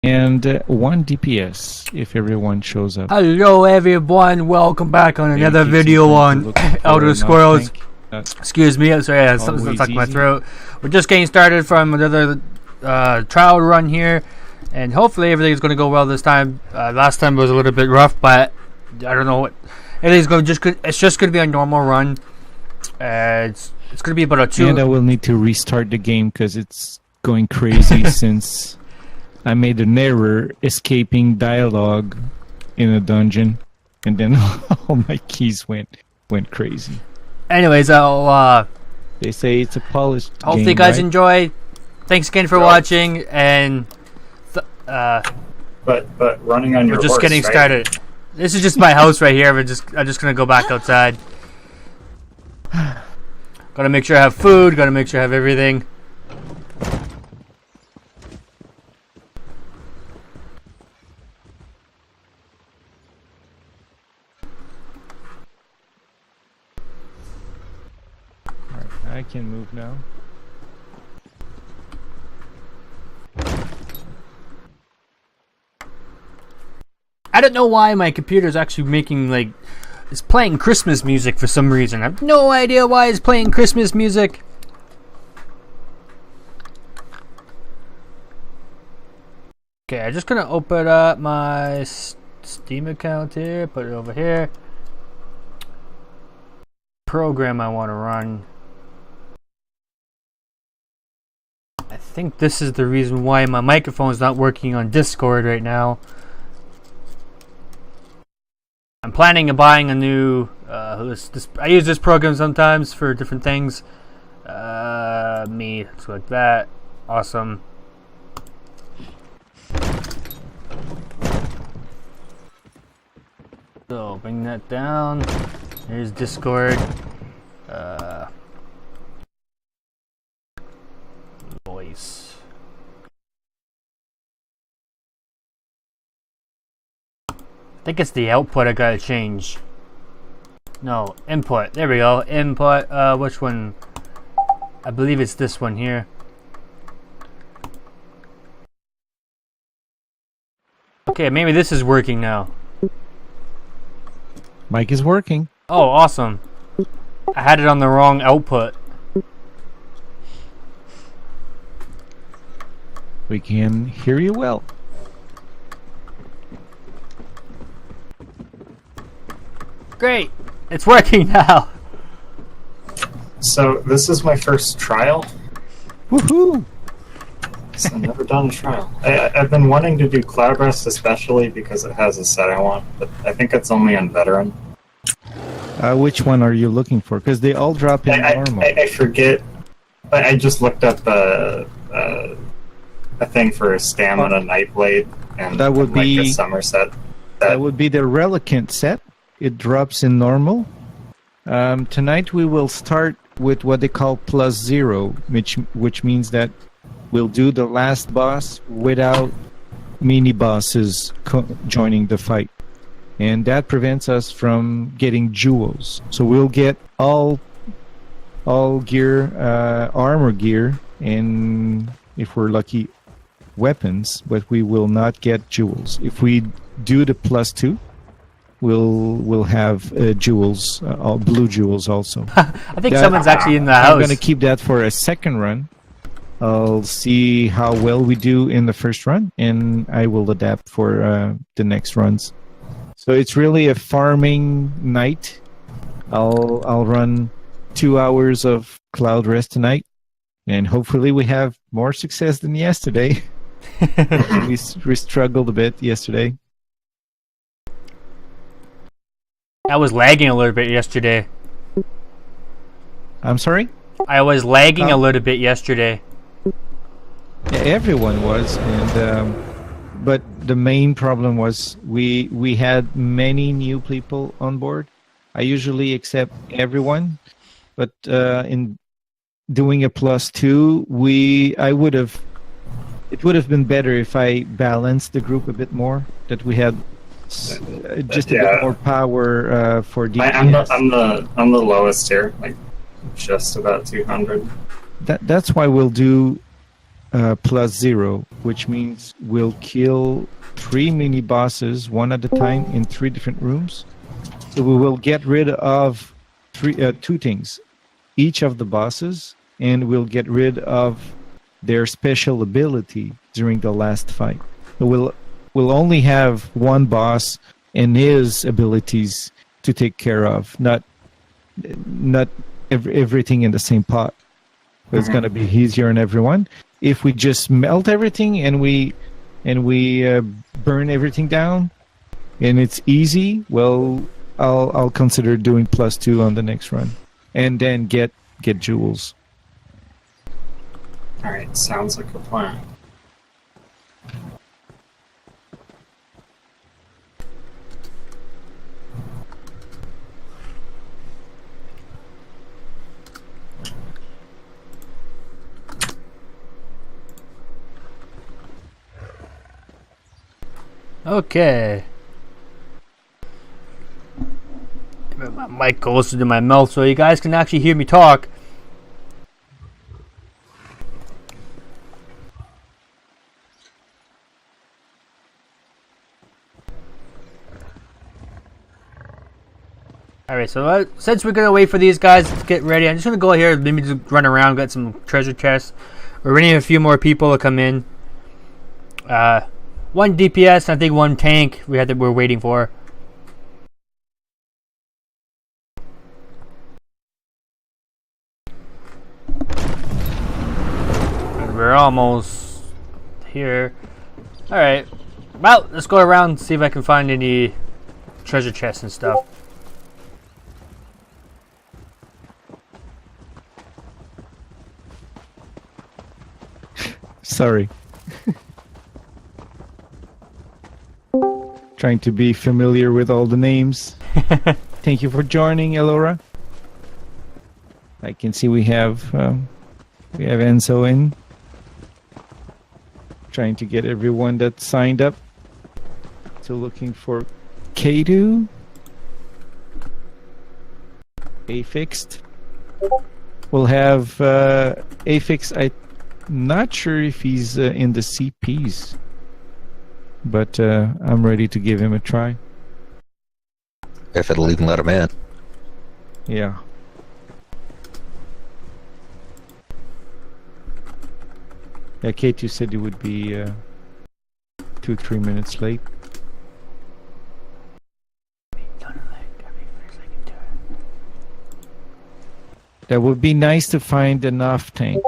and 1 DPS if everyone shows up. Hello everyone, welcome back on another video on Elder Scrolls. Excuse me, I'm sorry, something's stuck in my throat. We're just getting started from another trial run here, and hopefully everything's going to go well this time. Last time was a little bit rough, but I don't know what. Everything's going it's just going to be a normal run. It's going to be about a 2. And I will need to restart the game because it's going crazy since I made an error escaping dialogue in a dungeon, and then all my keys went crazy. Anyways, they say it's a polished game. Hopefully you guys enjoy. Thanks again for watching, and but running on your we're just horse, getting started. This is just my house right here. I'm just gonna go back outside. Gotta make sure I have food. Gotta make sure I have everything. I can move now. I don't know why my computer's actually making, like, it's playing Christmas music for some reason. I have no idea why it's playing Christmas music. Okay, I'm just gonna open up my Steam account here, put it over here. Program I want to run. I think this is the reason why my microphone is not working on Discord right now. I'm planning on buying a new. I use this program sometimes for different things. Let's go like that. Awesome. So bring that down. Here's Discord. Voice. I think it's the output I gotta change. No, input. There we go. Input. Which one? I believe it's this one here. Okay, maybe this is working now. Mic is working. Oh, awesome. I had it on the wrong output. We can hear you well. Great! It's working now! So, this is my first trial. Woohoo! I've never done a trial. I've been wanting to do Cloud Rest, especially because it has a set I want, but I think it's only on Veteran. Which one are you looking for? Because they all drop in normal. I forget. I just looked up a thing for Stamina Nightblade, and that would be like a summer set. That would be the Relicant set. It drops in normal. Tonight we will start with what they call +0, which means that we'll do the last boss without mini bosses joining the fight, and that prevents us from getting jewels. So we'll get all gear, armor gear, and if we're lucky, weapons, but we will not get jewels. If we do the +2, we'll have jewels, blue jewels also. I think someone's actually in the house. I'm going to keep that for a second run. I'll see how well we do in the first run, and I will adapt for the next runs. So it's really a farming night. I'll run 2 hours of Cloud Rest tonight, and hopefully we have more success than yesterday. we struggled a bit yesterday. I was lagging a little bit yesterday. I'm sorry? I was lagging a little bit yesterday. Yeah, everyone was, and but the main problem was we had many new people on board. I usually accept everyone, but in doing a +2, it would have been better if I balanced the group a bit more. That we had just a bit more power for DPS. I'm the lowest here, like just about 200. That's why we'll do +0, which means we'll kill 3 mini bosses one at a time in 3 different rooms. So we will get rid of 2 things, each of the bosses, and we'll get rid of their special ability during the last fight. So we'll only have one boss and his abilities to take care of, not everything in the same pot. It's going to be easier on everyone. If we just melt everything and we burn everything down, and it's easy, well, I'll consider doing +2 on the next run, and then get jewels. All right, sounds like a plan. Okay. Get my mic closer to my mouth so you guys can actually hear me talk. Alright, so since we're gonna wait for these guys to get ready, I'm just gonna go here and maybe just run around, get some treasure chests. We're waiting a few more people to come in. 1 DPS, and I think 1 tank we're waiting for. And we're almost here. Alright. Well, let's go around and see if I can find any treasure chests and stuff. Sorry. Trying to be familiar with all the names. Thank you for joining, Elora. I can see we have Enzo in. Trying to get everyone that signed up. Still looking for Kadu. Affixed. We'll have Affix. I'm not sure if he's in the CPs. But I'm ready to give him a try. If it'll even let him in. Yeah. Yeah, Kate, you said you would be 2-3 minutes late. That would be nice to find enough tank.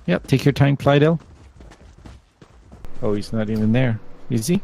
Yep, take your time, Plydell. Oh, he's not even there. Is he?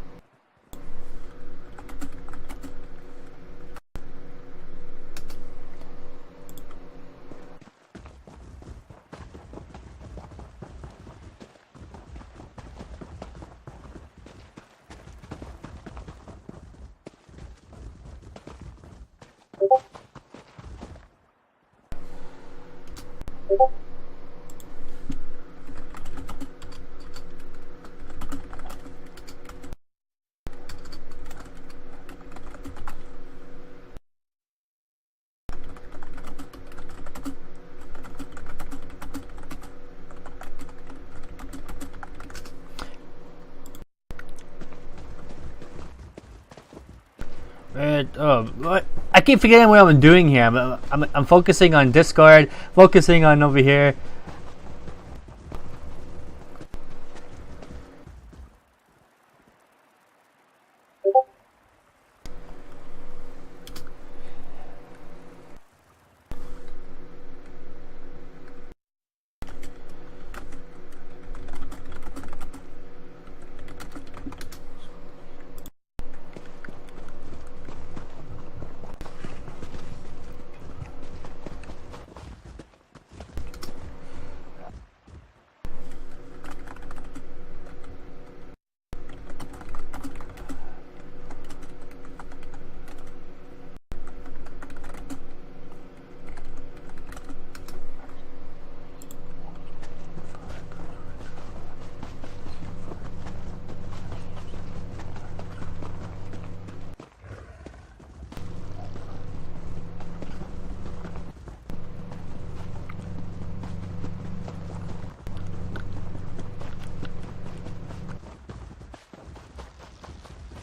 I keep forgetting what I'm doing here. I'm focusing on Discord, focusing on over here.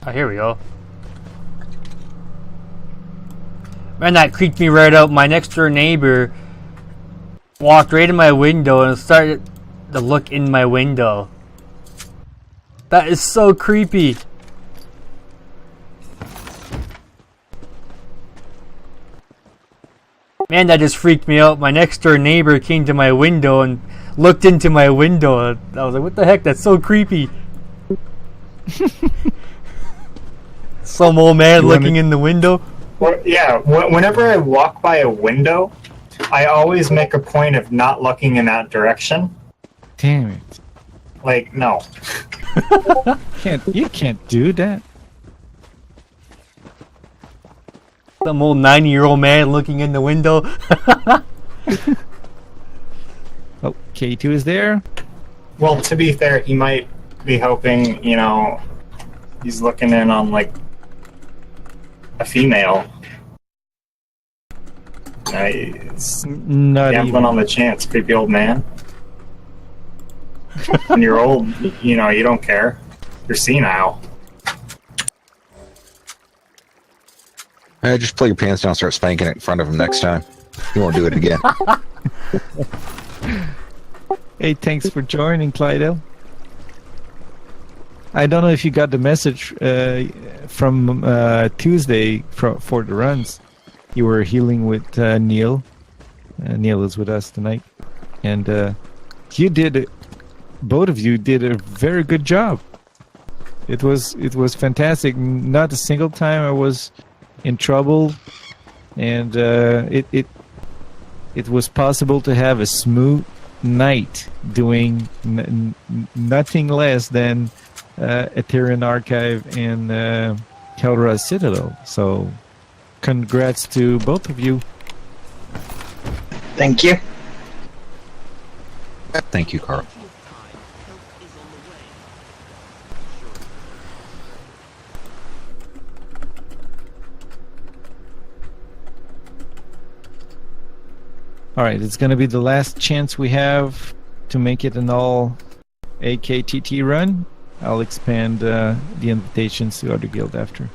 Oh, here we go. Man, that creeped me right out. My next door neighbor walked right in my window and started to look in my window. That is so creepy. Man, that just freaked me out. My next door neighbor came to my window and looked into my window. I was like, what the heck? That's so creepy. Some old man looking in the window. Well, yeah, whenever I walk by a window, I always make a point of not looking in that direction. Damn it. Like, no. You can't do that. Some old 90-year-old man looking in the window. Oh, K2 is there. Well, to be fair, he might be hoping, you know, he's looking in on, like, a female. He's Not gambling even. on the chance, creepy old man. When you're old, you know, you don't care. You're senile. Just pull your pants down and start spanking it in front of him next time. You won't do it again. Hey, thanks for joining, Clydell. I don't know if you got the message from Tuesday for the runs. You were healing with Neil. Neil is with us tonight, and both of you did a very good job. It was fantastic. Not a single time I was in trouble, and it was possible to have a smooth night doing nothing less than Ethereum Archive and Keldra Citadel. So congrats to both of you. Thank you. Thank you, Carl. All right, it's going to be the last chance we have to make it an all AKTT run. I'll expand the invitations to other guild after.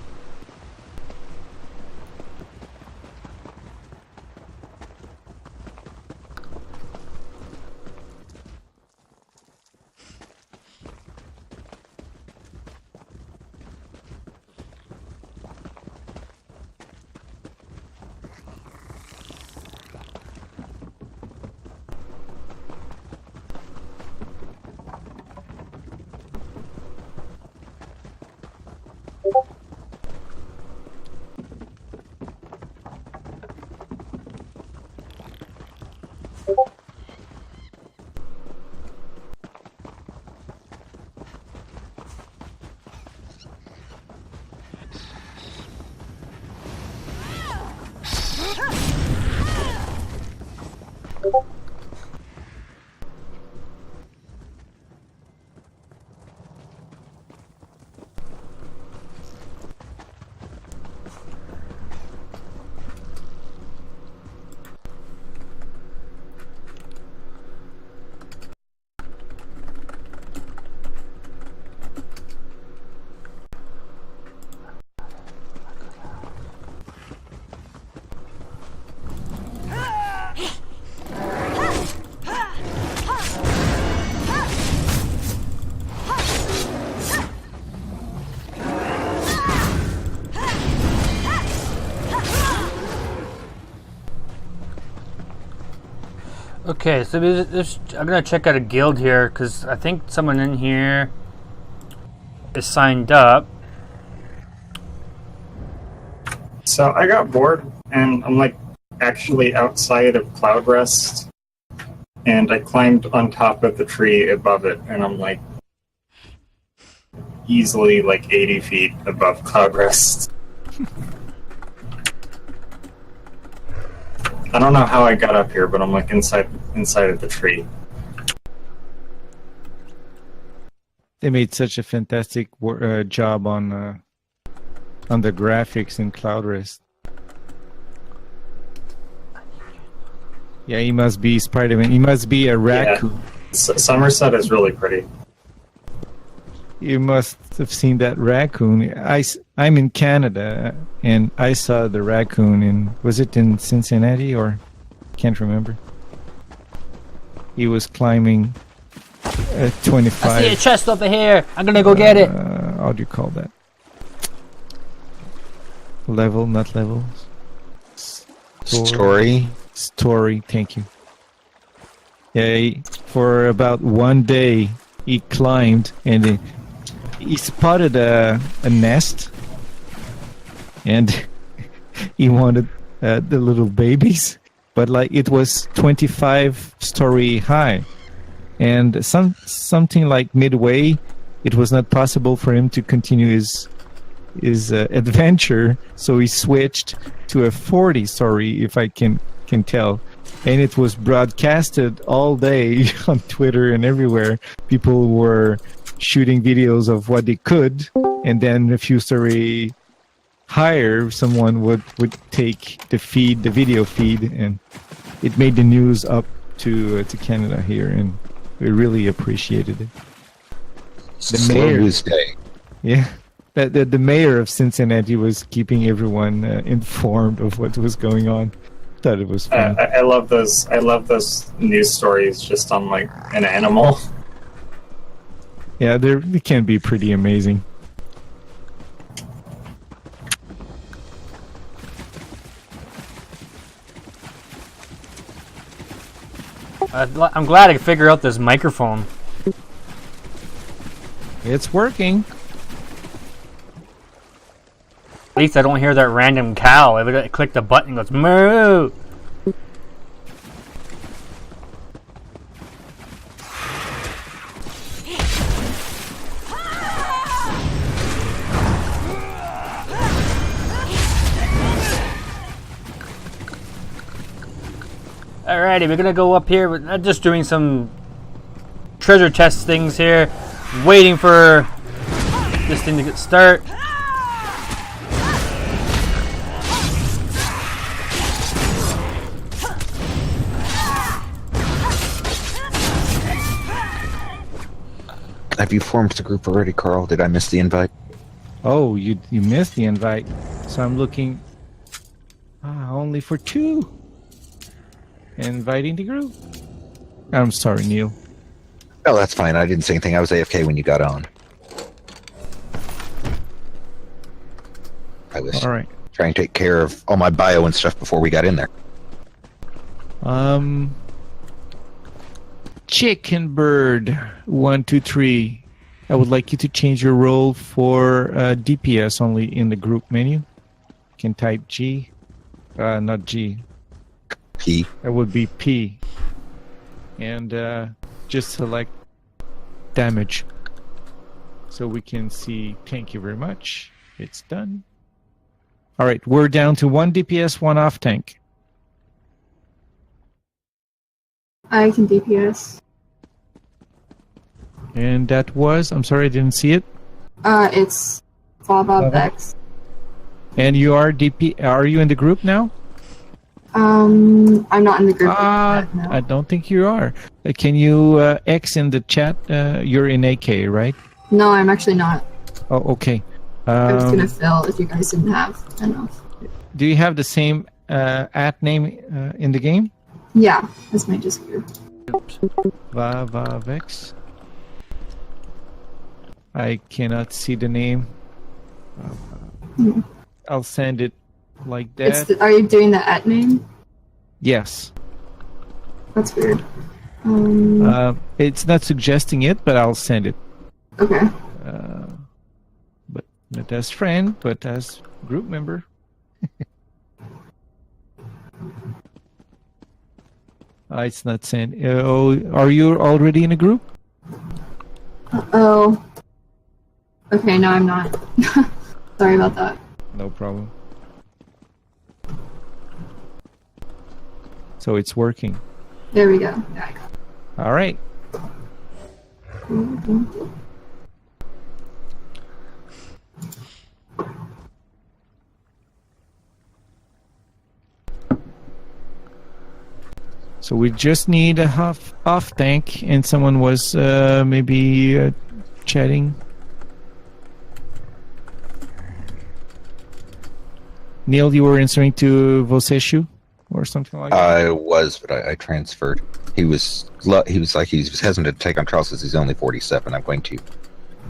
Okay, so I'm gonna check out a guild here because I think someone in here is signed up. So I got bored, and I'm like actually outside of Cloud Rest, and I climbed on top of the tree above it, and I'm like easily like 80 feet above Cloud Rest. I don't know how I got up here, but I'm like inside of the tree. They made such a fantastic job on the graphics in Cloud Rest. Yeah, he must be Spider-Man. He must be a raccoon. Yeah. Somerset is really pretty. You must have seen that raccoon. I'm in Canada, and I saw the raccoon in... Was it in Cincinnati, or... Can't remember. He was climbing 25... I see a chest over here. I'm gonna go get it. How do you call that? Level, not levels. Story. Story, thank you. Yeah, for about one day, he climbed, and he spotted a nest, and he wanted the little babies, but like it was 25-story high, and something like midway, it was not possible for him to continue his adventure, so he switched to a 40-story, if I can tell. And it was broadcasted all day on Twitter and everywhere. People were shooting videos of what they could, and then a few story higher, someone would take the video feed, and it made the news up to Canada here, and we really appreciated it. The mayor, Day. yeah, the mayor of Cincinnati was keeping everyone informed of what was going on. Thought it was fun. I love those. I love those news stories just on like an animal. Yeah, they can be pretty amazing. I'm glad I figured out this microphone. It's working. At least I don't hear that random cow. I click the button, and goes moo. Alrighty, we're gonna go up here. We're just doing some treasure chest things here, waiting for this thing to get start. Have you formed the group already, Carl? Did I miss the invite? Oh, you missed the invite. So I'm looking only for 2. Inviting the group. I'm sorry, Neil. Oh, that's fine. I didn't say anything. I was AFK when you got on. I was All right. trying to take care of all my bio and stuff before we got in there. Chicken Bird 123. I would like you to change your role for DPS only in the group menu. You can type G, not G. P. That would be P. And just select damage. So we can see. Thank you very much. It's done. All right, we're down to 1 DPS, 1 off tank. I can DPS. And that was, I'm sorry, I didn't see it. It's Bob X. And you are DP, are you in the group now? I'm not in the group. No. I don't think you are. Can you X in the chat? You're in AK, right? No, I'm actually not. Oh, okay. I was gonna fill if you guys didn't have enough. Do you have the same at name in the game? Yeah, this might just be. Vavavex. I cannot see the name. I'll send it like that. Are you doing the at name? Yes. That's weird. It's not suggesting it, but I'll send it. Okay. But not as friend, but as group member. It's not sent. Are you already in a group? Oh. Okay, no, I'm not. Sorry about that. No problem. So it's working. There we go. There I go. All right. So we just need a off tank, and someone was maybe chatting. Neil, you were answering to Voseshu or something like that? I was, but I transferred. He was hesitant to take on Charles because he's only 47. I'm going to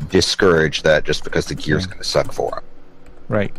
discourage that just because the gear's going to suck for him. Right.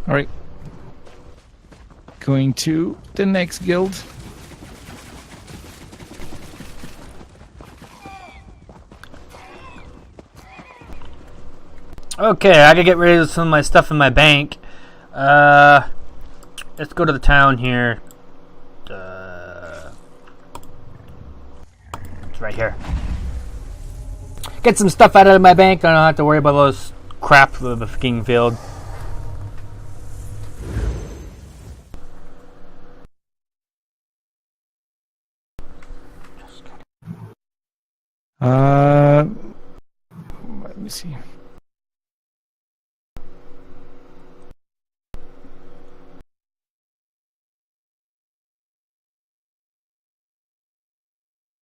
All right. Going to the next guild. Okay, I gotta get rid of some of my stuff in my bank. Let's go to the town here. It's right here. Get some stuff out of my bank. I don't have to worry about those crap of the fucking field. Let me see.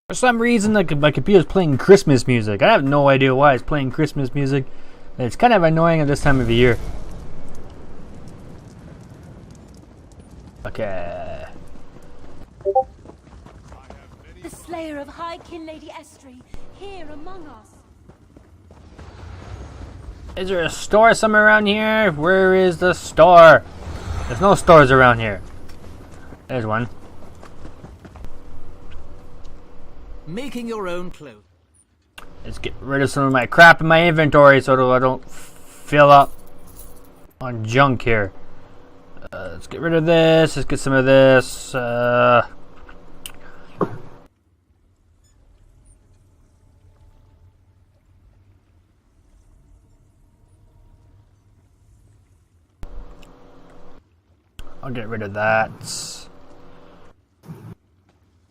For some reason, my computer's playing Christmas music. I have no idea why it's playing Christmas music. It's kind of annoying at this time of the year. Okay. The slayer of High Kin Lady Estri, here among us. Is there a store somewhere around here? Where is the store? There's no stores around here. There's one. Making your own clothes. Let's get rid of some of my crap in my inventory so that I don't fill up on junk here. Let's get rid of this. Let's get some of this. I'll get rid of that.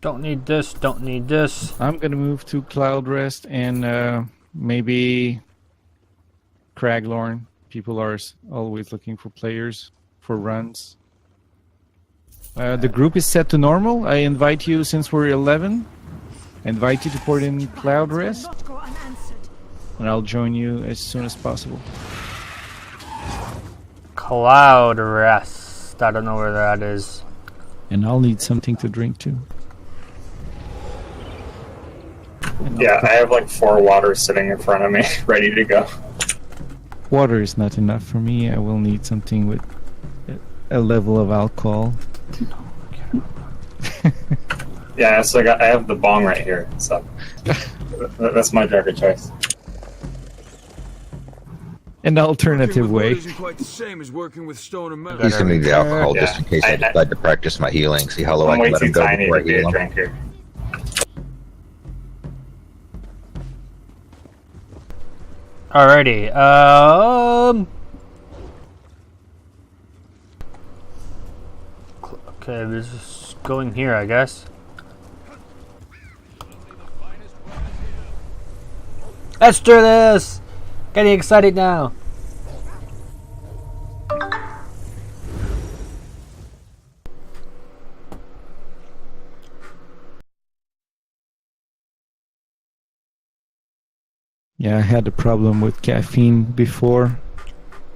Don't need this, don't need this. I'm gonna move to Cloud Rest and maybe Craglorn. People are always looking for players for runs. The group is set to normal. I invite you, since we're 11, I invite you to port in Cloud Rest, and I'll join you as soon as possible. Cloud Rest. I don't know where that is. And I'll need something to drink too. Yeah, I have like 4 waters sitting in front of me, ready to go. Water is not enough for me. I will need something with a level of alcohol. Yeah, so I have the bong right here, so that's my drug of choice. An alternative way. Isn't quite the same as working with stone and metal. He's going to need the alcohol just in case I decide to practice my healing. See how low I I'm can way let too him go tiny before I to be a heal him. drinker. Alrighty. Okay, this is going here, I guess. Let's do this! Getting excited now. Yeah, I had a problem with caffeine before.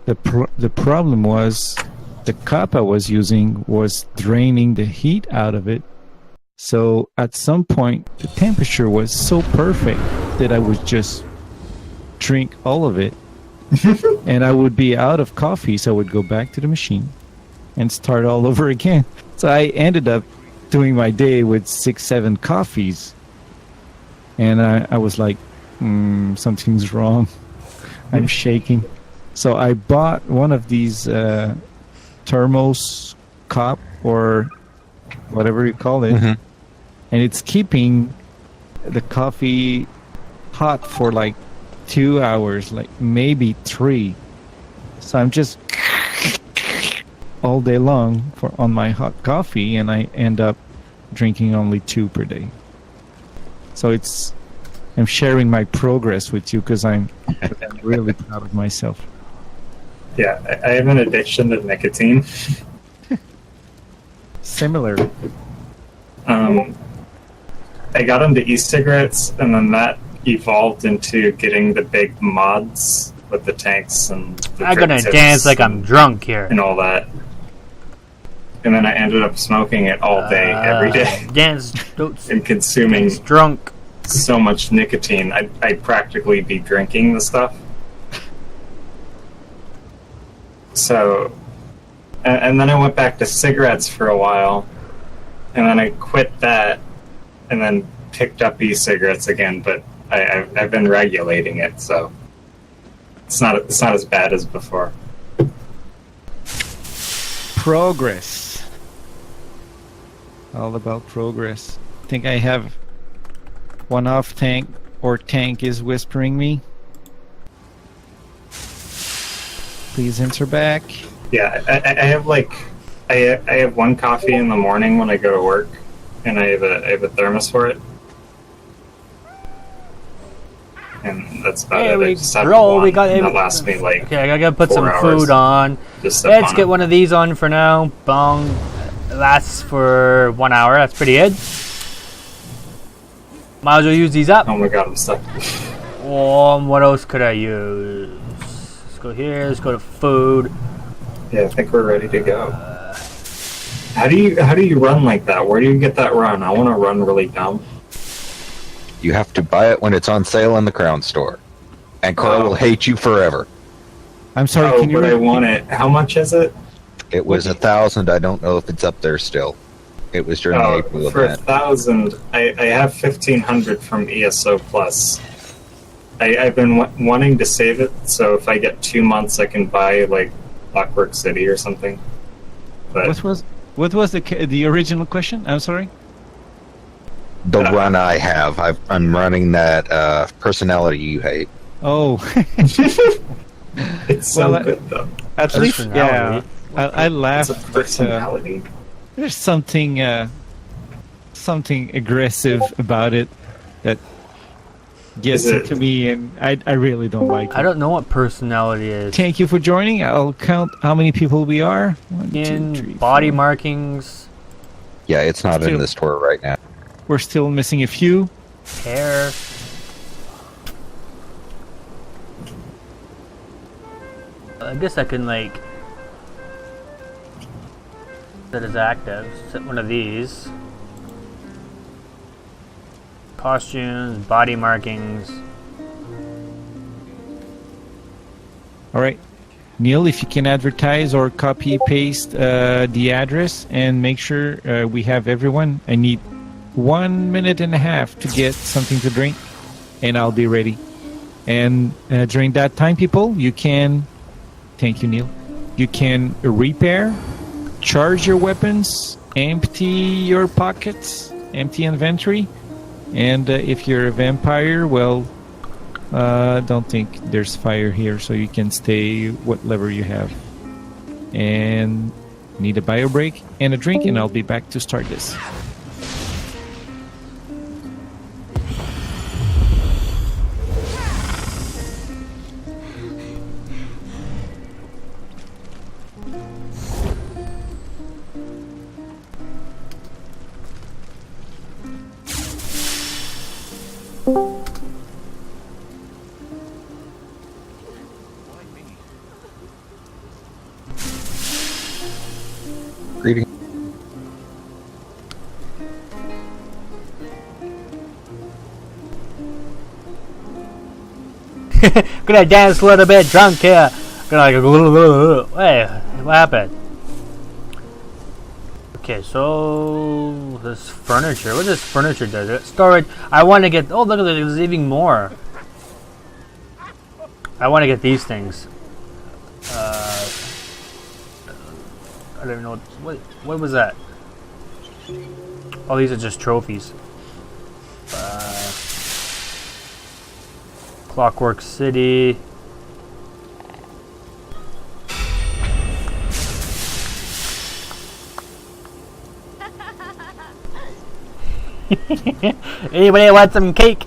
The problem was the cup I was using was draining the heat out of it. So at some point, the temperature was so perfect that I would just drink all of it. And I would be out of coffee, so I would go back to the machine and start all over again. So I ended up doing my day with 6-7 coffees. And I was like, something's wrong. I'm shaking. So I bought one of these thermos cup or whatever you call it. Mm-hmm. And it's keeping the coffee hot for like 2 hours, like maybe 3. So I'm just all day long on my hot coffee, and I end up drinking only 2 per day. So I'm sharing my progress with you because I'm really proud of myself. Yeah, I have an addiction to nicotine. Similar. I got into e-cigarettes, and then that evolved into getting the big mods with the tanks and the I'm gonna dance like I'm drunk here. and all that. And then I ended up smoking it all day, every day, Dance, and consuming drunk. so much nicotine. I'd practically be drinking the stuff. So, and then I went back to cigarettes for a while, and then I quit that, and then picked up e-cigarettes again. But I've been regulating it, so it's not as bad as before. Progress. All about progress. I think I have one off tank, or tank is whispering me. Please answer back. Yeah, I have I have one coffee in the morning when I go to work, and I have a thermos for it, and that's about it. I just have one, and that lasts me like. Okay, I gotta put 4 some hours. food on. Just Let's get one of these on for now. Bong lasts for 1 hour. That's pretty good. Might as well use these up. Oh my god, I'm stuck. What else could I use? Let's go here. Let's go to food. Yeah, I think we're ready to go. How do you run like that? Where do you get that run? I want to run really dumb. You have to buy it when it's on sale in the Crown store, and Carl will hate you forever. I'm sorry. Oh, Can you but I want it. How much is it? It was 1,000. I don't know if it's up there still. It was during the April for event. 1,000, I have 1,500 from ESO Plus. I've been wanting to save it, so if I get 2 months, I can buy like Clockwork City or something. But What was the original question? I'm sorry. The run I have, I'm running that personality you hate. Oh. it's so good though. At least, yeah. I laugh. It's a personality. There's something aggressive about it that gets into me, and I really don't like it. I don't know what personality is. Thank you for joining. I'll count how many people we are. 1, 2, 3, body 4. markings. Yeah, it's not in the store right now. We're still missing a few. Hair. I guess I can like set as active. Set one of these. Costumes, body markings. All right, Neil, if you can advertise or copy paste the address and make sure we have everyone. I need 1.5 minutes to get something to drink, and I'll be ready. And during that time, people, you can. Thank you, Neil. You can repair, charge your weapons, empty your pockets, empty inventory, and if you're a vampire, well, don't think there's fire here, so you can stay whatever you have. And need a bio break and a drink, and I'll be back to start this. Greeting. Gonna dance a little bit drunk here. Gonna like, hey, what happened? Okay, so this furniture. What does furniture do? Storage. I want to get. Oh, look at this. There's even more. I want to get these things. I don't even know what was that. Oh, these are just trophies. Clockwork City. Anybody want some cake?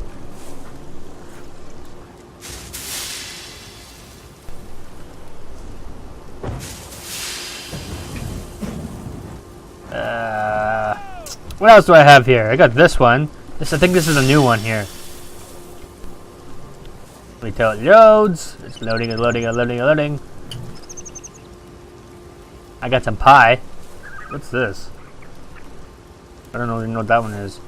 What else do I have here? I got this one. I think this is a new one here. Wait till it loads. It's loading and loading and loading and loading. I got some pie. What's this? I don't even know what that one is.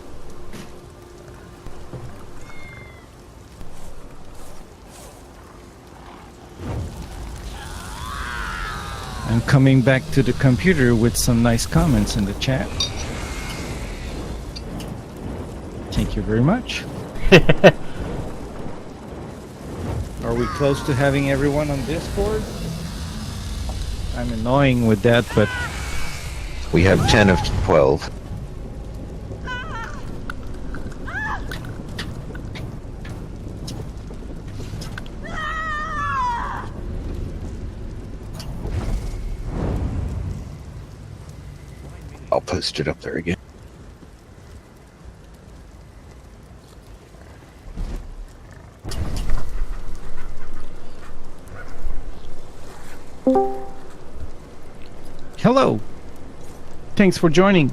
I'm coming back to the computer with some nice comments in the chat. Thank you very much. Are we close to having everyone on Discord? I'm annoying with that, but We have 10 of 12. I'll post it up there again. hello. Thanks for joining.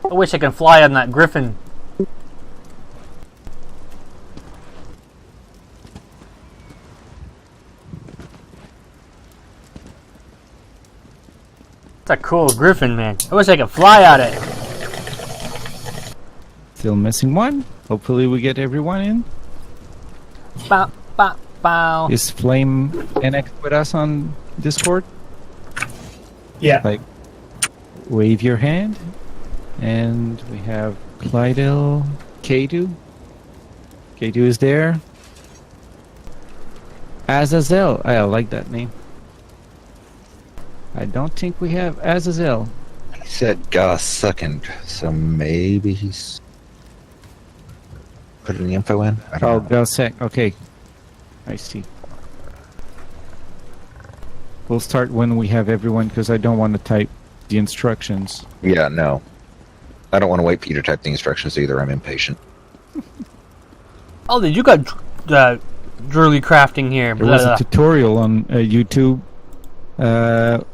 I wish I could fly on that griffin. It's a cool griffin, man. I wish I could fly on it. Still missing one. Hopefully we get everyone in. Bow, bow, bow. Is Flame NX with us on Discord? Yeah. Like, wave your hand. And we have Clydel, Kadu. Kadu is there. Azazel. I like that name. I don't think we have Azazel. He said Gus second, so maybe he's putting the info in. I don't know. Gosek. Okay. I see. We'll start when we have everyone because I don't want to type the instructions. Yeah, no. I don't want to wait for you to type the instructions either. I'm impatient. Oh, did you got Drurly crafting here? There was a tutorial on YouTube.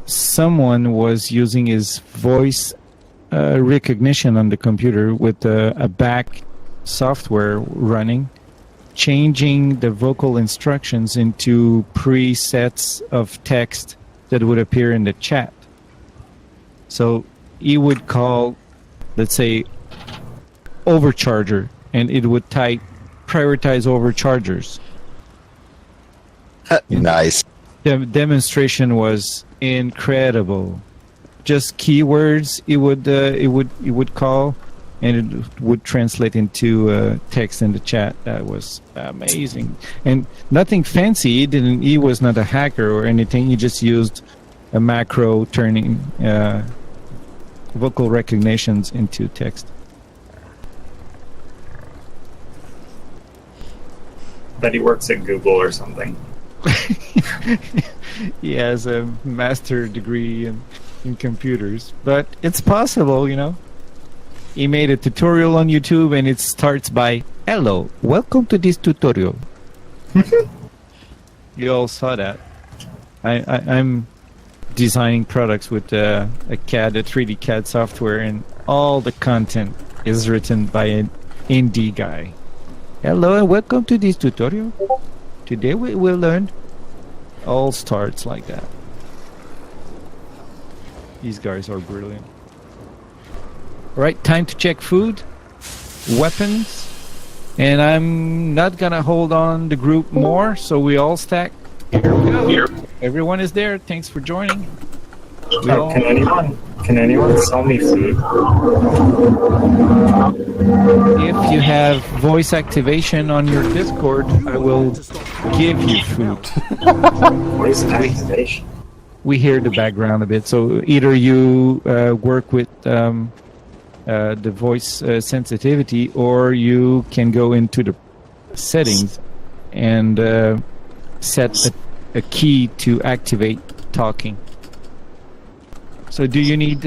Someone was using his voice recognition on the computer with a back software running, changing the vocal instructions into presets of text that would appear in the chat. So he would call, let's say, overcharger, and it would type prioritize overchargers. Nice. The demonstration was incredible. Just keywords it would call, and it would translate into text in the chat. That was amazing, and nothing fancy. He was not a hacker or anything. He just used a macro turning vocal recognitions into text. That he works at Google or something. He has a master degree in computers, but it's possible, you know. He made a tutorial on YouTube, and it starts by, "Hello, welcome to this tutorial." You all saw that. I'm designing products with a 3D CAD software, and all the content is written by an indie guy. "Hello and welcome to this tutorial. Today we will learn." All starts like that. These guys are brilliant. Right, time to check food, weapons, and I'm not gonna hold on the group more, so we all stack. Here we go. Everyone is there. Thanks for joining. Can anyone sell me food? If you have voice activation on your Discord, I will give you food. Voice activation. We hear the background a bit, so either you work with the voice sensitivity, or you can go into the settings and set a key to activate talking. So do you need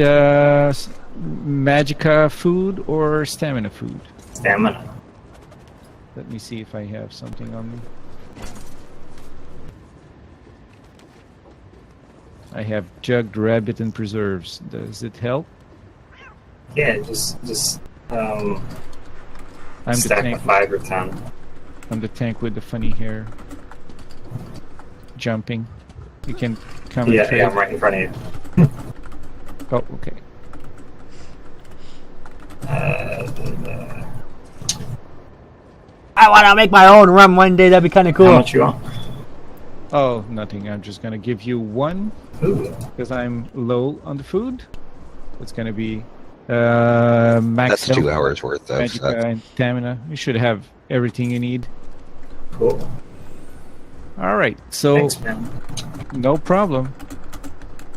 Magicka food or stamina food? Stamina. Let me see if I have something on me. I have jugged rabbit and preserves. Does it help? Yeah, just I'm the stack tank. of 5 or 10. I'm the tank with the funny hair. Jumping. You can come and trade. Yeah, I'm right in front of you. Oh, okay. I want to make my own rum one day. That'd be kind of cool. How much you want? Oh, nothing. I'm just gonna give you one because I'm low on the food. It's gonna be max. That's 2 hours worth of Magicka and stamina. You should have everything you need. Cool. All right. So Thanks, man. no problem.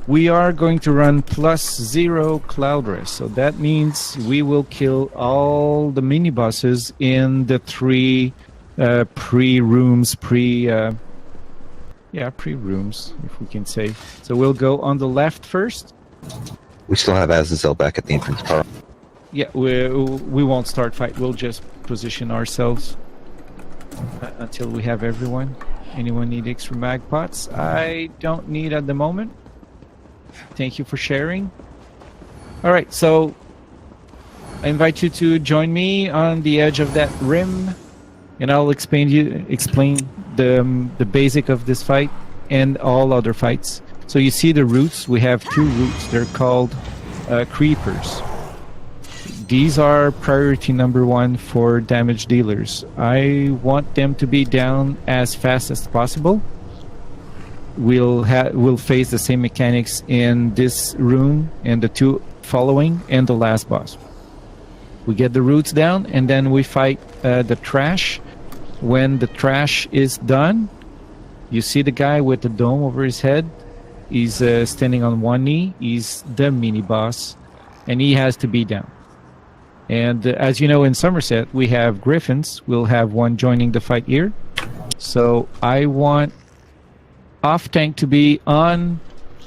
We are going to run +0 cloud rest. So that means we will kill all the mini bosses in the 3 pre-rooms, pre-rooms, if we can say. So we'll go on the left first. We still have Azazel back at the entrance car. Yeah, we won't start fight. We'll just position ourselves until we have everyone. Anyone need extra mag pots? I don't need at the moment. Thank you for sharing. All right, so I invite you to join me on the edge of that rim, and I'll explain the basic of this fight and all other fights. So you see the routes. We have 2 routes. They're called creepers. These are priority number 1 for damage dealers. I want them to be down as fast as possible. We'll face the same mechanics in this room and the 2 following and the last boss. We get the roots down and then we fight the trash. When the trash is done, you see the guy with the dome over his head. He's standing on one knee. He's the mini boss, and he has to be down. And as you know, in Somerset, we have griffins. We'll have one joining the fight here. So I want off tank to be on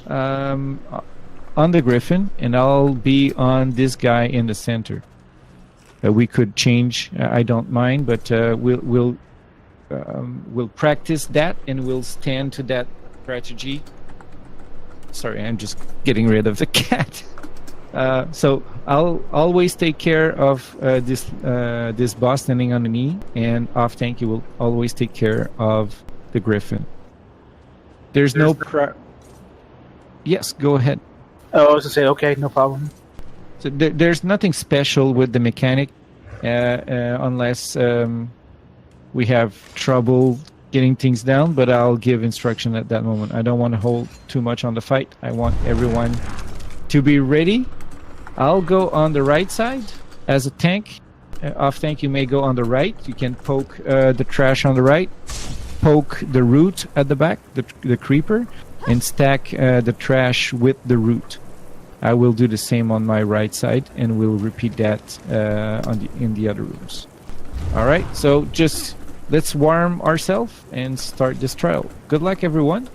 the griffin, and I'll be on this guy in the center. We could change. I don't mind, but we'll practice that, and we'll stand to that strategy. Sorry, I'm just getting rid of the cat. So I'll always take care of this boss standing on the knee, and off tank you will always take care of the griffin. There's no Yes, go ahead. Oh, I was gonna say okay, no problem. So there's nothing special with the mechanic, unless we have trouble getting things down, but I'll give instruction at that moment. I don't want to hold too much on the fight. I want everyone to be ready. I'll go on the right side as a tank. Off tank, you may go on the right. You can poke the trash on the right, poke the root at the back, the creeper, and stack the trash with the root. I will do the same on my right side, and we'll repeat that in the other rooms. All right, so just let's warm ourselves and start this trial. Good luck, everyone.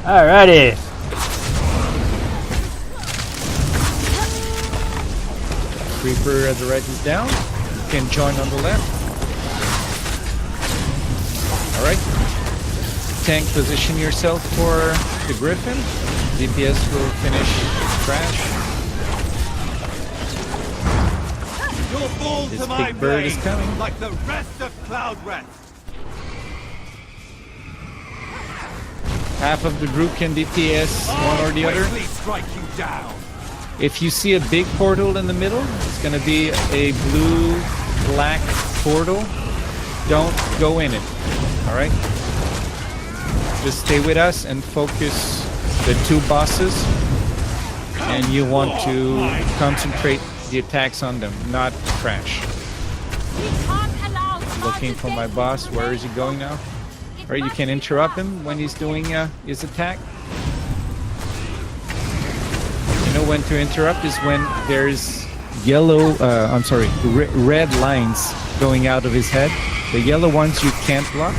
Alrighty. Creeper at the right is down. You can join on the left. Alright. Tank, position yourself for the griffin. DPS will finish trash. You'll fall This to my big bird is blade, coming. like the rest of Cloudrest. Half of the group can DPS one or the other. Quickly strike you down. If you see a big portal in the middle, it's going to be a blue-black portal. Don't go in it. All right? Just stay with us and focus the two bosses. And you want to concentrate the attacks on them, not crash. Looking for my boss. Where is he going now? All right, you can interrupt him when he's doing his attack. You know when to interrupt is when there's red lines going out of his head. The yellow ones you can't block.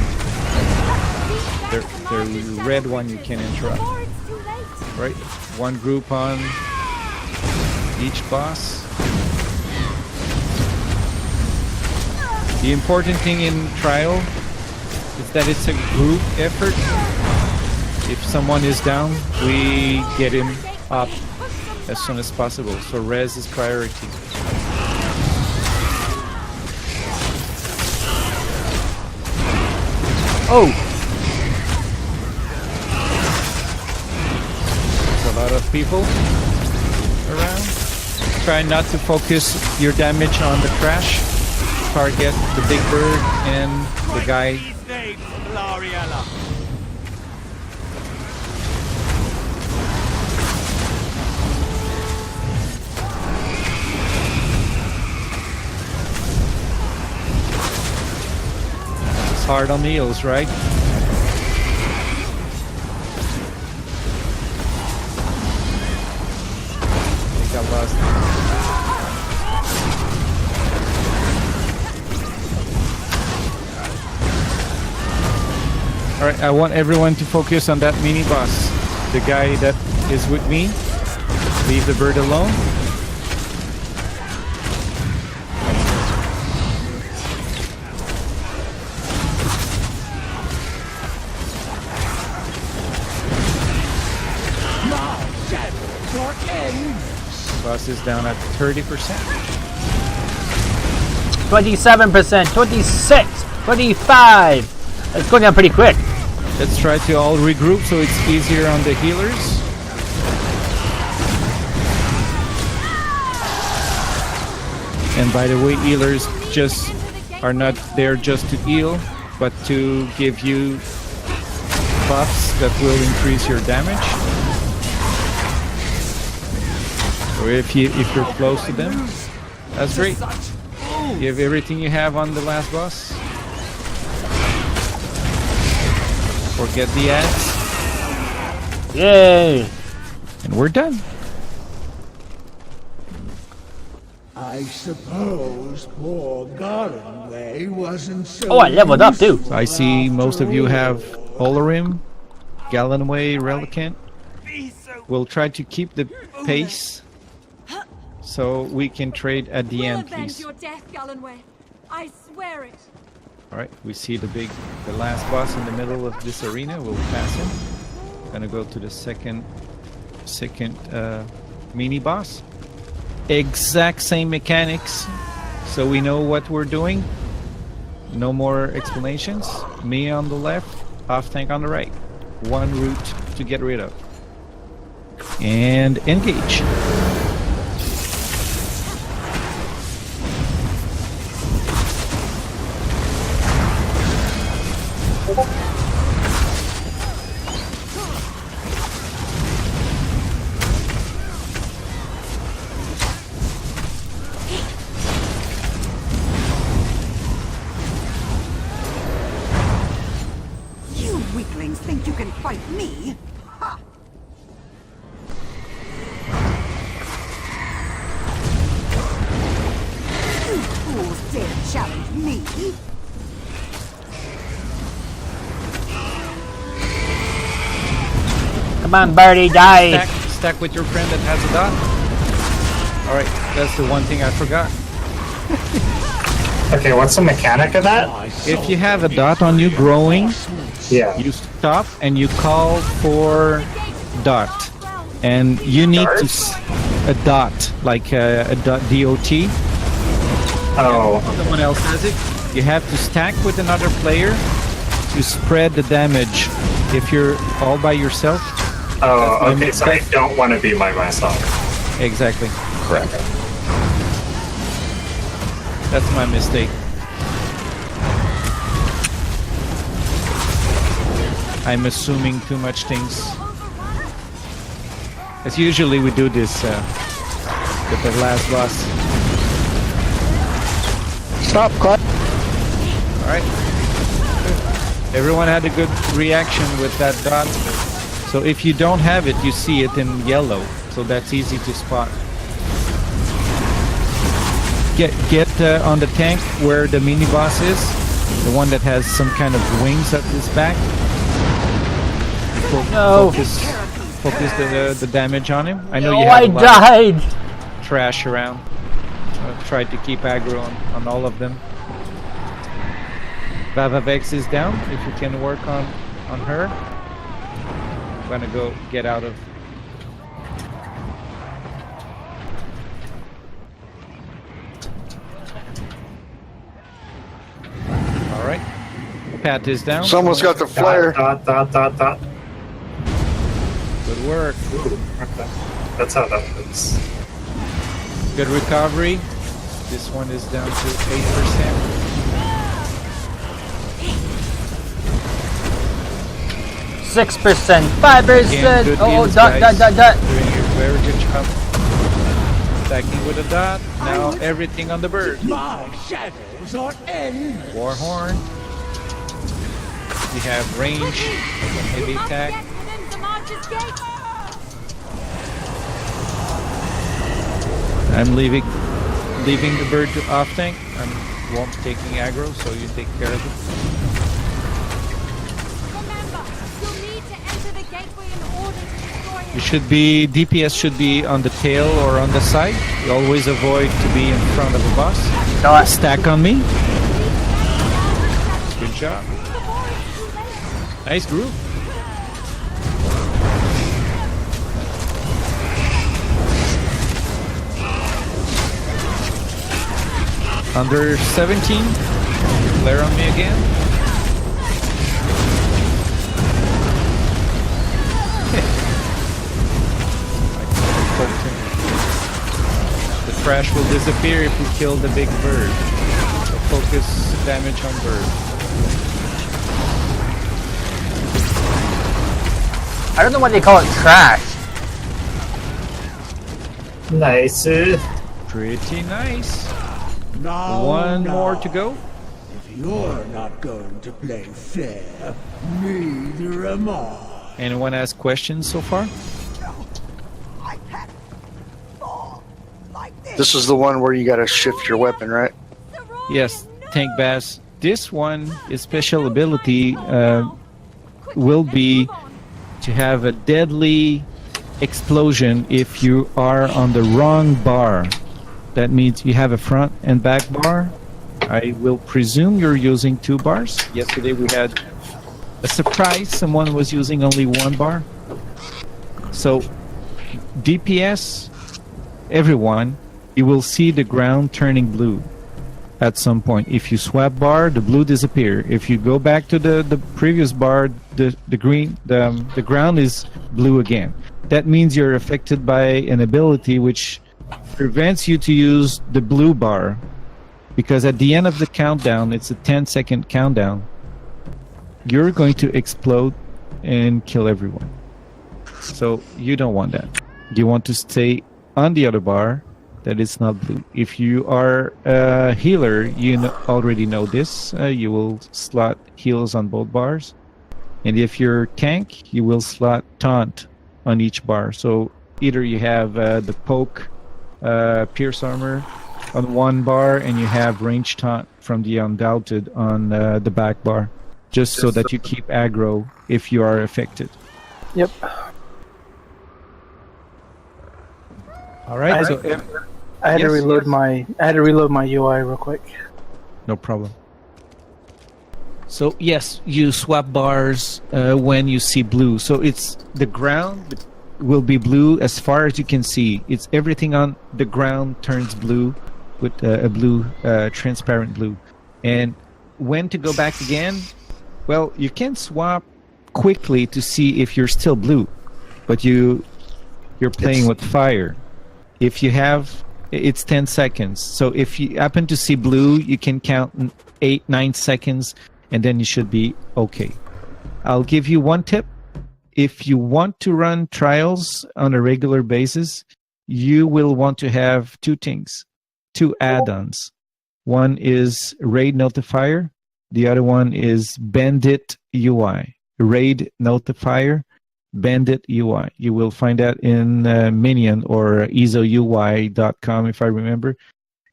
The red one you can interrupt. Right? One group on each boss. The important thing in Trial is that it's a group effort. If someone is down, we get him up as soon as possible. So res is priority. Oh! There's a lot of people around. Try not to focus your damage on the crash. Target the big bird and the guy. It's hard on the heels, right? I think I lost. Alright, I want everyone to focus on that mini boss. The guy that is with me. Leave the bird alone. Boss is down at 30%. 27%, 26, 25. It's going down pretty quick. Let's try to all regroup so it's easier on the healers. And by the way, healers just are not there just to heal, but to give you buffs that will increase your damage. So if you're close to them, that's great. Give everything you have on the last boss. Forget the ads. Yay! And we're done. I suppose poor Garlandway wasn't so. Oh, I leveled up too. So I see most of you have Olorim, Gallenway, Relicanth. We'll try to keep the pace so we can trade at the end, please. Your death, Gallenway. I swear it. Alright, we see the last boss in the middle of this arena. We'll pass him. Gonna go to the second mini boss. Exact same mechanics, so we know what we're doing. No more explanations. Me on the left, off tank on the right. One route to get rid of. And engage. Think you can fight me? Ha! You fools dare challenge me? Come on, Birdie, die! Stack with your friend that has a dot. Alright, that's the one thing I forgot. Okay, what's the mechanic of that? If you have a dot on you growing, yeah, you stop and you call for dot, and you need a dot, like a dot, Oh. Someone else has it. You have to stack with another player to spread the damage. If you're all by yourself. Oh, okay, so I don't want to be by myself. Exactly. Correct. That's my mistake. I'm assuming too much things. As usually we do this with the last boss. Stop, cut. Alright. Everyone had a good reaction with that dot. So if you don't have it, you see it in yellow. So that's easy to spot. Get on the tank where the mini boss is. The one that has some kind of wings at his back. Focus the damage on him. I know you have a lot of trash around. Tried to keep aggro on all of them. Vavavex is down. If you can work on her. I'm gonna go get out of. Alright. Pat is down. Someone's got the flare. Dot. Good work. Ooh, okay. That's how that works. Good recovery. This one is down to 8%. 6%, 5%. Good Oh, deals, dot. Doing a very good job. Stacking with a dot. Now everything on the bird. My shadows are endless. War horn. We have range. Heavy attack. I'm leaving the bird to off tank. I won't taking aggro, so you take care of it. Remember, you'll need to enter the gateway in order to destroy it. You should be DPS should be on the tail or on the side. You always avoid to be in front of a boss. Stack on me. Good job. Nice groove. Under 17. Flare on me again. The trash will disappear if we kill the big bird. So focus damage on bird. I don't know why they call it trash. Nice. Pretty nice. Now, One more to go. If you're not going to play fair, neither am I. Anyone ask questions so far? This is the one where you gotta shift your weapon, right? Yes, Tank Bass. This one, his special ability will be to have a deadly explosion if you are on the wrong bar. That means you have a front and back bar. I will presume you're using 2 bars. Yesterday we had a surprise. Someone was using only 1 bar. So DPS, everyone, you will see the ground turning blue at some point. If you swap bar, the blue disappear. If you go back to the previous bar, the ground is blue again. That means you're affected by an ability which prevents you to use the blue bar, because at the end of the countdown, it's a 10-second countdown, you're going to explode and kill everyone. So you don't want that. You want to stay on the other bar that is not blue. If you are a healer, you already know this. You will slot heals on both bars. And if you're tank, you will slot taunt on each bar. So either you have the poke pierce armor on 1 bar, and you have range taunt from the undoubted on the back bar, just so that you keep aggro if you are affected. Yep. All right. I had to reload my UI real quick. No problem. So yes, you swap bars when you see blue. So it's the ground will be blue as far as you can see. It's everything on the ground turns blue with a blue, transparent blue. And when to go back again? Well, you can swap quickly to see if you're still blue, but you're playing with fire. If you have, it's 10 seconds. So if you happen to see blue, you can count 8-9 seconds, and then you should be okay. I'll give you one tip. If you want to run trials on a regular basis, you will want to have two things, two add-ons. One is Raid Notifier. The other one is Bandit UI. Raid Notifier, Bandit UI. You will find that in Minion or ezoui.com if I remember.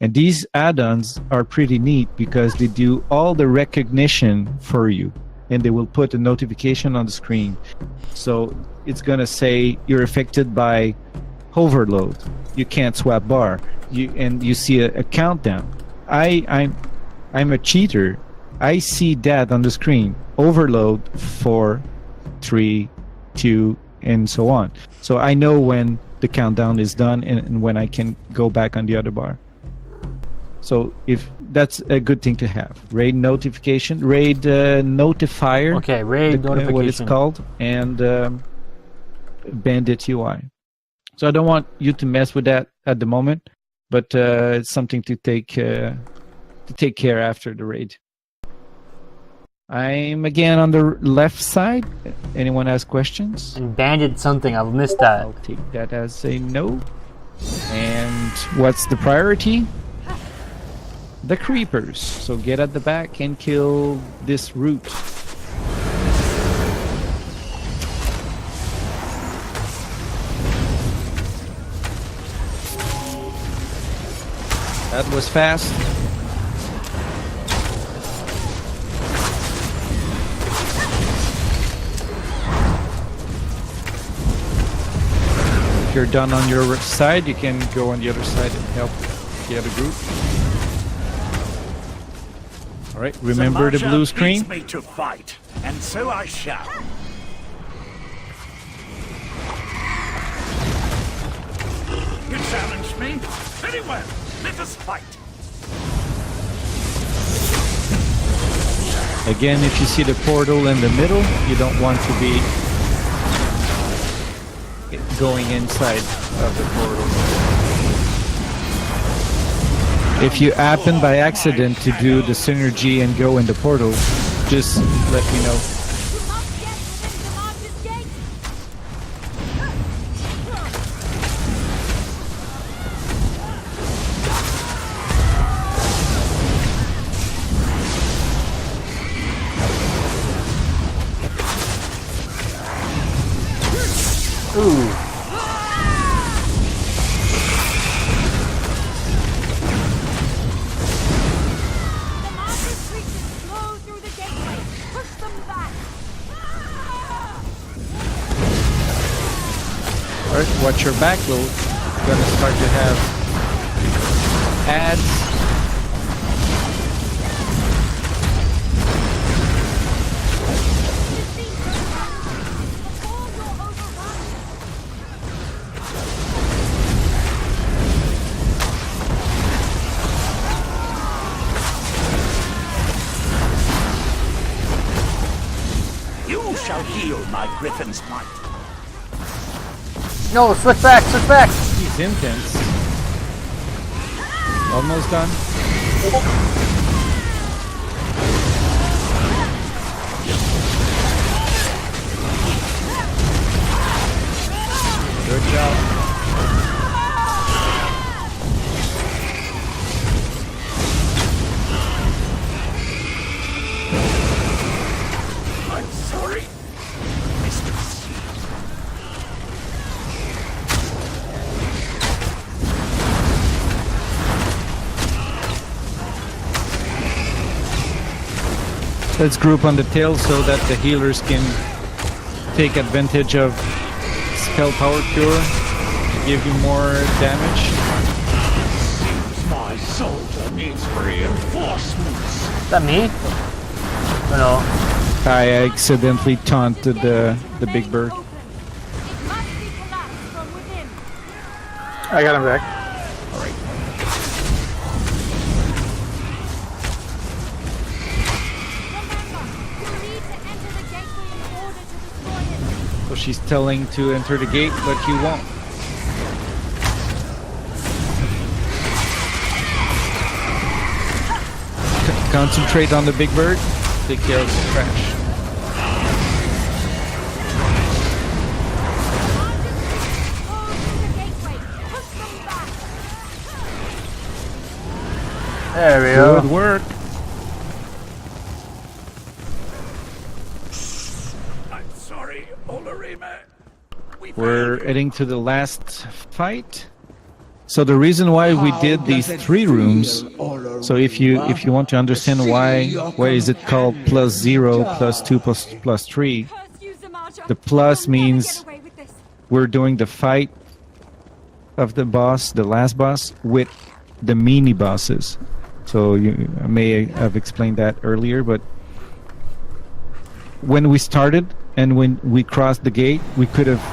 And these add-ons are pretty neat because they do all the recognition for you. And they will put a notification on the screen. So it's going to say you're affected by overload. You can't swap bar. You see a countdown. I'm a cheater. I see that on the screen. Overload 4, 3, 2, and so on. So I know when the countdown is done and when I can go back on the other bar. So if that's a good thing to have. Raid notification, raid notifier. Okay, raid notification. What it's called, and Bandit UI. So I don't want you to mess with that at the moment, but it's something to take care after the raid. I'm again on the left side. Anyone has questions? And Bandit something. I've missed that. I'll take that as a no. And what's the priority? The creepers. So get at the back and kill this root. That was fast. If you're done on your side, you can go on the other side and help the other group. All right, remember the blue screen? Me to fight, and so I shall. You challenge me? Very well. Let us fight. Again, if you see the portal in the middle, you don't want to be going inside of the portal. If you happen by accident to do the synergy and go in the portal, just let me know. Ooh. Alright, watch your back load. You're gonna start to have ads. You shall heal my griffin's might. No, switch back, switch back! He's intense. Almost done. Good job. I'm sorry, mistress. Let's group on the tail so that the healers can take advantage of Spell Power Cure to give you more damage. My soldier needs reinforcements. Is that me? Oh, no. I accidentally taunted the big bird. I got him back. she's telling to enter the gate, but you won't. Concentrate on the big bird. Take care of the trash. There we go. Good work. I'm sorry, Olarime. We're heading to the last fight. So the reason why we did these 3 rooms, so if you want to understand why is it called +0, +2, +3, the plus means we're doing the fight of the boss, the last boss, with the mini bosses. So I may have explained that earlier, but when we started and when we crossed the gate, we could have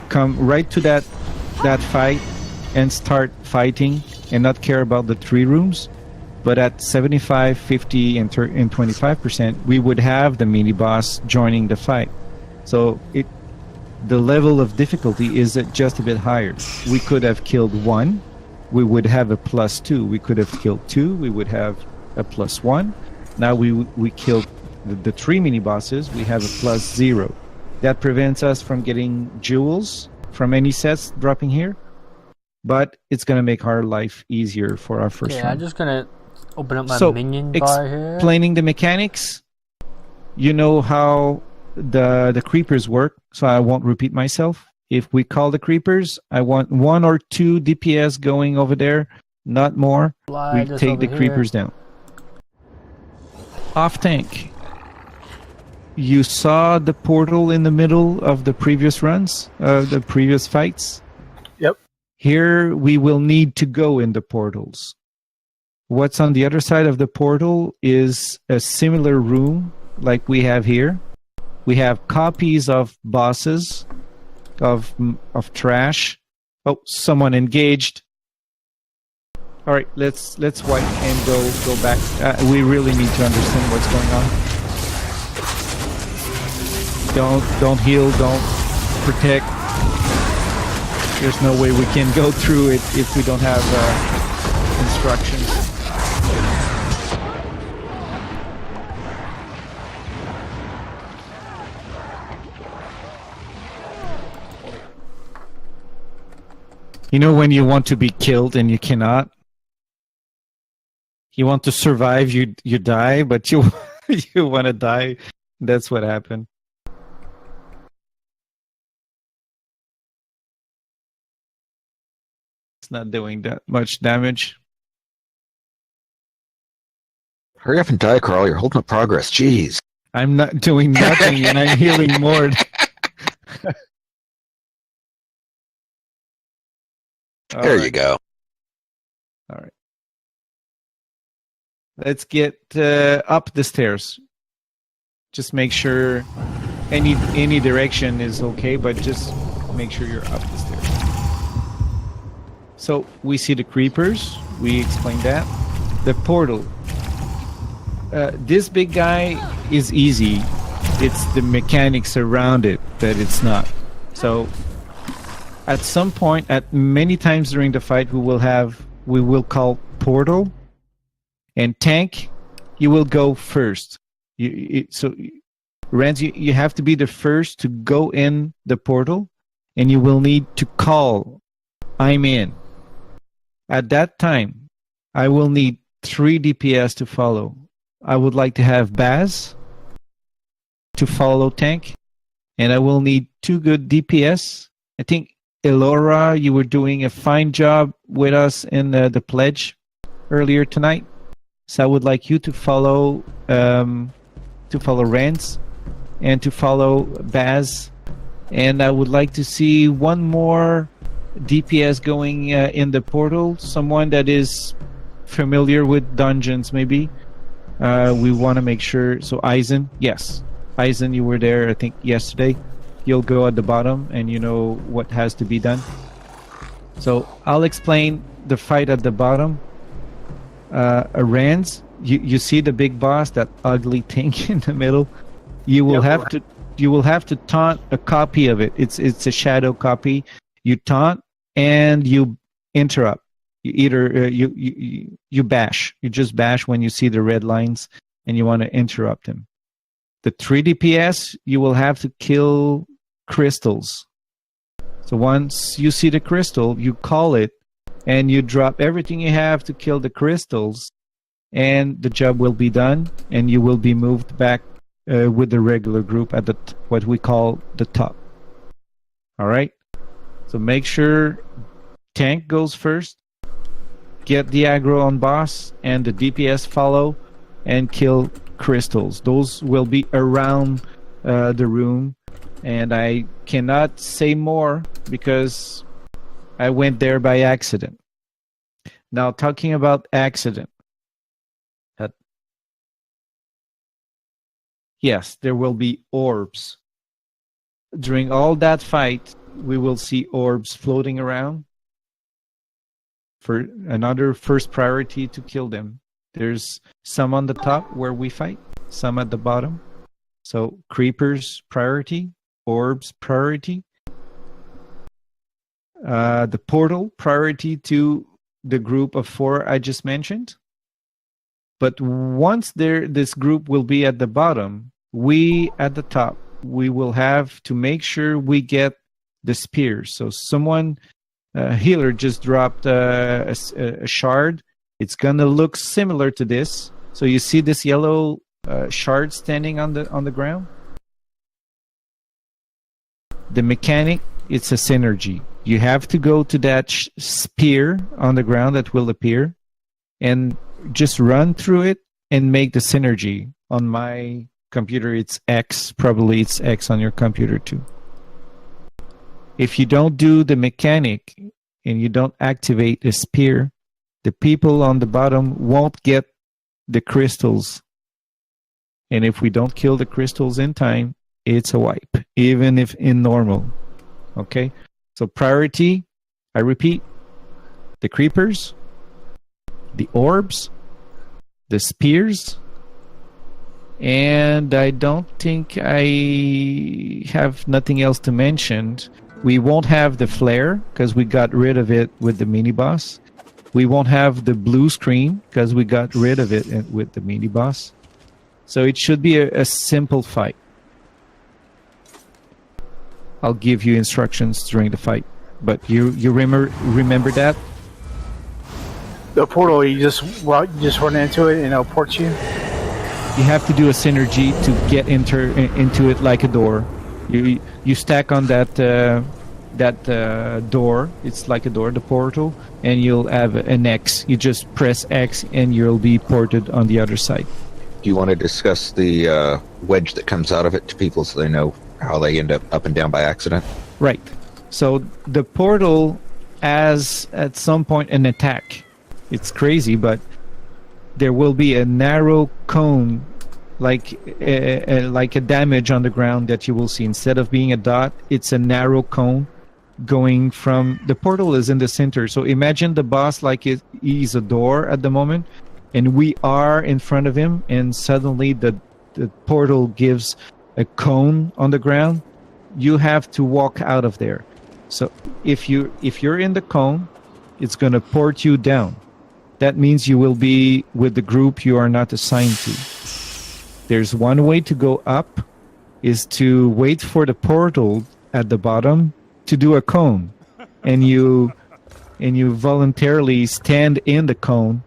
come right to that fight and start fighting and not care about the 3 rooms. But at 75, 50, and 25%, we would have the mini boss joining the fight. So the level of difficulty is just a bit higher. We could have killed 1, we would have a +2. We could have killed 2, we would have a +1. Now we killed the 3 mini bosses, we have a +0. That prevents us from getting jewels from any sets dropping here. But it's going to make our life easier for our first run. I'm just going to open up my minion bar here. Explaining the mechanics, you know how the creepers work, so I won't repeat myself. If we call the creepers, I want 1 or 2 DPS going over there, not more. We take the creepers down. Off tank. You saw the portal in the middle of the previous runs, the previous fights? Yep. Here we will need to go in the portals. What's on the other side of the portal is a similar room like we have here. We have copies of bosses, of trash. Oh, someone engaged. All right, let's wipe and go back. We really need to understand what's going on. Don't heal, don't protect. There's no way we can go through it if we don't have instructions. You know when you want to be killed and you cannot? You want to survive, you die, but you want to die. That's what happened. It's not doing that much damage. Hurry up and die, Carl. You're holding up progress. Jeez. I'm not doing nothing and I'm healing more. There you go. All right. Let's get up the stairs. Just make sure any direction is okay, but just make sure you're up the stairs. So we see the creepers. We explained that. The portal. This big guy is easy. It's the mechanics around it that it's not. So at some point, at many times during the fight, we will call portal and tank. You will go first. Rans, you have to be the first to go in the portal, and you will need to call, I'm in. At that time, I will need 3 DPS to follow. I would like to have Baz to follow tank, and I will need 2 good DPS. I think Elora, you were doing a fine job with us in the pledge earlier tonight. So I would like you to follow Rance and to follow Baz, and I would like to see 1 more DPS going in the portal. Someone that is familiar with dungeons, maybe. We want to make sure. So Eisen, yes, Eisen, you were there. I think yesterday. You'll go at the bottom, and you know what has to be done. So I'll explain the fight at the bottom. Rans, you see the big boss, that ugly thing in the middle. You will have to you will have to taunt a copy of it. It's a shadow copy. You taunt and you interrupt. You either you bash. You just bash when you see the red lines and you want to interrupt them. The 3 DPS, you will have to kill crystals. So once you see the crystal, you call it and you drop everything you have to kill the crystals, and the job will be done, and you will be moved back with the regular group at what we call the top. All right? So make sure tank goes first, get the aggro on boss, and the DPS follow and kill crystals. Those will be around the room, and I cannot say more because I went there by accident. Now, talking about accident. Yes, there will be orbs. During all that fight, we will see orbs floating around. For another first priority to kill them. There's some on the top where we fight, some at the bottom. So creepers priority, orbs priority. The portal priority to the group of 4 I just mentioned. But once this group will be at the bottom, we at the top, we will have to make sure we get the spears. So someone, healer just dropped a shard. It's gonna look similar to this. So you see this yellow shard standing on the ground. The mechanic, it's a synergy. You have to go to that spear on the ground that will appear, and just run through it and make the synergy. On my computer, it's X. Probably it's X on your computer too. If you don't do the mechanic and you don't activate a spear, the people on the bottom won't get the crystals. And if we don't kill the crystals in time, it's a wipe, even if in normal. Okay? So priority, I repeat, the creepers, the orbs, the spears, and I don't think I have nothing else to mention. We won't have the flare because we got rid of it with the mini boss. We won't have the blue screen because we got rid of it with the mini boss. So it should be a simple fight. I'll give you instructions during the fight, but you remember that. The portal, you just run into it and it'll port you. You have to do a synergy to get into it like a door. You stack on that door. It's like a door, the portal, and you'll have an X. You just press X and you'll be ported on the other side. Do you want to discuss the wedge that comes out of it to people so they know how they end up and down by accident? Right. So the portal has at some point an attack. It's crazy, but there will be a narrow cone, like a damage on the ground that you will see. Instead of being a dot, it's a narrow cone going from... The portal is in the center, so imagine the boss like he's a door at the moment, and we are in front of him, and suddenly the portal gives a cone on the ground. You have to walk out of there. So if you're in the cone, it's going to port you down. That means you will be with the group you are not assigned to. There's one way to go up, is to wait for the portal at the bottom to do a cone, and you voluntarily stand in the cone,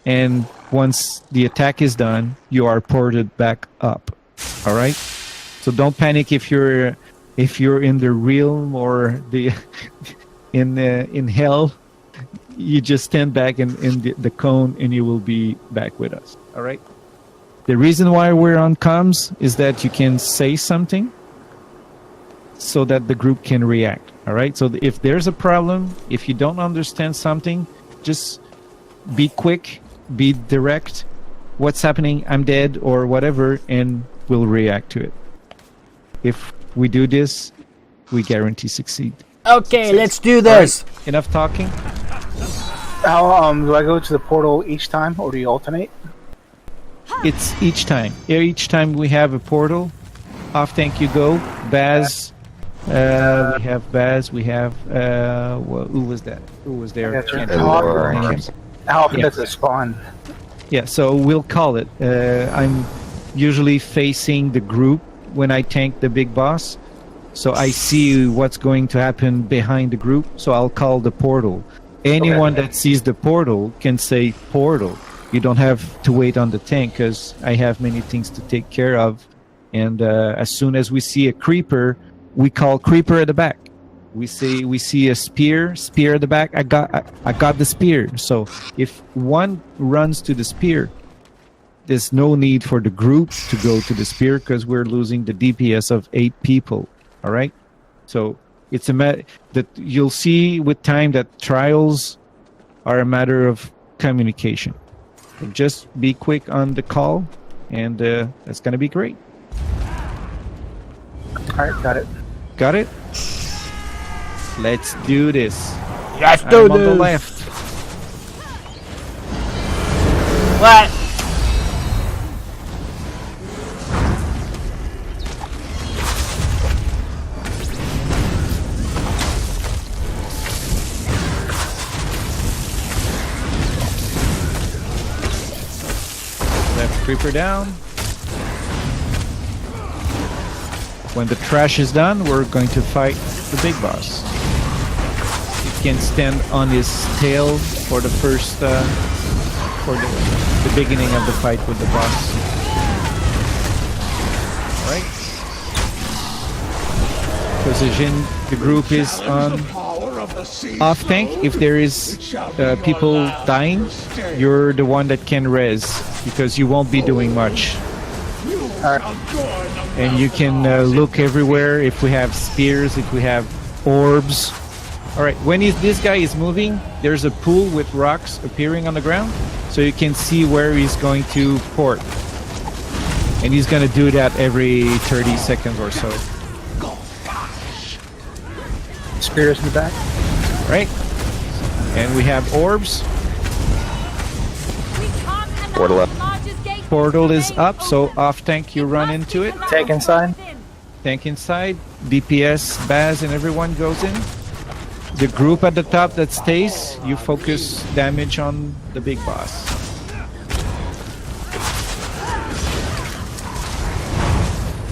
and once the attack is done, you are ported back up. All right. So don't panic if you're in the realm or the in hell. You just stand back in the cone and you will be back with us. All right. The reason why we're on comms is that you can say something so that the group can react. All right. So if there's a problem, if you don't understand something, just be quick, be direct. What's happening? I'm dead or whatever, and we'll react to it. If we do this, we guarantee succeed. Okay, let's do this. Right, enough talking. How do I go to the portal each time, or do you alternate? It's each time. Each time we have a portal, Off tank you go. Baz. We have Baz. We have who was that? Who was there? Yeah, Can't Laura remember and names. Alpha Yeah. gets a spawn. Yeah, so we'll call it. I'm usually facing the group when I tank the big boss, so I see what's going to happen behind the group, so I'll call the portal. Anyone that sees the portal can say portal. You don't have to wait on the tank, because I have many things to take care of, and as soon as we see a creeper, we call creeper at the back. We see a spear at the back. I got the spear. So if one runs to the spear, there's no need for the group to go to the spear, because we're losing the DPS of 8 people. All right. So it's that you'll see with time that trials are a matter of communication. So just be quick on the call, and that's gonna be great. All right, got it. Got it? Let's do this. Let's I'm do on the this. left. What? Left creeper down. When the trash is done, we're going to fight the big boss. He can stand on his tail for the first, for the beginning of the fight with the boss. Alright. Position, the group is on off tank. If there is people dying, you're the one that can res, because you won't be doing much. And you can look everywhere if we have spears, if we have orbs. Alright, when this guy is moving, there's a pool with rocks appearing on the ground, so you can see where he's going to port. And he's going to do that every 30 seconds or so. Spears in the back. Right? And we have orbs. Portal up. Portal is up, so off tank you run into it. Tank inside. Tank inside. DPS, Baz, and everyone goes in. The group at the top that stays, you focus damage on the big boss.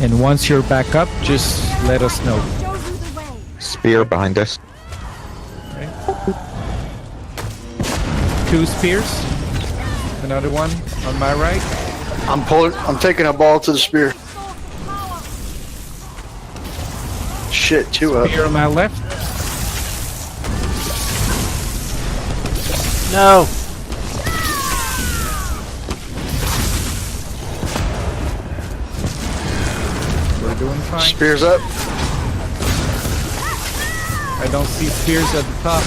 And once you're back up, just let us know. Spear behind us. Okay. 2 spears. Another one on my right. I'm taking a ball to the spear. Shit, 2 up. Spear on my left. No. We're doing fine. Spears up. I don't see spears at the top.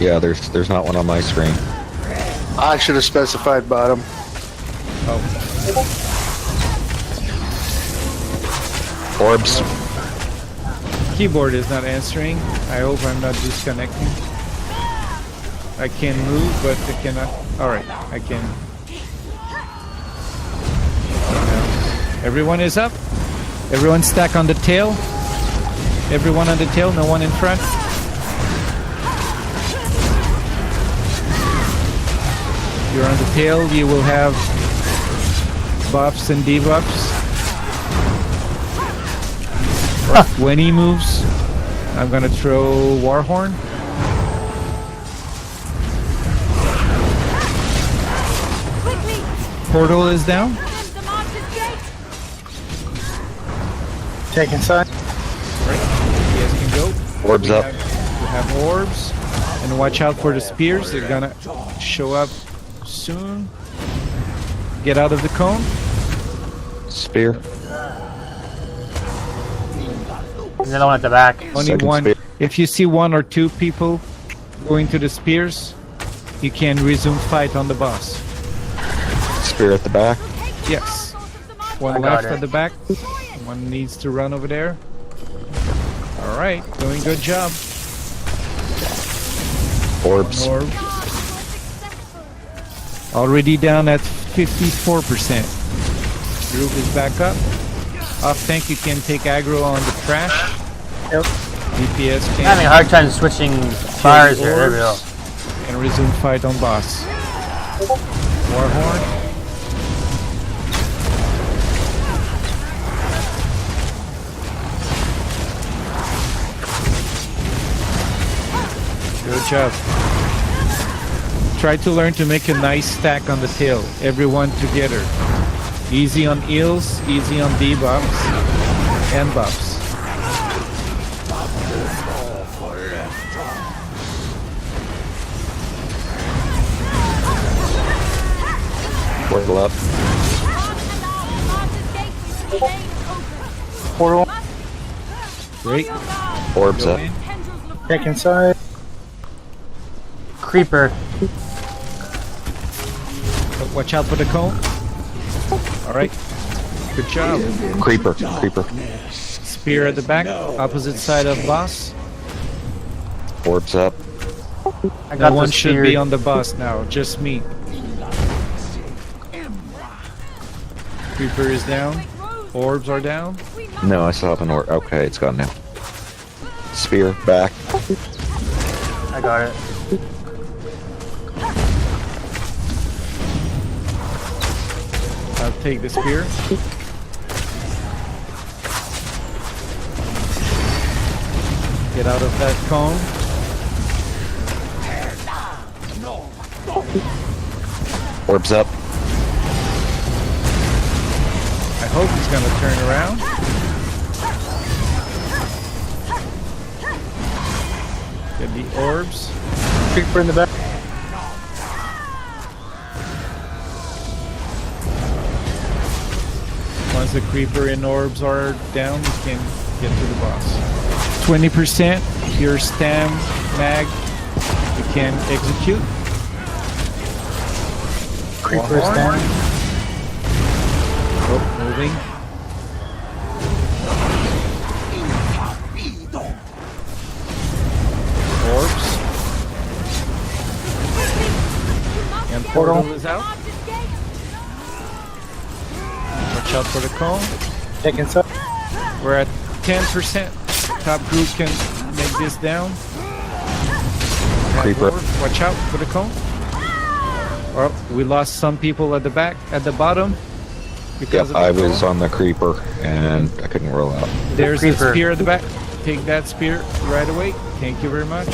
Yeah, there's not one on my screen. I should have specified bottom. Oh. Orbs. Keyboard is not answering. I hope I'm not disconnecting. I can move, but I cannot. Alright, I can. Everyone is up. Everyone stack on the tail. Everyone on the tail, no one in front. If you're on the tail, you will have buffs and debuffs. When he moves, I'm gonna throw Warhorn. Portal is down. Tank inside. Right. You guys can go. Orbs up. We have orbs. And watch out for the spears. They're gonna show up soon. Get out of the cone. Spear. Another one at the back. Only Second one. spear. If you see 1 or 2 people going to the spears, you can resume fight on the boss. Spear at the back. Yes. One I got left it. at the back. One needs to run over there. Alright, doing good job. Orbs. Orb. Already down at 54%. Group is back up. Off tank, you can take aggro on the trash. Yep. DPS can. I'm having a hard time switching fires here. There we go. And resume fight on boss. Warhorn. Good job. Try to learn to make a nice stack on the tail. Everyone together. Easy on heals, easy on debuffs and buffs. Portal up. Portal. Great. Orbs Go up. in. Check inside. Creeper. But watch out for the cone. Alright. Good job. Creeper. Spear at the back, opposite side of boss. Orbs up. I got No one the should spear. be on the boss now, just me. Creeper is down. Orbs are down. No, I still have an orb. Okay, it's gone now. Spear back. I got it. I'll take the spear. Get out of that cone. Orbs up. I hope he's gonna turn around. Get the orbs. Creeper in the back. Once the creeper and orbs are down, you can get to the boss. 20% pure stam mag. You can execute. Creeper is Warhorn. down. Oh, moving. Orbs. And portal is out. Watch out for the cone. Check inside. We're at 10%. Top group can make this down. Creeper. Watch out for the cone. Oh, we lost some people at the back, at the bottom. Because Yep, of the I was cone. on the creeper and I couldn't roll out. There's a Creeper. spear at the back. Take that spear right away. Thank you very much.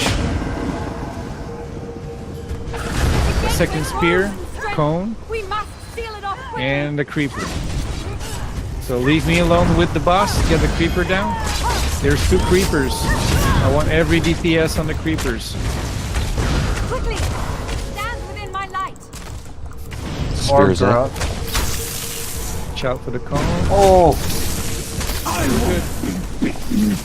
Second spear, cone, We must seal it off quickly. and the creeper. So leave me alone with the boss. Get the creeper down. There's 2 creepers. I want every DPS on the creepers. Quickly, stand within my light. Spears Orbs are up. up. Watch out for the cone. Oh, Good.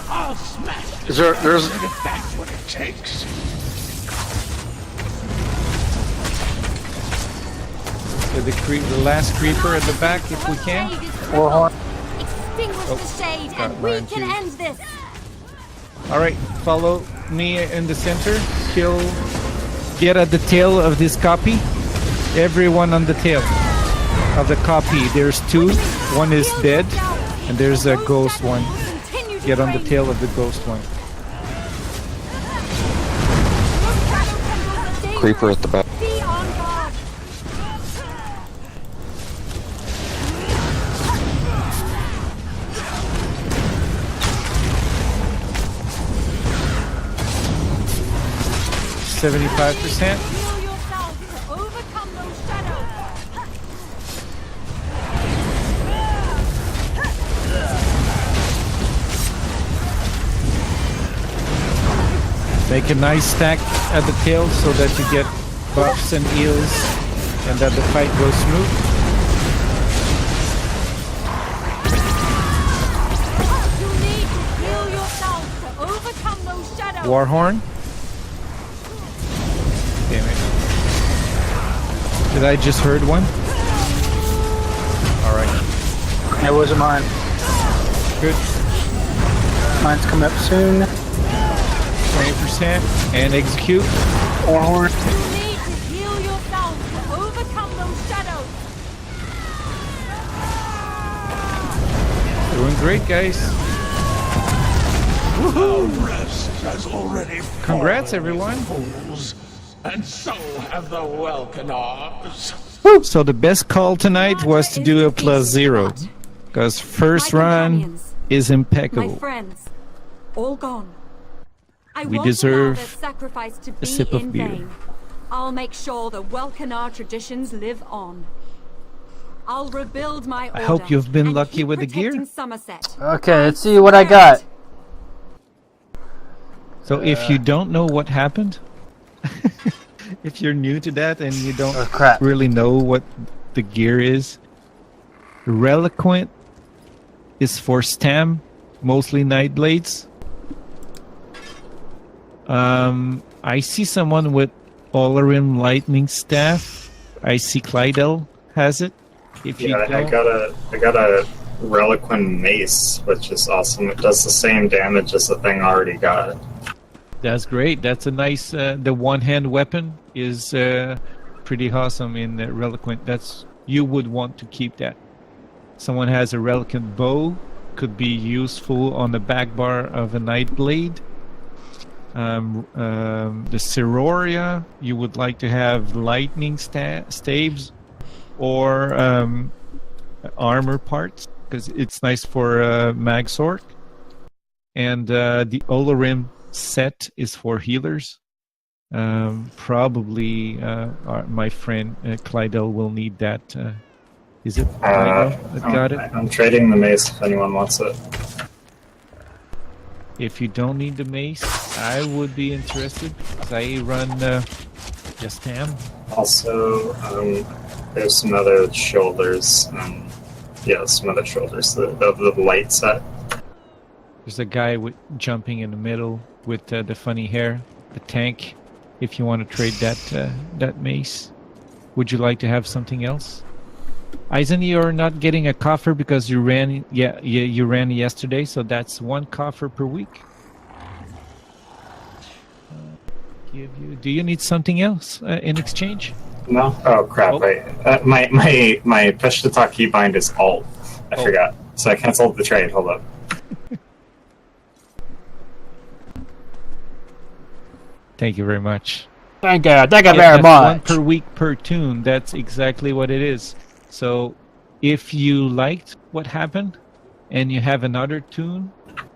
I'll smash Is there's if that's what it takes. Get the last creeper at the back if we can. Warhorn. Extinguish the shade, got and we mine can too. end this. Alright, follow me in the center. Kill. Get at the tail of this copy. Everyone on the tail of the copy. There's 2. One is dead. And there's a ghost one. Continue to Get on the reign. tail of the ghost one. Creeper at the back. Be on guard. 75%. Heal yourselves to overcome those shadows. Make a nice stack at the tail so that you get buffs and heals and that the fight goes smooth. You need to heal yourselves to overcome those shadows. Warhorn. Damn it. Did I just heard one? Alright. It wasn't mine. Good. Mine's coming up soon. 20% and execute. Warhorn. You need to heal yourselves to overcome those shadows. great, guys. Woohoo! Rest has already Congrats, fallen, everyone. fools, and so have the Welkanars. So the best call tonight was to do a +0, because first run is My impeccable. friends, all gone. I We won't deserve allow their sacrifice to a be sip of in beer. vain. I'll make sure the Welkanar traditions live on. I'll rebuild my order. I hope you've been and lucky keep with the gear. protecting Somerset. Okay, let's see what I got. So if you don't know what happened, if you're new to that and you don't really know what the gear is, Reliquant is for Stam, mostly Night Blades. I see someone with Olarim Lightning Staff. I see Clydel has it. If you I don't, got a Reliquant Mace, which is awesome. It does the same damage as the thing I already got. that's great. That's a nice. The one-hand weapon is pretty awesome in Reliquant. You would want to keep that. Someone has a Reliquant bow, could be useful on the back bar of a Night Blade. The Ceroria, you would like to have lightning staves or armor parts, because it's nice for Mag Sword. And the Olarim set is for healers. Probably my friend Clydel will need that. Is it Clydel that got it? I'm trading the mace if anyone wants it. If you don't need the mace, I would be interested, because I run just Tam. Also, there's some other shoulders. Some other shoulders. The light set. There's a guy jumping in the middle with the funny hair, the tank. If you want to trade that mace, would you like to have something else? Eisen, you're not getting a coffer because you ran. You ran yesterday, so that's 1 coffer per week. Do you need something else in exchange? No. Oh crap! Oh. Wait. My push to talk keybind is Alt. I forgot, so I canceled the trade. Hold up. Thank you very much. Thank you very that's much. 1 per week per tune. That's exactly what it is. So, if you liked what happened, and you have another tune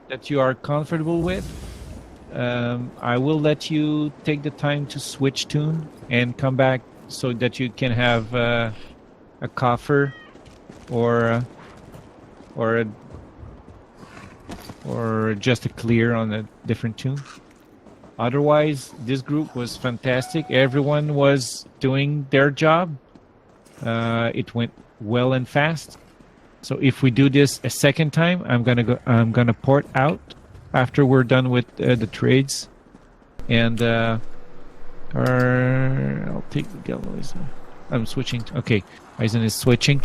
that you are comfortable with, I will let you take the time to switch tune and come back so that you can have a coffer or just a clear on a different tune. Otherwise, this group was fantastic. Everyone was doing their job. It went well and fast. So if we do this a second time, I'm gonna port out after we're done with the trades, and I'll take the gallows. I'm switching. Okay, Eisen is switching.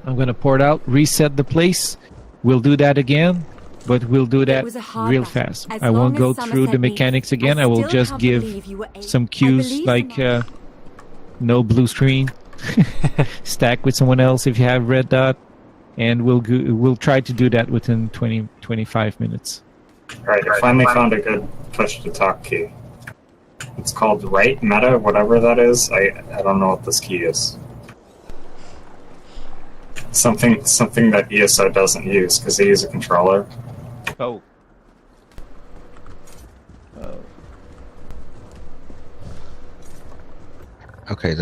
I'm gonna port out, reset the place. We'll do that again, but we'll do that real fast. I won't go through the mechanics again. I will just give some cues like no blue screen, stack with someone else if you have red dot, and we'll try to do that within 20-25 minutes. Alright, I finally found a good push to talk key. It's called Right Meta, whatever that is. I don't know what this key is. Something that ESO doesn't use because they use a controller. Oh. Okay,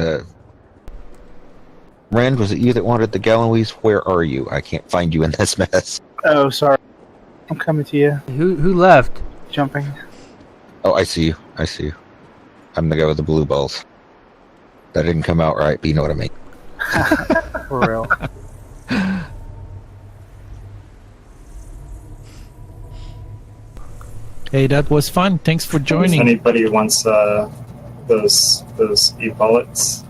Rand, was it you that wanted the Gallowese? Where are you? I can't find you in this mess. Oh, sorry. I'm coming to you. Who left? Jumping. Oh, I see you. I'm the guy with the blue balls. That didn't come out right, but you know what I mean. For real. Hey, that was fun. Thanks for joining. If anybody wants those e-bullets.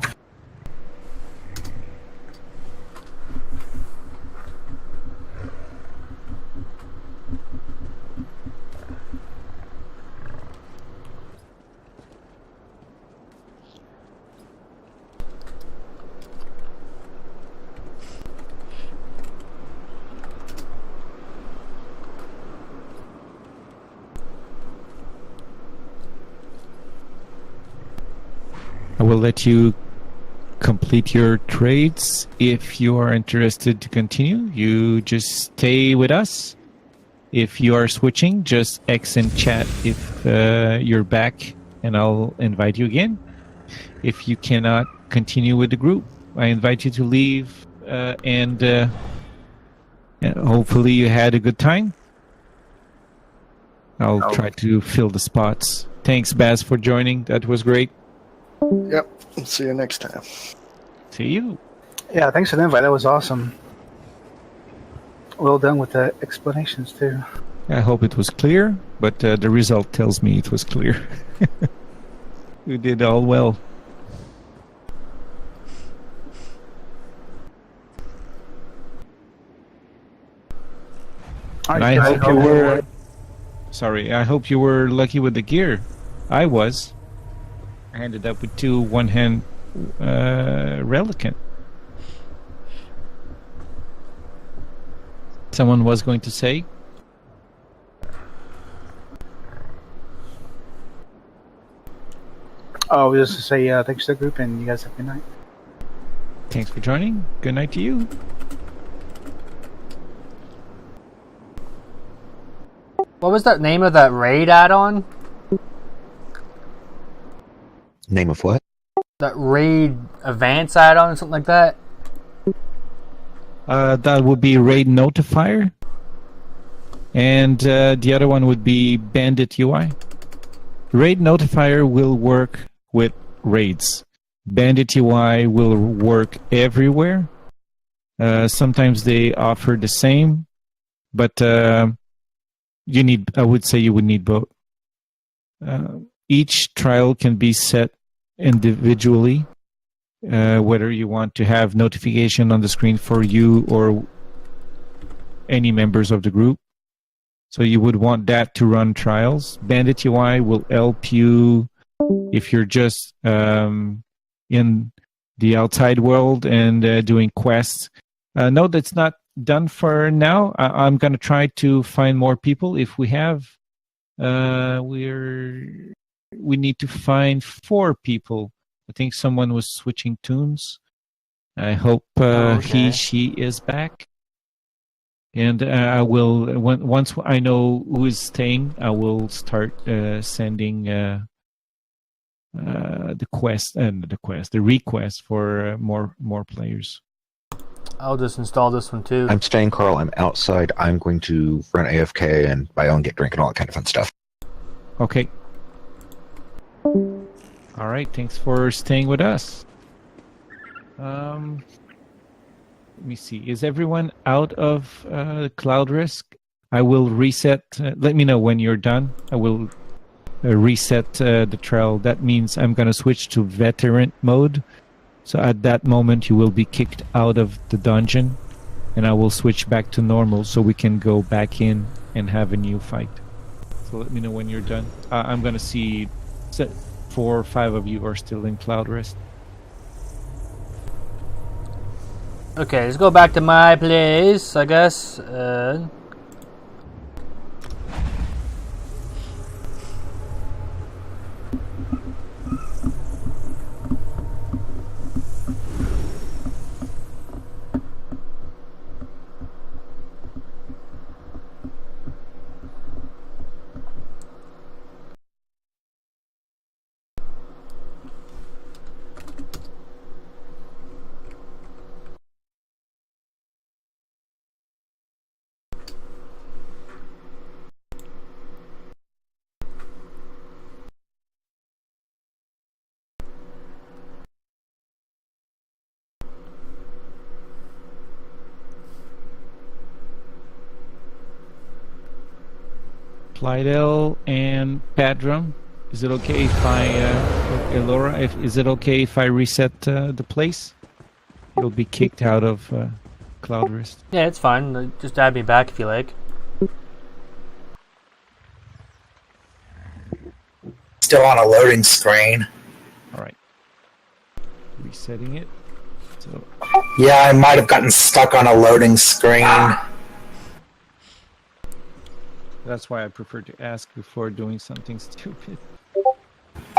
I will let you complete your trades. If you are interested to continue, you just stay with us. If you are switching, just X in chat if you're back, and I'll invite you again. If you cannot continue with the group, I invite you to leave, and hopefully you had a good time. I'll try to fill the spots. Thanks, Baz, for joining. That was great. Yep. See you next time. See you. Yeah, thanks for the invite. That was awesome. Well done with the explanations, too. I hope it was clear, but the result tells me it was clear. You did all well. And I hope you were... Sorry, I hope you were lucky with the gear. I was. I ended up with 2 one-hand Relican. Someone was going to say? Oh, we just to say thanks to the group, and you guys have a good night. Thanks for joining. Good night to you. What was that name of that raid add-on? Name of what? That raid advance add-on or something like that? That would be Raid Notifier. And the other one would be Bandit UI. Raid Notifier will work with raids. Bandit UI will work everywhere. Sometimes they offer the same, but you need. I would say you would need both. Each trial can be set individually, whether you want to have notification on the screen for you or any members of the group. So you would want that to run trials. Bandit UI will help you if you're just in the outside world and doing quests. No, that's not done for now. I'm going to try to find more people. If we have, we need to find 4 people. I think someone was switching tunes. I hope she is back. And I will, once I know who is staying, I will start sending the request for more players. I'll just install this one too. I'm staying, Carl. I'm outside. I'm going to run AFK and buy and get drink and all that kind of fun stuff. Okay. All right. Thanks for staying with us. Let me see. Is everyone out of Cloud Risk? I will reset. Let me know when you're done. I will reset the trial. That means I'm going to switch to veteran mode. So at that moment, you will be kicked out of the dungeon, and I will switch back to normal so we can go back in and have a new fight. So let me know when you're done. I'm going to see 4 or 5 of you are still in Cloud Risk. Okay, let's go back to my place, I guess. Lydell and Padrum, is it okay if I, Elora, is it okay if I reset the place? You'll be kicked out of Cloud Risk. Yeah, it's fine. Just add me back if you like. Still on a loading screen. All right. Resetting it. So. Yeah, I might have gotten stuck on a loading screen. That's why I prefer to ask before doing something stupid.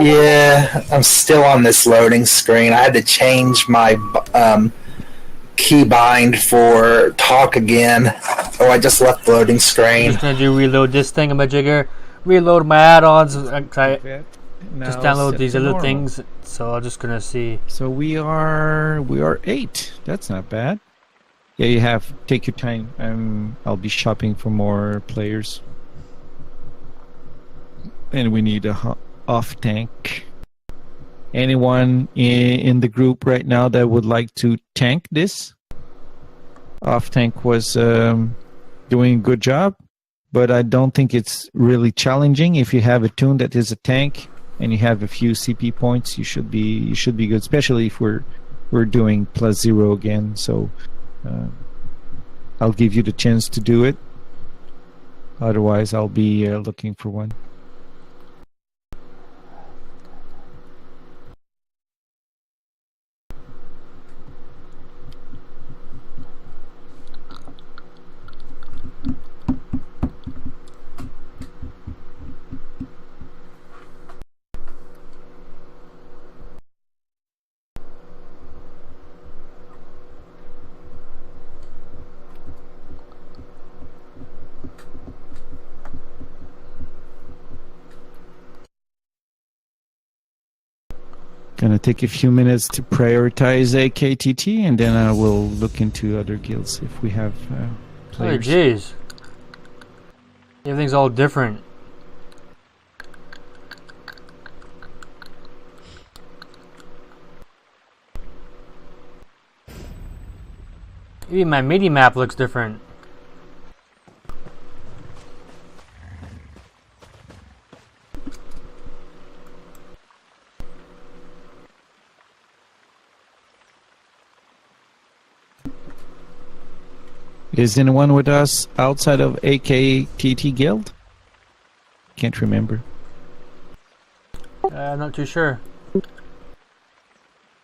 Yeah, I'm still on this loading screen. I had to change my keybind for talk again. Oh, I just left the loading I'm screen. just gonna do reload this thingamajigger, reload my add-ons. Just download these other things. So I'm just gonna see. So we are 8. That's not bad. Yeah, you have take your time. I'll be shopping for more players, and we need a off tank. Anyone in the group right now that would like to tank this? Off tank was doing a good job, but I don't think it's really challenging. If you have a tune that is a tank and you have a few CP points, you should be good. Especially if we're doing +0 again. So I'll give you the chance to do it. Otherwise, I'll be looking for one. Gonna take a few minutes to prioritize AKTT, and then I will look into other guilds if we have players. Oh, jeez. Everything's all different. Even my mini map looks different. Is anyone with us outside of AKTT Guild? Can't remember. I'm not too sure. I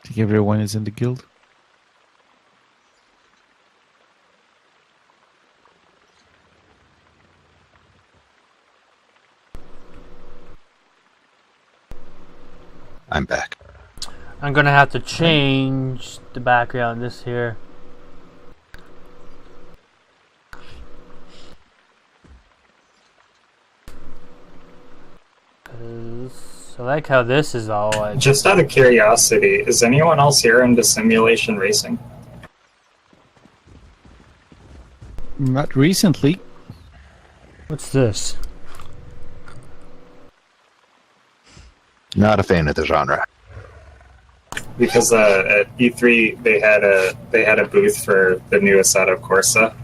think everyone is in the guild. I'm back. I'm gonna have to change the background this here. I like how this is all like... Just out of curiosity, is anyone else here into simulation racing? Not recently. What's this? Not a fan of the genre. Because at E3 they had a booth for the new Assetto Corsa.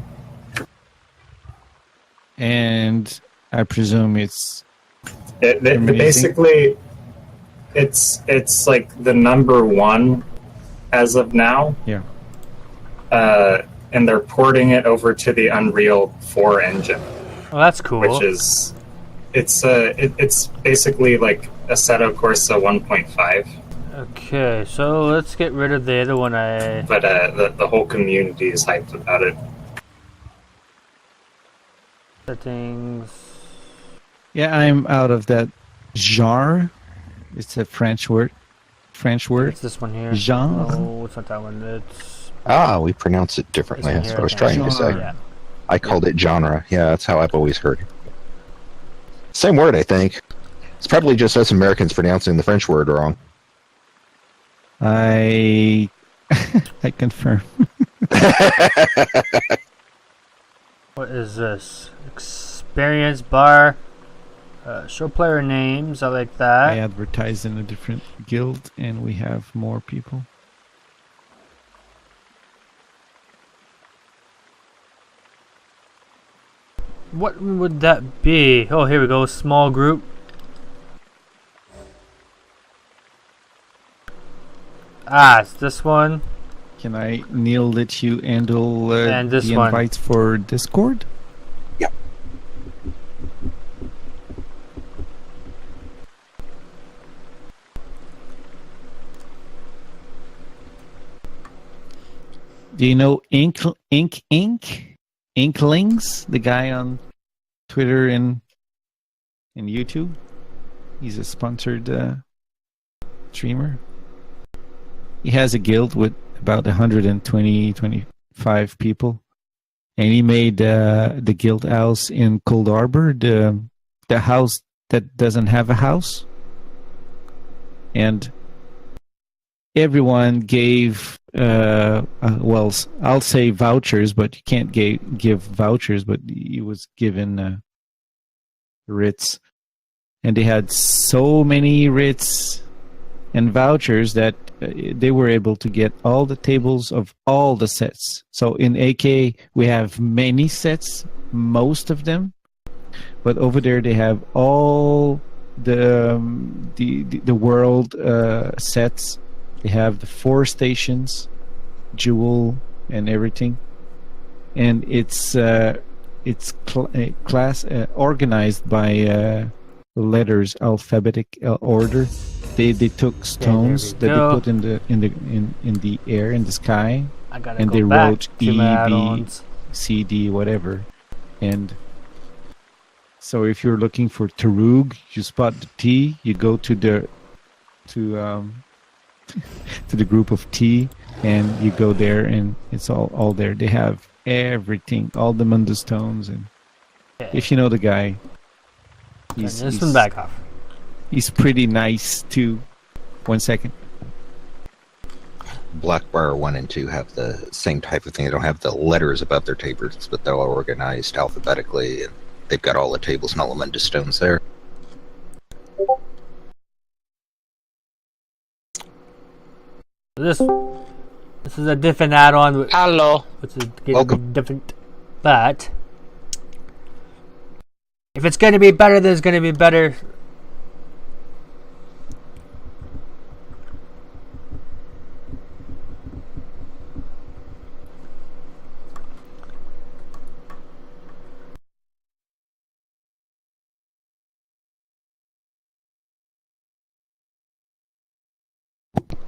And I presume it's basically it's like the #1 as of now. Yeah. And they're porting it over to the Unreal 4 engine. Oh, that's cool. Which is it's basically like Assetto Corsa 1.5. Okay, so let's get rid of the other one. But the whole community is hyped about it. Settings. Yeah, I'm out of that genre. It's a French word. It's this one here. Genre. No, it's not that one. It's... We pronounce it differently. That's what I was trying to say. Yeah. I called it genre. Yeah, that's how I've always heard it. Same word, I think. It's probably just us Americans pronouncing the French word wrong. I confirm. What is this? Experience bar. Show player names. I like that. I advertise in a different guild, and we have more people. What would that be? Oh, here we go. Small group. It's this one. Can I, Neil, let you handle and this the one. invites for Discord? Yep. Do you know Inklings, the guy on Twitter and YouTube? He's a sponsored streamer. He has a guild with about 125 people, and he made the guild house in Cold Harbor, the house that doesn't have a house, and everyone gave well, I'll say vouchers, but you can't give vouchers, but he was given writs, and they had so many writs and vouchers that they were able to get all the tables of all the sets. So in AK we have many sets, most of them, but over there they have all the world sets. They have the 4 stations, Jewel, and everything, and it's organized by letters, alphabetic order. They took stones that they put in the air, in the sky, and they wrote E, B, C, D, whatever. And so if you're looking for Tarug, you spot the T, you go to the group of T, and you go there, and it's all there. They have everything, all the Munda stones, and if you know the guy, he's back off. He's pretty nice too. 1 second. Blackbriar 1 and 2 have the same type of thing. They don't have the letters above their tables, but they're all organized alphabetically, and they've got all the tables and all the Munda stones there. This is a different add-on. Hello. Which is going to be different, but if it's going to be better, then it's going to be better.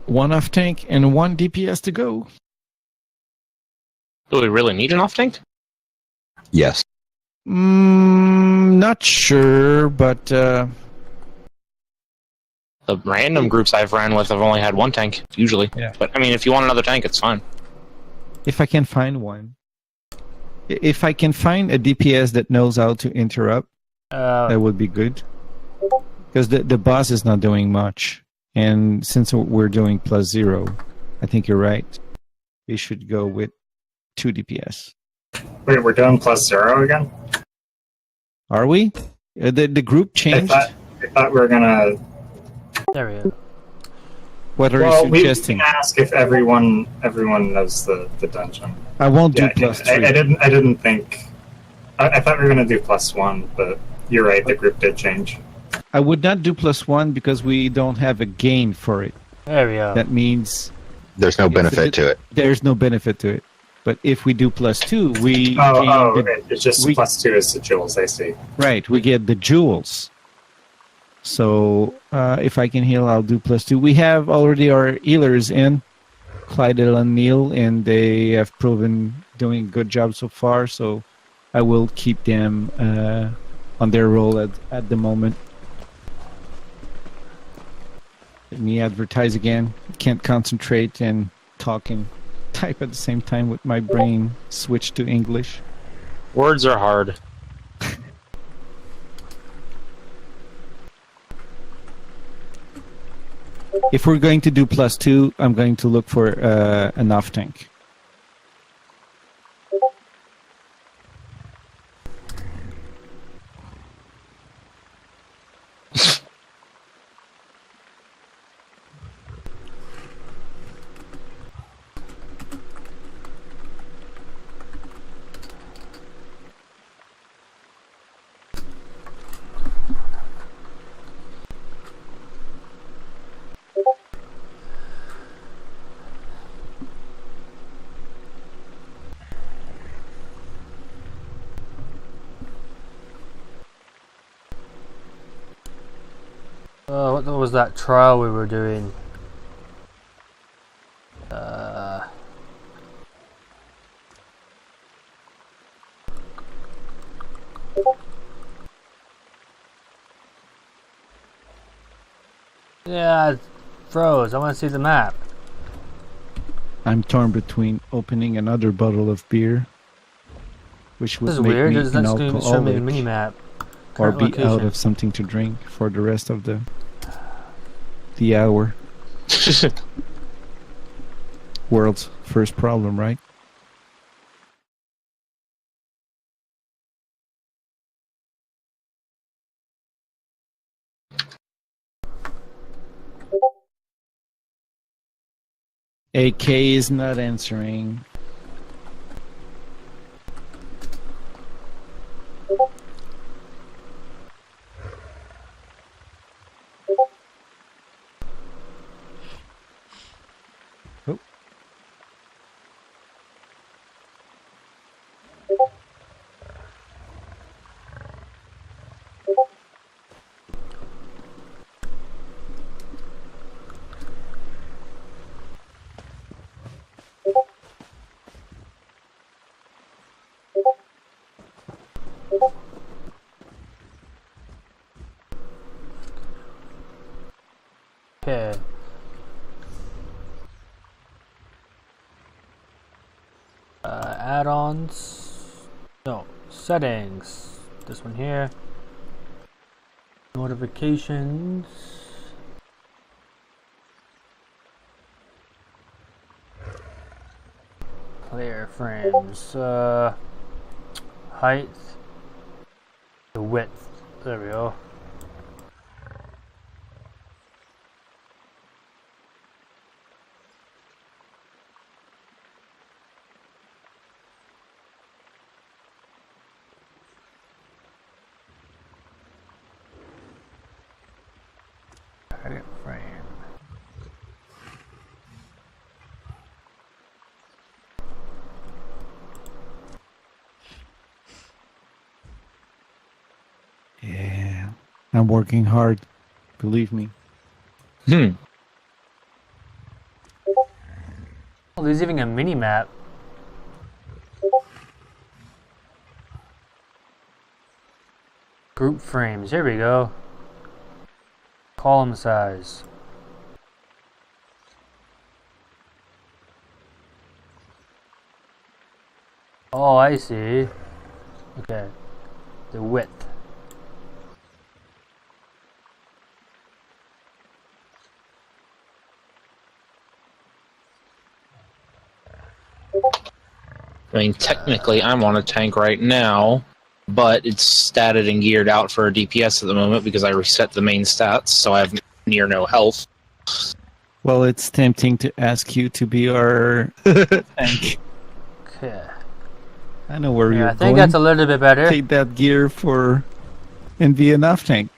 One off tank and 1 DPS to go. Do we really need an off tank? Yes. Not sure, but the random groups I've ran with have only had 1 tank usually. Yeah. But I mean, if you want another tank, it's fine. if I can find one, if I can find a DPS that knows how to interrupt, that would be good. Because the boss is not doing much. And since we're doing +0, I think you're right. We should go with 2 DPS. Wait, we're doing +0 again? Are we? The group changed? I thought we were gonna... There we go. What are you suggesting? We can ask if everyone knows the dungeon. I won't do +3. I didn't think... I thought we were gonna do +1, but you're right, the group did change. I would not do +1 because we don't have a gain for it. There we go. That means... There's no benefit to it. There's no benefit to it. But if we do +2, we... Okay. It's just +2 is the jewels, I see. Right, we get the jewels. So if I can heal, I'll do +2. We have already our healers in, Clydel and Neil, and they have proven doing a good job so far, so I will keep them on their role at the moment. Let me advertise again. Can't concentrate and talk and type at the same time with my brain switched to English. Words are hard. If we're going to do +2, I'm going to look for an off tank. What was that trial we were doing? Yeah, froze. I want to see the map. I'm torn between opening another bottle of beer, which would This is make weird. me It's not going to show me the alcoholic, mini map. or Current be location. out of something to drink for the rest of the hour. World's first problem, right? AK is not answering. Oh. Okay. Add-ons. No, settings. This one here. Notifications. Player frames. Height. The width. There we go. Target frame. Yeah, I'm working hard. Believe me. Oh, there's even a mini map. Group frames. Here we go. Column size. Oh, I see. Okay. The width. I mean, technically, I'm on a tank right now, but it's statted and geared out for a DPS at the moment because I reset the main stats, so I have near no health. Well, it's tempting to ask you to be our tank. Okay. I know where you're I think going. that's a little bit better. Take that gear for and be enough tank.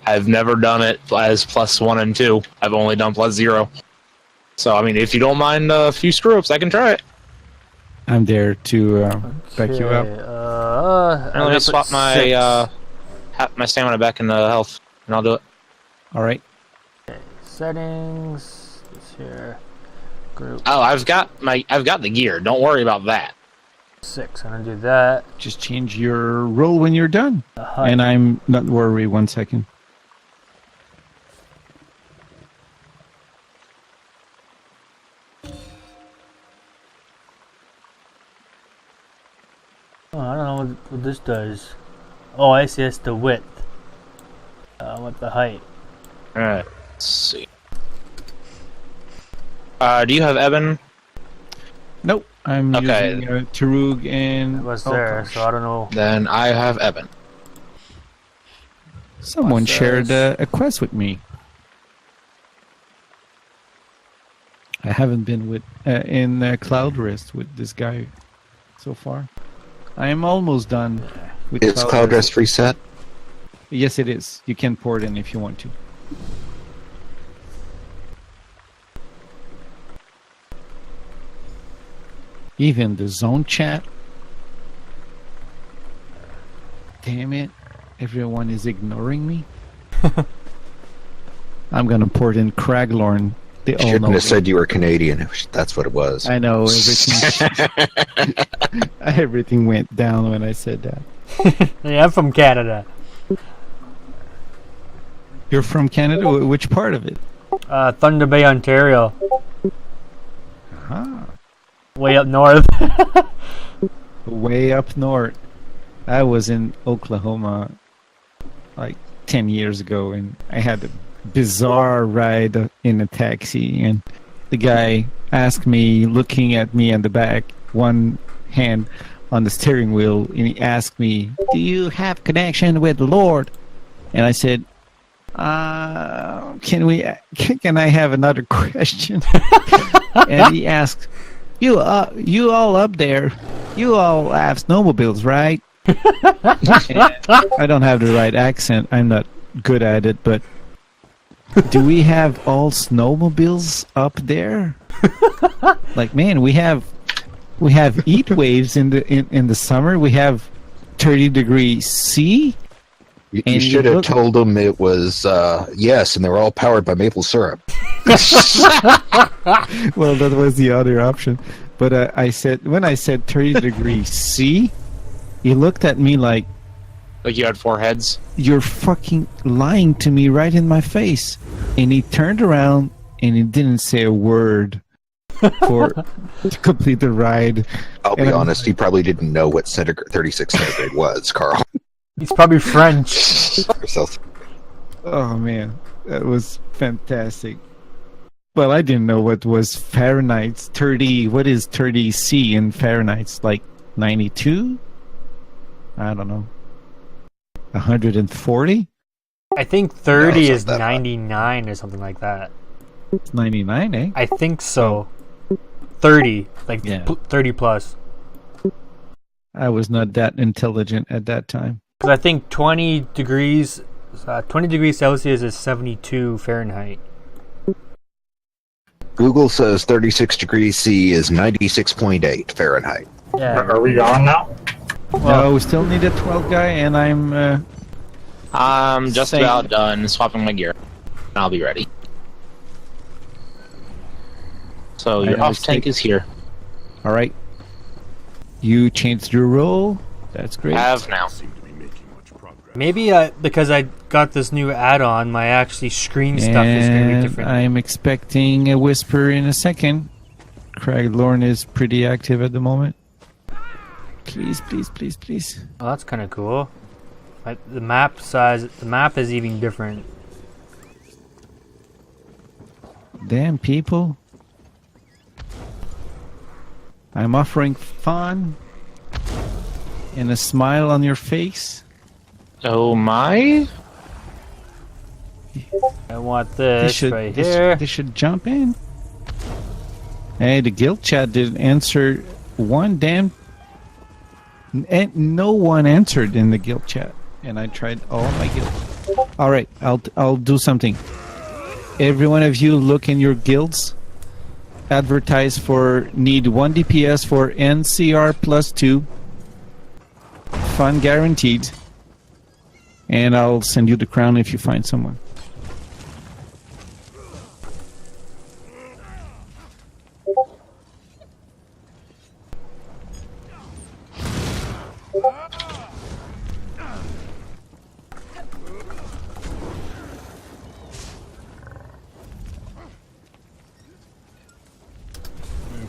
I've never done it as +1 and 2. I've only done +0. So, I mean, if you don't mind a few screw-ups, I can try it. I'm there to back you up. And let me swap my my stamina back into health, and I'll do it. All right. Okay. Settings. This here. Group. Oh, I've got the gear. Don't worry about that. 6. I'm gonna do that. Just change your role when you're done. height. And I'm not worried. 1 second. Oh, I don't know what this does. Oh, I see. It's the width. What the height? Alright, let's see. Do you have Eben? Nope. I'm Okay. using Tarug and... It was oh, there, gosh. so I don't know. Then I have Eben. Someone shared a quest with me. I haven't been with in Cloud Rest with this guy so far. I am almost done with Is Cloud Rest reset? Yes, it is. You can port in if you want to. Even the zone chat. Damn it. Everyone is ignoring me. I'm going to port in Craglorn. They all Shouldn't know have me. said you were Canadian. That's what it was. I know. Everything went down when I said that. Yeah, I'm from Canada. You're from Canada? Which part of it? Thunder Bay, Ontario. Ah. Way up north. Way up north. I was in Oklahoma like 10 years ago, and I had a bizarre ride in a taxi, and the guy asked me, looking at me in the back, one hand on the steering wheel, and he asked me, "Do you have connection with the Lord?" And I said, can I have another question?" And he asked, you all up there, you all have snowmobiles, right?" I don't have the right accent. I'm not good at it, but do we have all snowmobiles up there? Like, man, we have heat waves in the summer. We have 30-degree C. You should have told them it was yes, and they were all powered by maple syrup. Well, that was the other option. But when I said 30-degree C, he looked at me like you had 4 heads? "You're fucking lying to me right in my face." And he turned around and he didn't say a word to complete the ride. I'll be honest, he probably didn't know what 36 centigrade was, Carl. He's probably French. Oh man, that was fantastic. Well, I didn't know what was Fahrenheit 30. What is 30 C in Fahrenheit? Like 92? I don't know. 140? I think 30 is 99 or something like that. 99, eh? I think so. 30, like 30 plus. I was not that intelligent at that time. Because I think 20 degrees Celsius is 72 Fahrenheit. Google says 36 degrees C is 96.8 Fahrenheit. Yeah. Are we on now? No, we still need a 12 guy, and I'm just about done swapping my gear. I'll be ready. So your off tank is here. All right. You changed your role. That's great. Have now. Maybe because I got this new add-on, my screen stuff is going to be different. I'm expecting a whisper in a second. Craig Lorne is pretty active at the moment. Please, please, please, please. Oh, that's kind of cool. The map is even different. Damn people. I'm offering fun and a smile on your face. Oh my! I want this right here. They should jump in. Hey, the guild chat didn't answer one damn... No one answered in the guild chat. And I tried all my guilds. Alright, I'll do something. Every one of you look in your guilds. Advertise for need 1 DPS for NCR +2. Fun guaranteed. And I'll send you the crown if you find someone.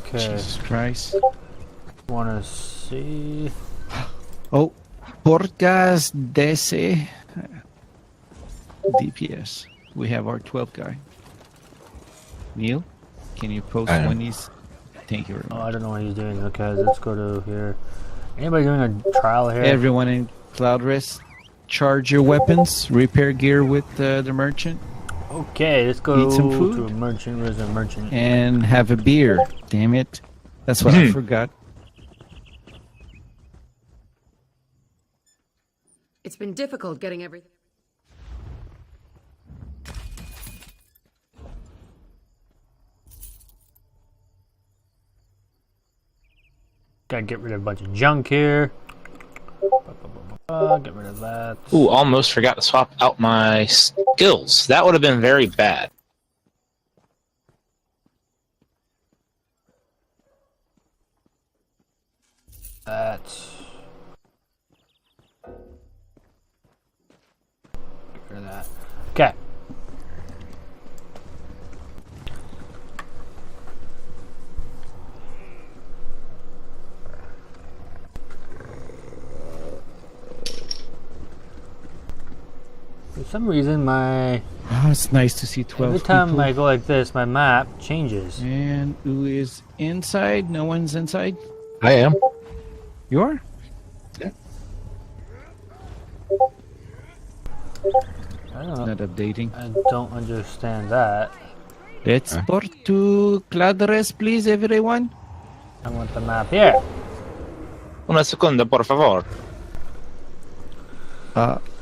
Okay. Jesus Christ. Wanna see? Oh, Porcas DC DPS. We have our 12th guy. Neil, can you post when he's... Thank you very much. Oh, I don't know what he's doing. Okay, let's go to here. Anybody doing a trial here? Everyone in Cloud Rest, charge your weapons, repair gear with the merchant. Okay, let's go Eat some food. to a merchant. Where's a merchant? And have a beer. Damn it. That's what I forgot. It's been difficult getting everything. Gotta get rid of a bunch of junk here. Get rid of that. Ooh, almost forgot to swap out my skills. That would have been very bad. That. Get rid of that. Okay. some reason my... Oh, it's nice to see 12 Every time people. I go like this, my map changes. And who is inside? No one's inside? I am. You are? Yeah. I don't know. Not updating. I don't understand that. Let's port to Cladres, please, everyone. I want the map here. Una seconda, por favor.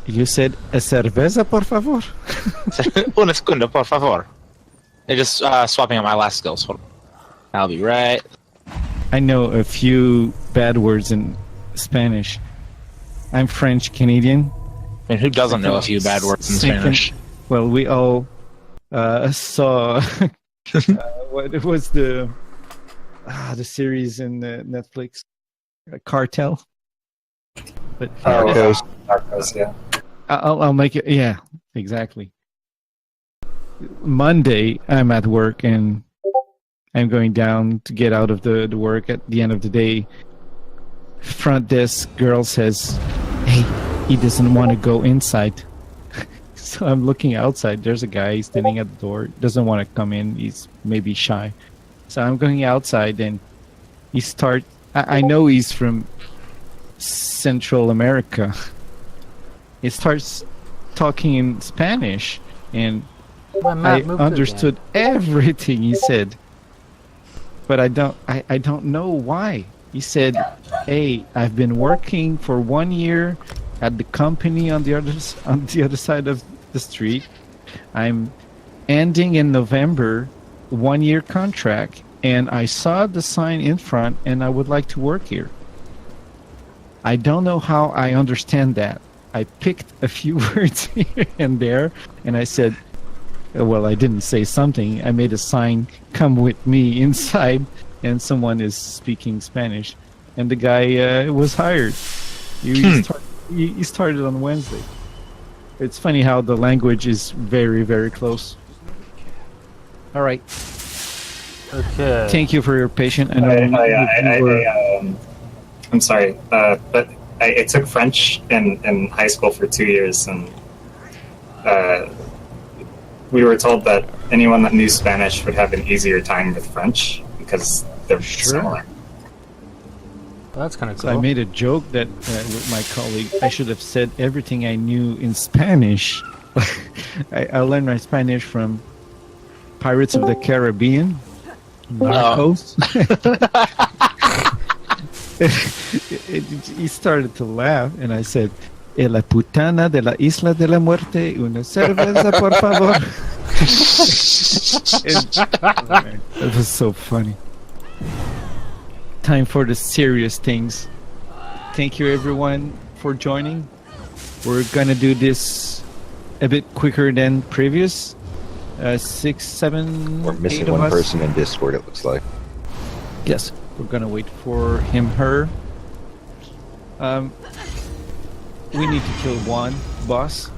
You said a cerveza, por favor? Una seconda, por favor. They're just swapping out my last skills. Hold on. I'll be right. I know a few bad words in Spanish. I'm French Canadian. I mean, who doesn't know a few bad words in Spanish? Well, we all saw what it was the series in Netflix, Cartel. But Narcos, yeah. I'll make it. Yeah, exactly. Monday, I'm at work and I'm going down to get out of the work. At the end of the day, front desk girl says, "Hey, he doesn't want to go inside." So I'm looking outside. There's a guy standing at the door. Doesn't want to come in. He's maybe shy. So I'm going outside and I know he's from Central America. He starts talking in Spanish and I understood everything he said. But I don't know why. He said, "Hey, I've been working for 1 year at the company on the other side of the street. I'm ending in November, 1 year contract, and I saw the sign in front and I would like to work here." I don't know how I understand that. I picked a few words here and there and I said, well, I didn't say something. I made a sign, "Come with me inside," and someone is speaking Spanish. And the guy was hired. He started on Wednesday. It's funny how the language is very, very close. All right. Okay. Thank you for your patience. I know I'm sorry, but I took French in high school for 2 years, and we were told that anyone that knew Spanish would have an easier time with French because they're similar. Well, that's kind of cool. So I made a joke that with my colleague, I should have said everything I knew in Spanish. I learned my Spanish from Pirates of the Caribbean, Narcos. He started to laugh, and I said, "La putana de la isla de la muerte, una cerveza, por favor." It was so funny. Time for the serious things. Thank you, everyone, for joining. We're gonna do this a bit quicker than previous. 6, 7, We're missing 8 of one us. person in Discord, it looks like. Yes, we're gonna wait for him, her. We need to kill one boss,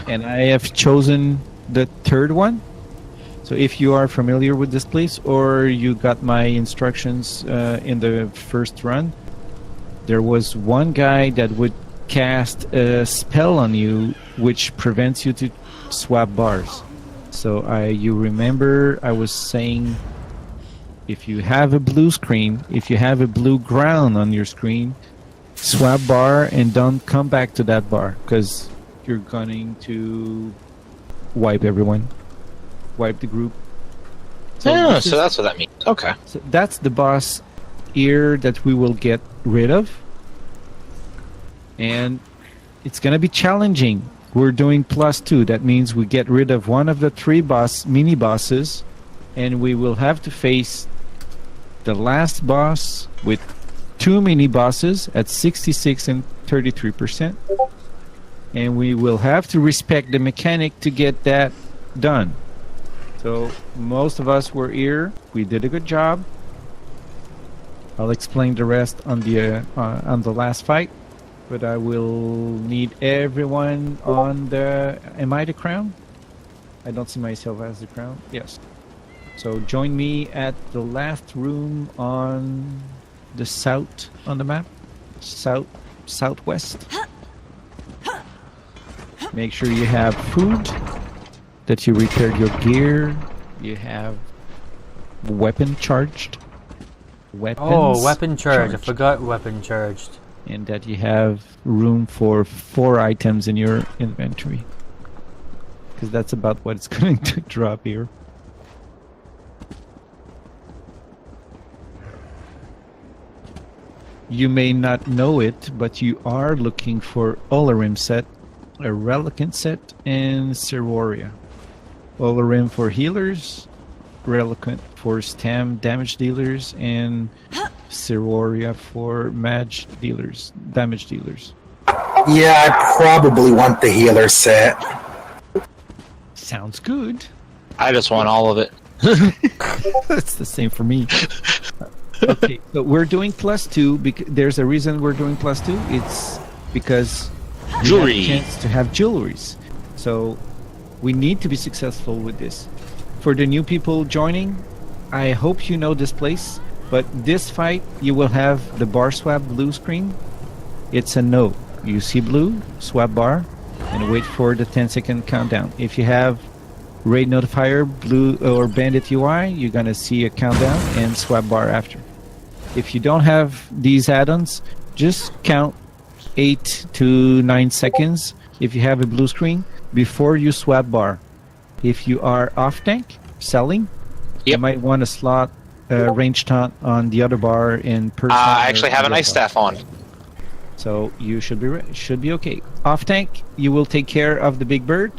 and I have chosen the third one. So if you are familiar with this place, or you got my instructions in the first run, there was one guy that would cast a spell on you, which prevents you to swap bars. So you remember I was saying, if you have a blue screen, if you have a blue ground on your screen, swap bar and don't come back to that bar, because you're going to wipe everyone, wipe the group. So that's what that means. Okay. So that's the boss here that we will get rid of, and it's gonna be challenging. We're doing +2. That means we get rid of one of the 3 mini bosses, and we will have to face the last boss with 2 mini bosses at 66 and 33%, and we will have to respect the mechanic to get that done. So most of us were here. We did a good job. I'll explain the rest on the last fight, but I will need everyone on the... Am I the crown? I don't see myself as the crown. Yes. So join me at the last room on the south on the map. Southwest. Make sure you have food, that you repaired your gear, you have weapon charged. Weapons Oh, weapon charged. I forgot weapon charged. And that you have room for 4 items in your inventory. Because that's about what it's going to drop here. You may not know it, but you are looking for Olarim set, a Reliquant set, and Ceroria. Olarim for healers, Reliquant for stam damage dealers, and Ceroria for damage dealers. Yeah, I probably want the healer set. Sounds good. I just want all of it. That's the same for me. Okay, so we're doing +2 because there's a reason we're doing +2. It's because we Jewelry. have a chance to have jewelries. So we need to be successful with this. For the new people joining, I hope you know this place, but this fight you will have the bar swap blue screen. It's a no. You see blue, swap bar, and wait for the 10-second countdown. If you have raid notifier, blue or bandit UI, you're gonna see a countdown and swap bar after. If you don't have these add-ons, just count 8 to 9 seconds if you have a blue screen before you swap bar. If you are off tank selling, you might want to slot range taunt on the other bar in person. I actually have an ice staff on. So you should be okay. Off tank, you will take care of the big bird.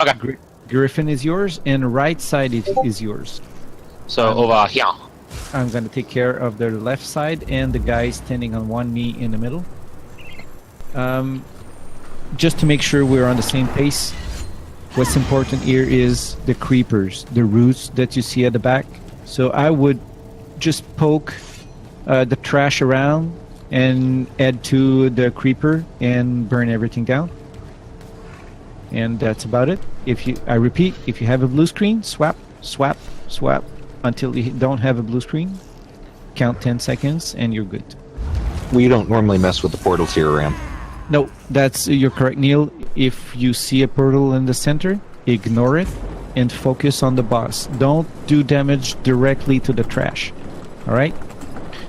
Okay. Griffin is yours, and right side is yours. So over here. I'm going to take care of the left side and the guy standing on one knee in the middle. Just to make sure we're on the same pace, what's important here is the creepers, the roots that you see at the back. So I would just poke the trash around and add to the creeper and burn everything down. And that's about it. I repeat, if you have a blue screen, swap, swap, swap until you don't have a blue screen. Count 10 seconds and you're good. We don't normally mess with the portals here, Ram. No, you're correct, Neil. If you see a portal in the center, ignore it and focus on the boss. Don't do damage directly to the trash. All right?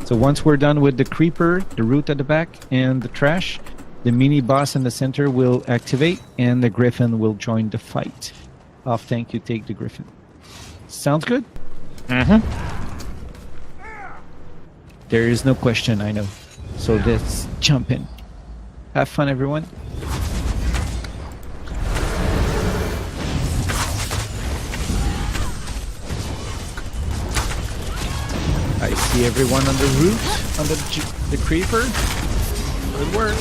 So once we're done with the creeper, the root at the back, and the trash, the mini boss in the center will activate and the griffin will join the fight. Off tank, you take the griffin. Sounds good? Mm-hmm. There is no question, I know. So let's jump in. Have fun, everyone. I see everyone on the root, on the creeper. Good work.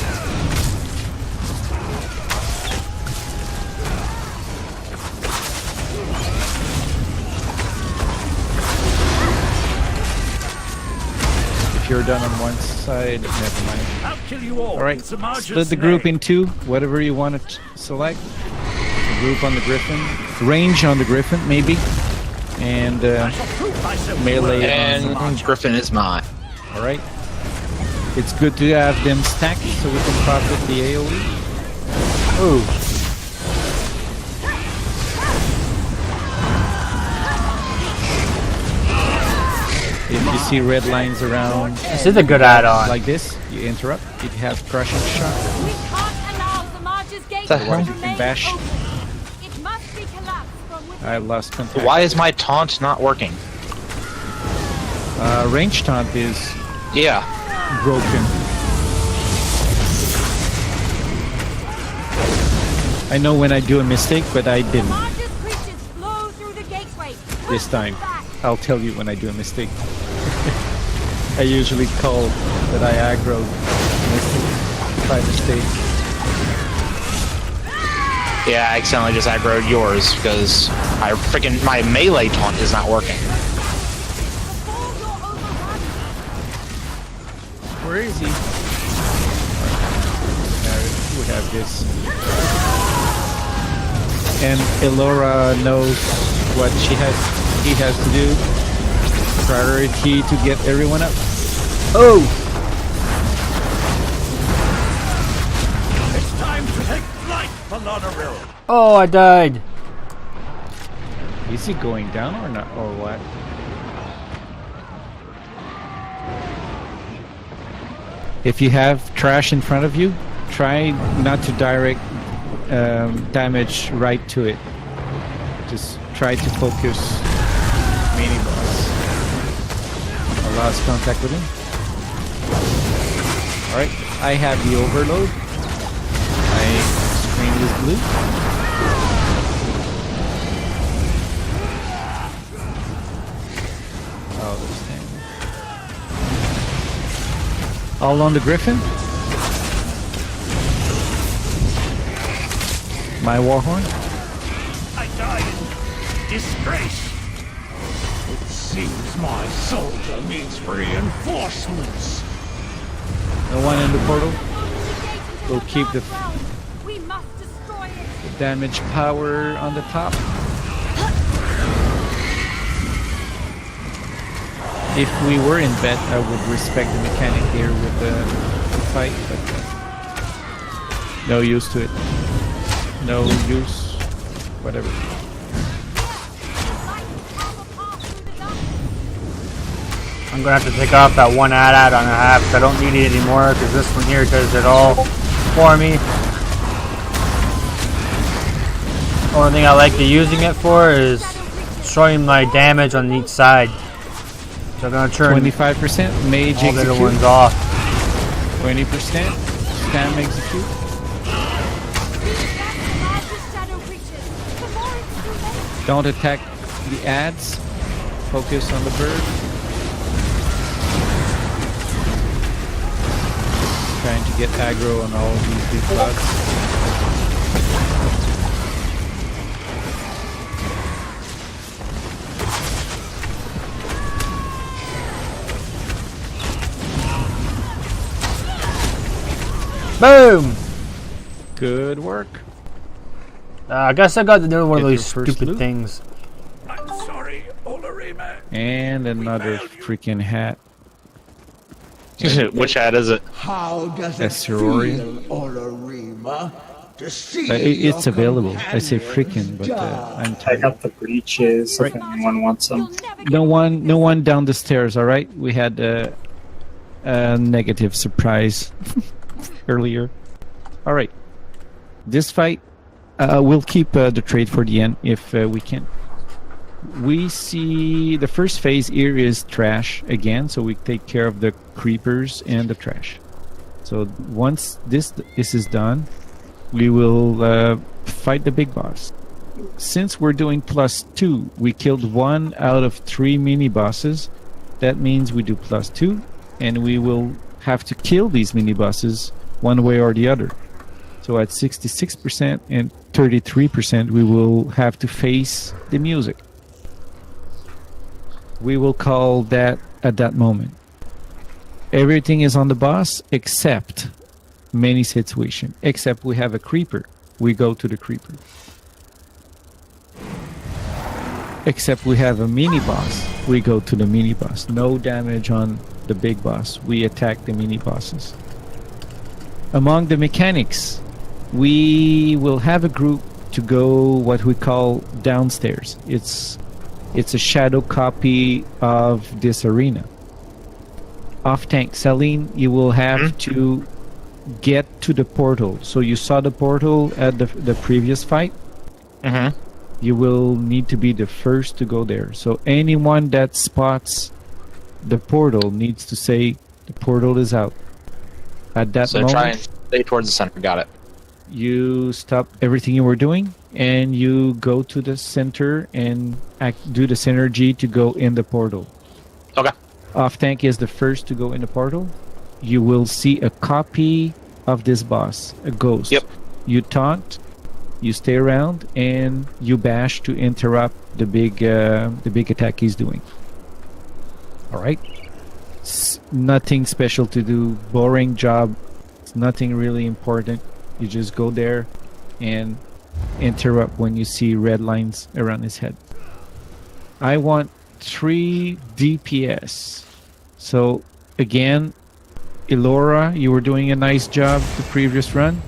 If you're done on one side, never mind. I'll kill you all. Alright, split the group in two, whatever you want to select. The group on the griffin, range on the griffin, maybe, and melee and griffin is mine. Alright. It's good to have them stacked so we can profit the AoE. Oh. If you see red lines around, this is a good add-on. Like this, you interrupt. If you have crushing shot, We can't allow the March's gate The to hell? you can remain bash. open. It must be collapsed from within. I lost contact. Why is my taunt not working? Range taunt is broken. I know when I do a mistake, but I didn't March's creatures flow through the gateway. this time. I'll tell you when I do a mistake. I usually call that I aggroed by mistake. Yeah, I accidentally just aggroed yours because my melee taunt is not working. Where is he? We have this. And Elora knows what he has to do. Priority to get everyone up. Oh! It's time to take flight for Oh, I died. Is he going down or not, or what? If you have trash in front of you, try not to direct damage right to it. Just try to focus mini boss. I lost contact with him. Alright, I have the overload. My screen is blue. Oh, there's thing. All on the Griffin. My Warhorn. I died in disgrace. It seems my soldier needs reinforcements. No one in the portal. We'll keep the damage power on the top. If we were in bet, I would respect the mechanic here with the fight, but no use to it. No use. Whatever. I'm gonna have to take off that one add-on I have because I don't need it anymore because this one here does it all for me. Only thing I like using it for is showing my damage on each side. So I'm gonna turn 25% mage all the execute. other ones off. 20% stam execute. Don't attack the ads. Focus on the bird. Trying to get aggro on all of these big bugs. Boom! Good work. I guess I got to do one of Get those your first stupid loot. things. I'm sorry, Olarima. And another freaking hat. Which hat is it? How does it Asteroid. feel, Olarima, to see It's your available. I say companions freaking, but die? I'm I tired. got the breaches if anyone wants them. No one down the stairs. All right, we had a negative surprise earlier. All right, this fight we'll keep the trade for the end if we can. We see the first phase here is trash again, so we take care of the creepers and the trash. So once this is done, we will fight the big boss. Since we're doing +2, we killed 1 out of 3 mini bosses. That means we do +2, and we will have to kill these mini bosses one way or the other. So at 66% and 33%, we will have to face the music. We will call that at that moment. Everything is on the boss except many situation. Except we have a creeper. We go to the creeper. Except we have a mini boss. We go to the mini boss. No damage on the big boss. We attack the mini bosses. Among the mechanics, we will have a group to go what we call downstairs. It's a shadow copy of this arena. Off tank, Celine, you will have to get to the portal. So you saw the portal at the previous fight. You will need to be the first to go there. So anyone that spots the portal needs to say the portal is out. At that So moment, try and stay towards the center. Got it. you stop everything you were doing and you go to the center and do the synergy to go in the portal. Okay. Off tank is the first to go in the portal. You will see a copy of this boss, a ghost. Yep. You taunt, you stay around, and you bash to interrupt the big attack he's doing. All right. Nothing special to do. Boring job. It's nothing really important. You just go there and interrupt when you see red lines around his head. I want 3 DPS. So again, Elora, you were doing a nice job the previous run.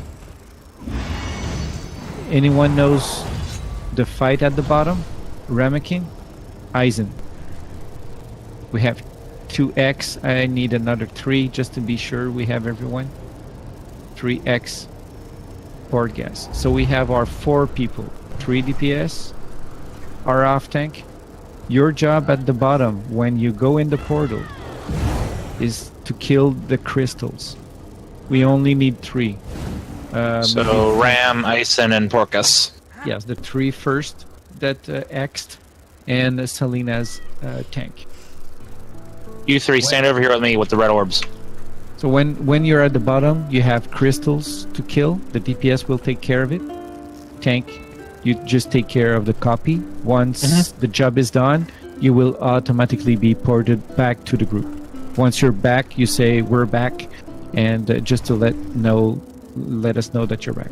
Anyone knows the fight at the bottom? Ramekin? Eisen. We have 2x. I need another 3 just to be sure we have everyone. 3x port gas. So we have our 4 people. 3 DPS, our off tank. Your job at the bottom when you go in the portal is to kill the crystals. We only need 3. So Ram, Ison, and Porcus. Yes, the 3 first that X'd, and Selena's tank. You 3 stand over here with me with the red orbs. So when you're at the bottom, you have crystals to kill. The DPS will take care of it. Tank, you just take care of the copy. Once the job is done, you will automatically be ported back to the group. Once you're back, you say we're back, and just to let us know that you're back.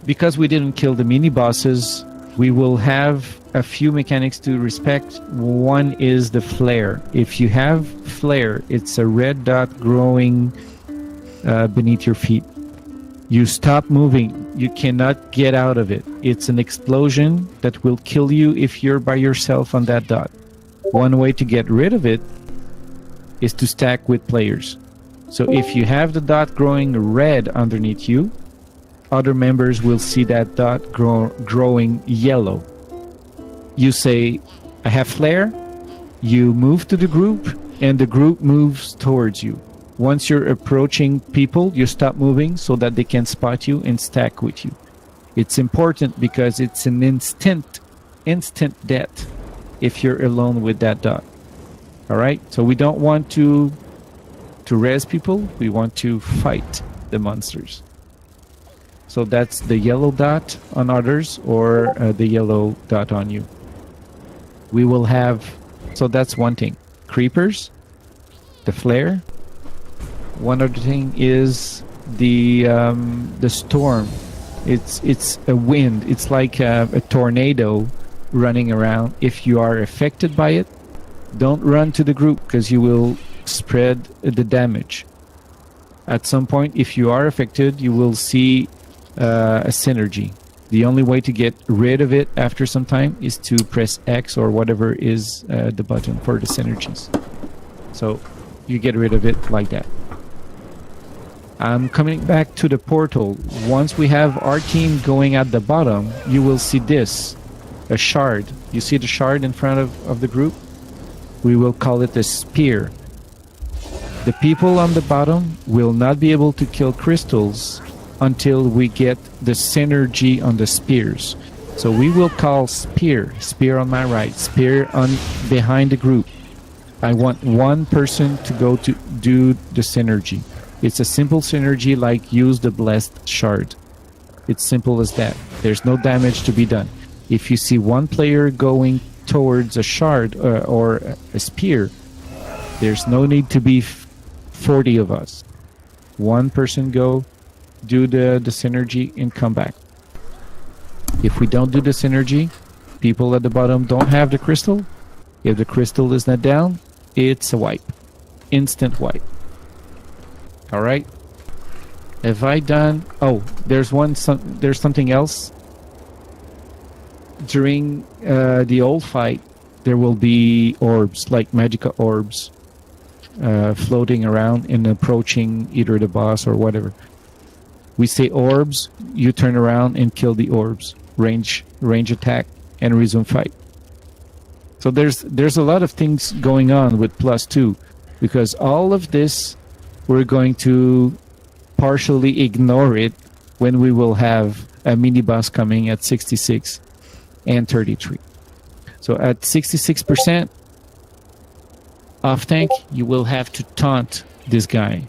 Because we didn't kill the mini bosses, we will have a few mechanics to respect. One is the flare. If you have flare, it's a red dot growing beneath your feet. You stop moving. You cannot get out of it. It's an explosion that will kill you if you're by yourself on that dot. One way to get rid of it is to stack with players. So if you have the dot growing red underneath you, other members will see that dot growing yellow. You say, I have flare. You move to the group, and the group moves towards you. Once you're approaching people, you stop moving so that they can spot you and stack with you. It's important because it's an instant death if you're alone with that dot. All right? So we don't want to res people. We want to fight the monsters. So that's the yellow dot on others, or the yellow dot on you. We will have, so that's one thing. Creepers, the flare. One other thing is the storm. It's a wind. It's like a tornado running around. If you are affected by it, don't run to the group because you will spread the damage. At some point, if you are affected, you will see a synergy. The only way to get rid of it after some time is to press X or whatever is the button for the synergies. So you get rid of it like that. I'm coming back to the portal. Once we have our team going at the bottom, you will see this, a shard. You see the shard in front of the group? We will call it a spear. The people on the bottom will not be able to kill crystals until we get the synergy on the spears. So we will call spear on my right, spear on behind the group. I want one person to go to do the synergy. It's a simple synergy like use the blessed shard. It's simple as that. There's no damage to be done. If you see one player going towards a shard or a spear, there's no need to be 40 of us. One person go, do the synergy, and come back. If we don't do the synergy, people at the bottom don't have the crystal. If the crystal is not down, it's a wipe. Instant wipe. Alright? Have I done... Oh, there's something else. During the old fight, there will be orbs, like magical orbs, floating around and approaching either the boss or whatever. We say orbs, you turn around and kill the orbs. Range attack, and resume fight. So there's a lot of things going on with +2, because all of this we're going to partially ignore it when we will have a mini boss coming at 66 and 33. So at 66% off tank, you will have to taunt this guy.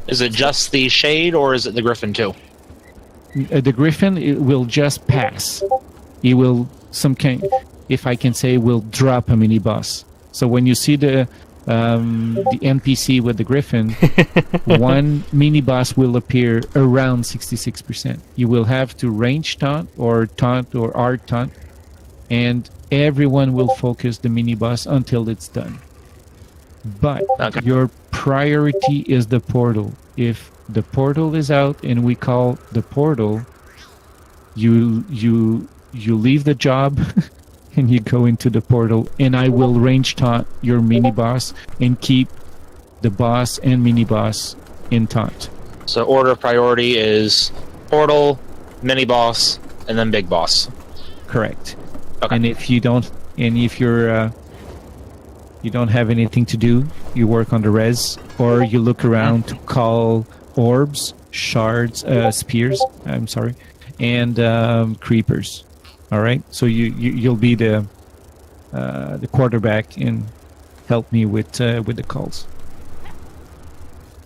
Is it just the Shade, or is it the Griffin too? The Griffin, it will just pass. He will, if I can say, will drop a mini boss. So when you see the NPC with the Griffin, one mini boss will appear around 66%. You will have to range taunt or art taunt, and everyone will focus the mini boss until it's done. But your priority is the portal. If the portal is out and we call the portal, you leave the job and you go into the portal, and I will range taunt your mini boss and keep the boss and mini boss in taunt. So order of priority is portal, mini boss, and then big boss. Correct. Okay. And if you don't, and if you're you don't have anything to do, you work on the res, or you look around to call orbs, shards, spears. I'm sorry, and creepers. All right. So you'll be the quarterback and help me with the calls.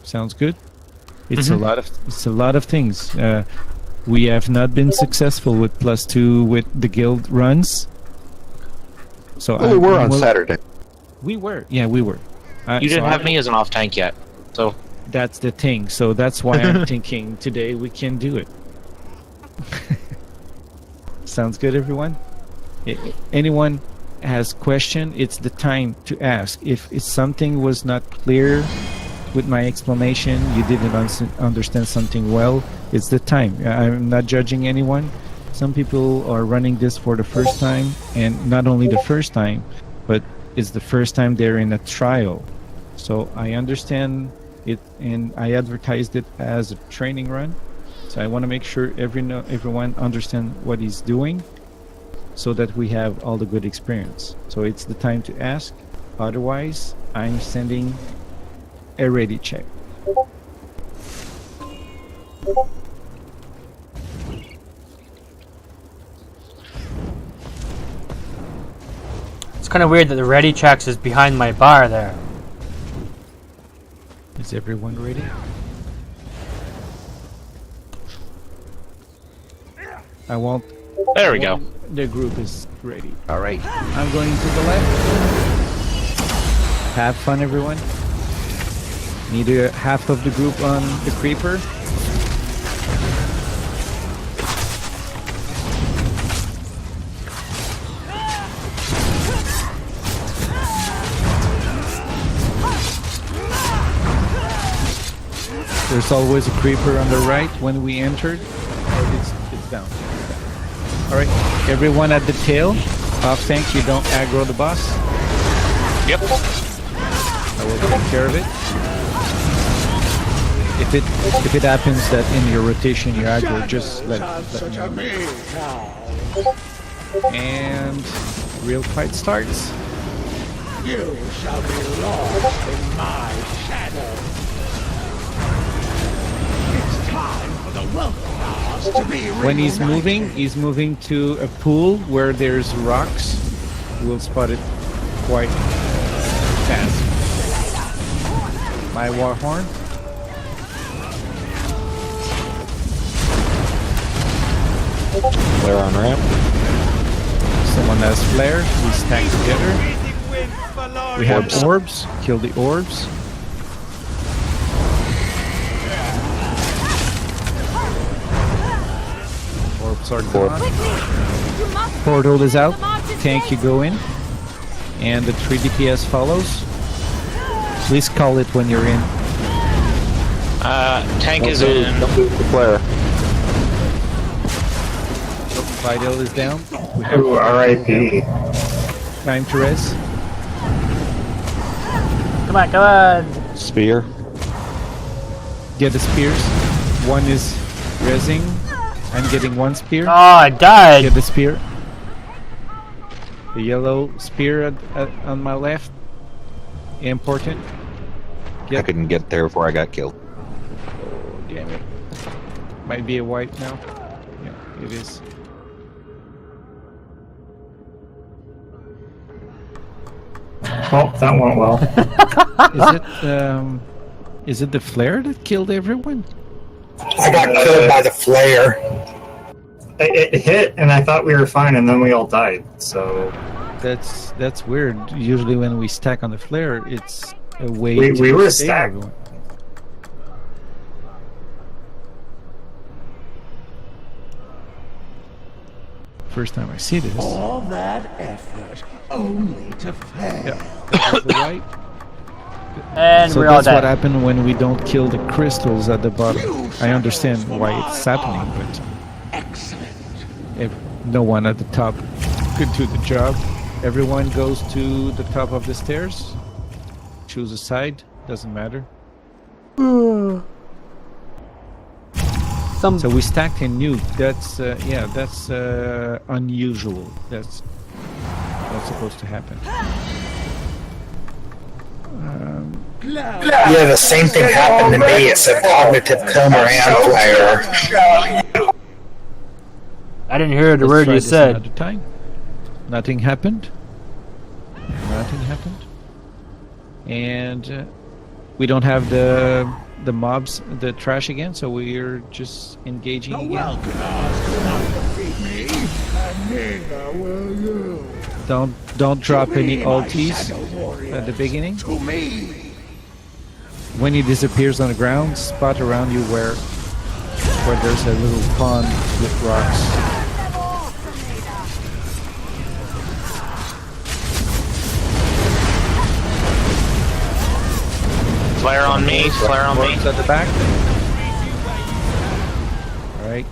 Sounds good. It's a lot of things. We have not been successful with +2 with the guild runs. So we were on Saturday. We were. Yeah, we were. You didn't have me as an off tank yet, so that's the thing. So that's why I'm thinking today we can do it. Sounds good, everyone? Anyone has question, it's the time to ask. If something was not clear with my explanation, you didn't understand something well, it's the time. I'm not judging anyone. Some people are running this for the first time, and not only the first time, but it's the first time they're in a trial. So I understand it, and I advertised it as a training run. So I want to make sure everyone understands what he's doing, so that we have all the good experience. So it's the time to ask. Otherwise, I'm sending a ready check. It's kind of weird that the ready checks is behind my bar there. Is everyone ready? I won't. There we go. The group is ready. All right. I'm going to the left. Have fun, everyone. Need half of the group on the creeper. There's always a creeper on the right when we entered. Oh, it's down. Alright, everyone at the tail. Off tank, you don't aggro the boss. Yep. I will take care of it. If it happens that in your rotation you aggro, just let me know. And real fight starts. You shall be lost in my shadow. It's time for the welcome to be when he's moving to a pool where there's rocks. We'll spot it quite fast. My war horn. Flare on ramp. Someone has flare. We stack together. We have orbs. Kill the orbs. Orbs are gone. Portal is out. Tank, you go in. And the 3 DPS follows. Please call it when you're in. Tank is in. Don't lose the flare. Vidal is down. Ooh, R.I.P. Time to res. Come on, come on. Spear. Get the spears. One is resing. I'm getting one spear. Oh, I died. Get the spear. The yellow spear on my left. Important. I couldn't get there before I got killed. Oh, damn it. Might be a white now. Yeah, it is. Well, that went well. Is it the flare that killed everyone? I got killed by the flare. It hit, and I thought we were fine, and then we all died. So that's weird. Usually, when we stack on the flare, it's a way. We were stacked. Everyone. First time I see this. All that effort only to fail. Yeah. The right. And So we're all that's dead. what happened when we don't kill the crystals at the bottom. I understand why it's happening, but Excellent. No one at the top could do the job. Everyone goes to the top of the stairs. Choose a side. Doesn't matter. So we stacked a nuke. That's that's unusual. That's not supposed to happen. Yeah, the same thing happened to me. It's a cognitive coma and flare. I didn't hear the Let's word try you this said. another time. Nothing happened. Nothing happened. And we don't have the mobs, the trash again, so we're just engaging again. Don't drop any ultis at the beginning. When he disappears on the ground, spot around you where there's a little pond with rocks. Flare on me, flare on me. At the back. Alright.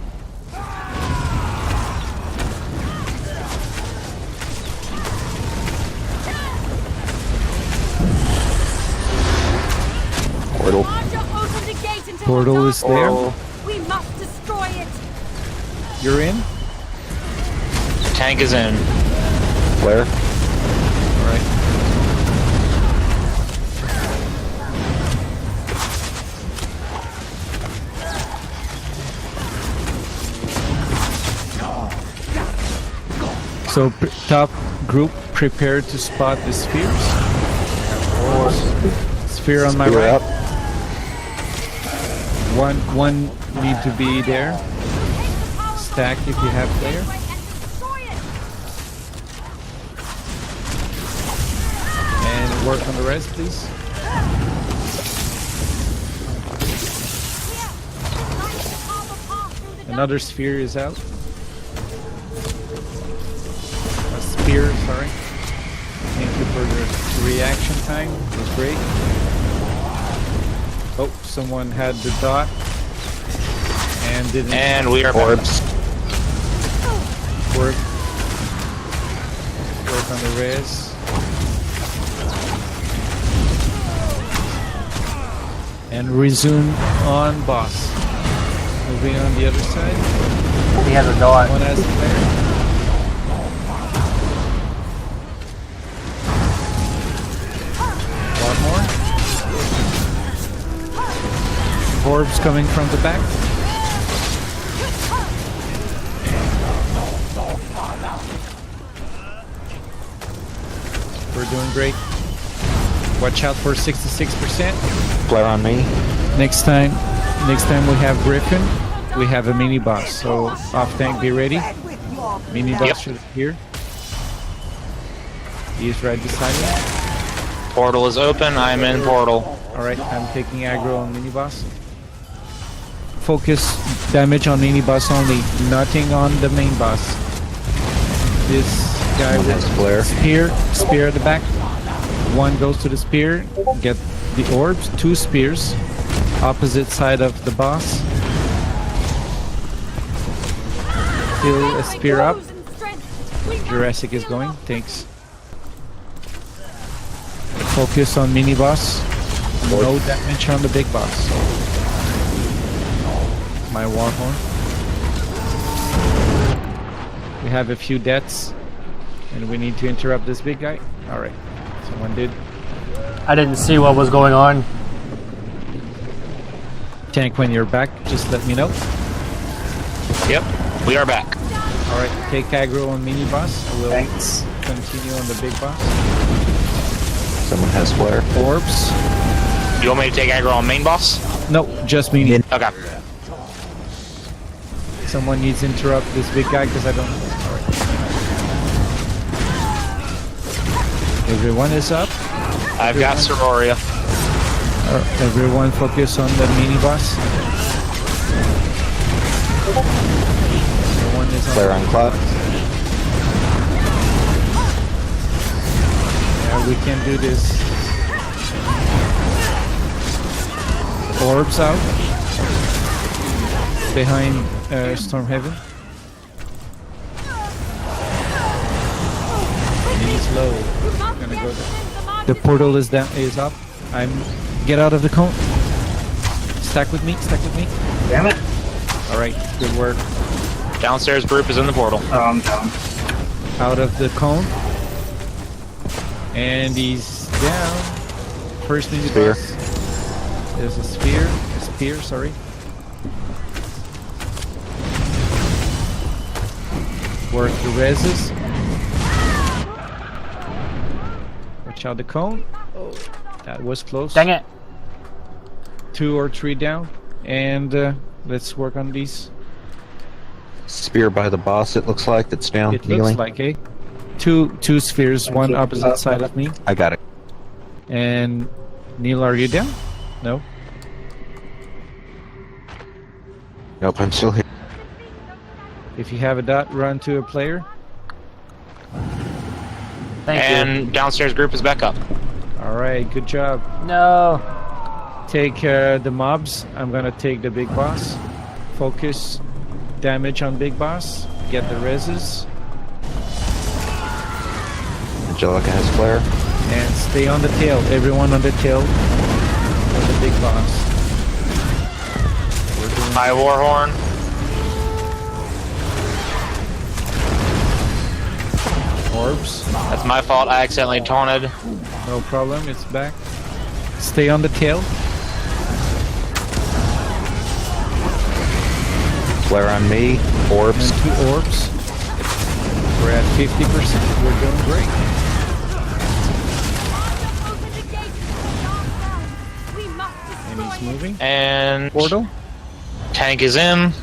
Portal. Portal is there. We must destroy it. You're in? Tank is in. Flare. Alright. So top group, prepare to spot the spheres. Sphere on my right. Up. One need to be there. Stack if you have there. And work on the rest, please. Another sphere is out. Spear, sorry. Thank you for the reaction time. It was great. Oh, someone had the dot and didn't. And we are orbs. Work on the res. And resume on boss. Moving on the other side. He has a dot. One has a player. Orbs coming from the back. We're doing great. Watch out for 66%. Flare on me. Next time we have Griffin. We have a mini boss. So off tank, be ready. Mini boss should appear. He's right beside me. Portal is open. I'm in portal. Alright, I'm taking aggro on mini boss. Focus damage on mini boss only, nothing on the main boss. This guy with flare. Spear at the back. One goes to the spear, get the orbs, 2 spears, opposite side of the boss. Still a spear up. Jurassic is going, thanks. Focus on mini boss. No damage on the big boss. My warhorn. We have a few deaths and we need to interrupt this big guy. Alright, someone did. I didn't see what was going on. Tank, when you're back, just let me know. Yep, we are back. Alright, take aggro on mini boss. We'll continue on the big boss. Someone has flare. Orbs. You want me to take aggro on main boss? No, just mini. Okay. Someone needs to interrupt this big guy because I don't know. Alright. Everyone is up. I've got Sororia. Everyone focus on the mini boss. Everyone is Flare on cloud. Yeah, we can do this. Orbs out. Behind Stormhaven. slow. I'm gonna go there. The portal is down. Is up. Get out of the cone. Stack with me. Stack with me. Damn it. All right. Good work. Downstairs group is in the portal. Oh, I'm down. Out of the cone. And he's down. First mini boss. There's a spear. Sorry. Work the reses. Watch out the cone. Oh, that was close. Dang it. 2 or 3 down. And let's work on these. Spear by the boss, it looks like, that's down. It looks like, eh? Two spheres, one opposite side of me. I got it. And Neil, are you down? No? Nope, I'm still here. If you have a dot, run to a player. Thank you. And downstairs group is back up. Alright, good job. No. Take the mobs. I'm gonna take the big boss. Focus damage on big boss. Get the reses. Angelica has flare. And stay on the tail. Everyone on the tail for the big boss. Hi, Warhorn. Orbs. That's my fault. I accidentally taunted. No problem. It's back. Stay on the tail. Flare on me. Orbs. And 2 orbs. We're at 50%. We're doing great. And he's moving. And Portal. tank is in.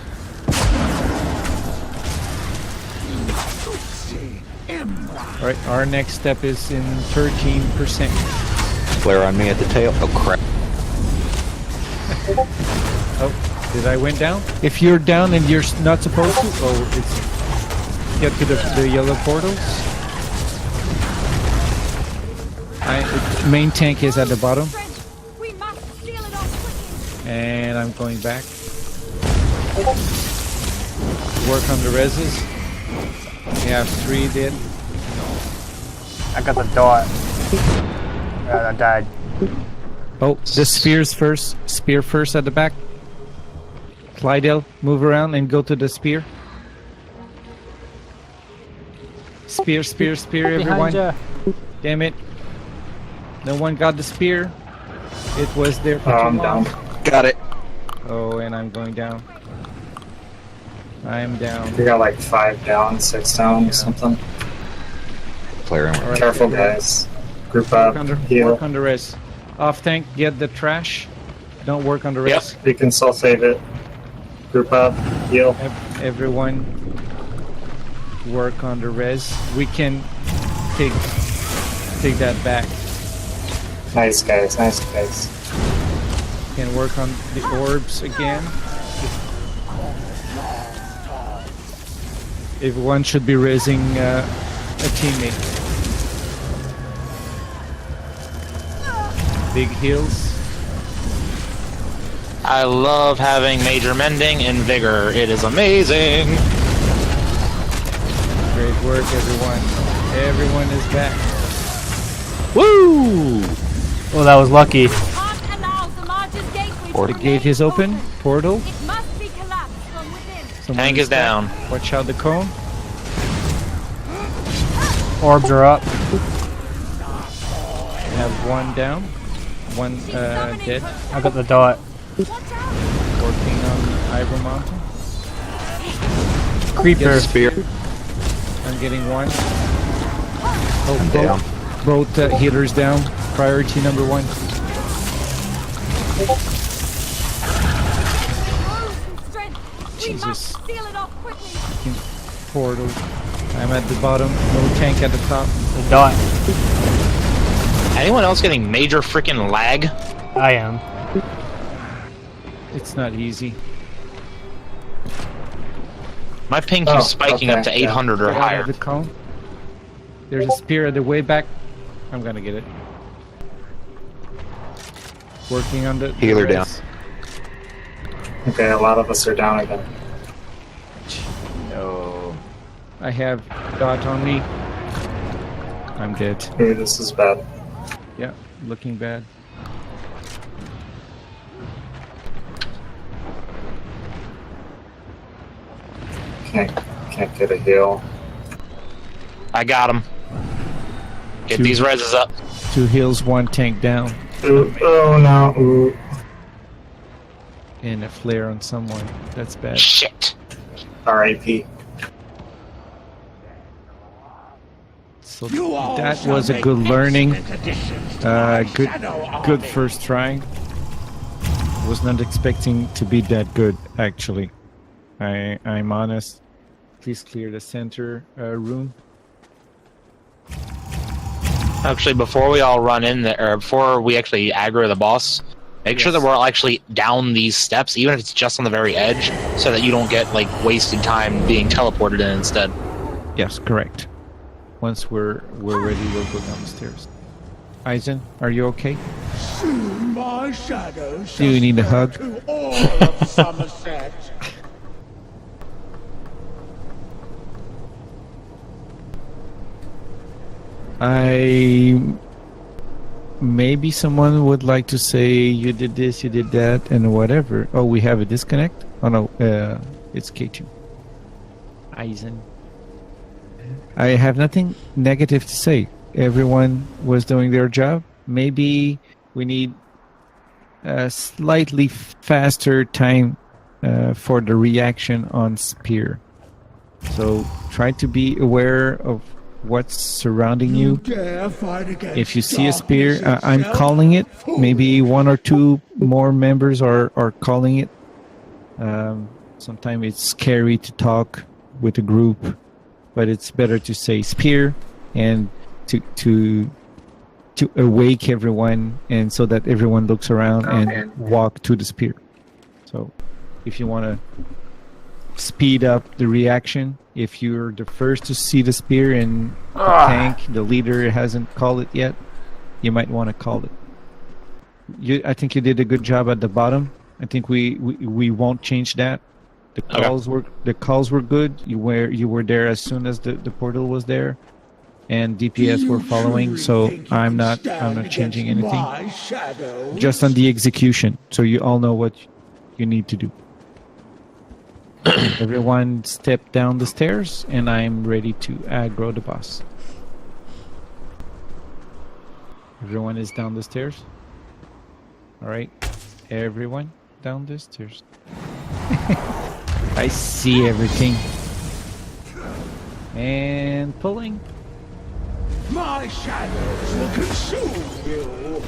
Alright, our next step is in 13%. Flare on me at the tail. Oh crap. Oh, did I went down? If you're down and you're not supposed to, it's get to the yellow portals. Main tank is at the bottom. And I'm going back. Work on the reses. We have 3 dead. I got the dot. I died. Oh, the spears first. Spear first at the back. Clydell, move around and go to the spear. Spear, everyone. Damn it. No one got the spear. It was there for too I'm long. down. Got it. Oh, and I'm going down. I'm down. We got like 5 down, 6 down, or something. Flare on. Right, Careful, guys. Group up. Heal. Work on the res. Off tank, get the trash. Don't work on the res. Yep, you can still save it. Group up, heal. Everyone work on the res. We can take that back. Nice, guys. Nice, guys. Can work on the orbs again. Everyone should be raising a teammate. Big heals. I love having major mending and vigor. It is amazing. Great work, everyone. Everyone is back. Woo! Oh, that was lucky. The gate is open. Portal. Tank is down. Watch out the cone. Orbs are up. We have 1 down. 1 dead. I got the dot. Working on Ivor Mountain. Creeper. Spear. I'm getting 1. Oh, I'm down. Both healers down. Priority number 1. Jesus. Fucking portal. I'm at the bottom. No tank at the top. The dot. Anyone else getting major freaking lag? I am. It's not easy. My ping keeps spiking up to 800 or Get out higher. of the cone. There's a spear at the way back. I'm gonna get it. Working on the Healer down. Okay, a lot of us are down again. No. I have dot on me. I'm dead. Ooh, this is bad. Yeah, looking bad. Can't get a heal. I got him. Get these reses up. 2 heals, 1 tank down. Ooh, oh no. Ooh. And a flare on someone. That's bad. Shit. R.I.P. So that was a good learning. Good first try. Was not expecting to be that good, actually. I'm honest. Please clear the center room. Actually, before we all run in there, or before we actually aggro the boss, make sure that we're all actually down these steps, even if it's just on the very edge, so that you don't get like wasted time being teleported in instead. Yes, correct. Once we're ready, we'll go down the stairs. Eisen, are you okay? My shadow Do you need a hug? to all of Somerset. Maybe someone would like to say you did this, you did that, and whatever. Oh, we have a disconnect? Oh no, it's K2. Eisen. I have nothing negative to say. Everyone was doing their job. Maybe we need a slightly faster time for the reaction on spear. So try to be aware of what's surrounding you. If you see a spear, I'm calling it. Maybe 1 or 2 more members are calling it. Sometimes it's scary to talk with a group, but it's better to say spear and to awake everyone, and so that everyone looks around and walk to the spear. So if you want to speed up the reaction, if you're the first to see the spear and the tank, the leader hasn't called it yet, you might want to call it. I think you did a good job at the bottom. I think we won't change that. The calls were good. You were there as soon as the portal was there, and DPS were following. So I'm not changing anything. Just on the execution, so you all know what you need to do. Everyone step down the stairs, and I'm ready to aggro the boss. Everyone is down the stairs. All right, everyone down the stairs. I see everything. And pulling. My shadows will consume you.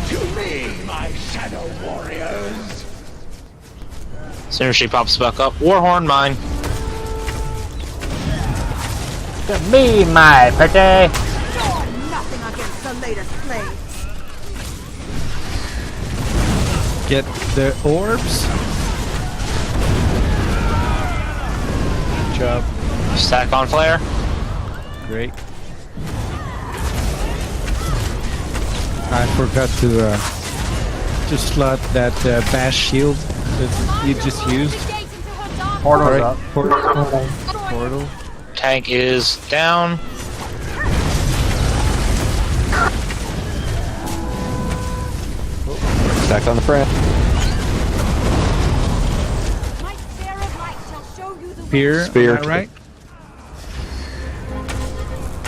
To me, my shadow warriors. As soon as she pops back up, Warhorn mine. To me, my pretty. Nothing against the latest plagues. Get the orbs. Good job. Stack on flare. Great. I forgot to slot that bash shield that you just used. Portal's up. Portal. Tank is down. Stack on the front. Spear. Right?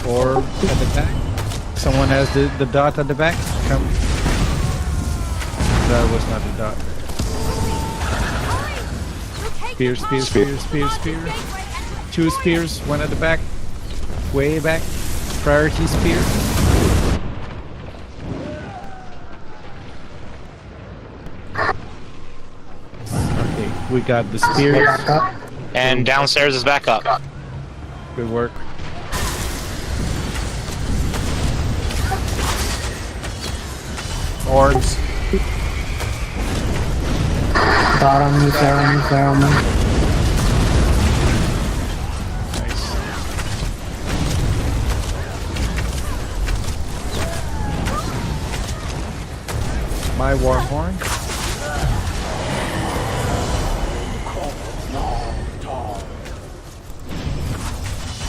Or at the back. Someone has the dot at the back. Come. That was not the dot. Spear. 2 spears, 1 at the back. Way back. Priority spear. Okay, we got the spears. And downstairs is back up. Good work. Orbs. Got on me, fair on me. Nice. My Warhorn.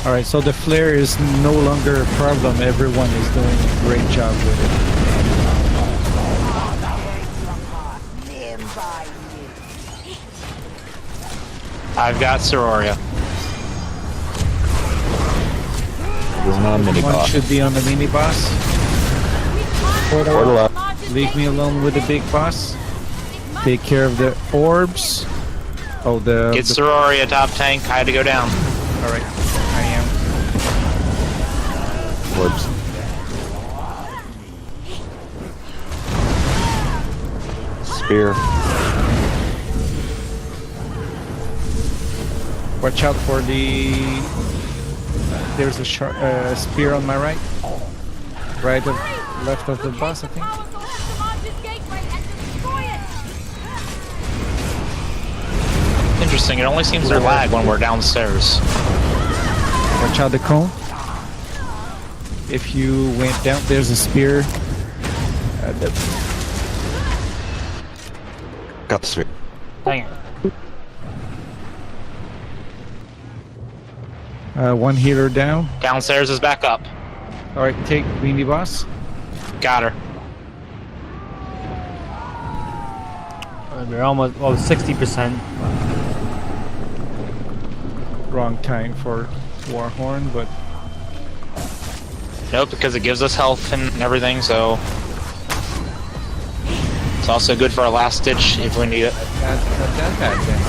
Alright, so the flare is no longer a problem. Everyone is doing a great job with it. I've got Sororia. Everyone on mini One boss. should be on the mini boss. Portal up. Leave me alone with the big boss. Take care of the orbs. Oh, Get Sororia, top tank. I had to go down. Alright, I am. Orbs. Spear. Watch out for the... There's a spear on my right. Left of the boss, I think. Interesting. It only seems to lag when we're downstairs. Watch out the cone. If you went down, there's a spear. Got the spear. Dang it. One healer down. Downstairs is back up. Alright, take mini boss. Got her. We're almost 60%. Wrong time for Warhorn, but Nope, because it gives us health and everything, so it's also good for our last ditch if we need it. not that bad then.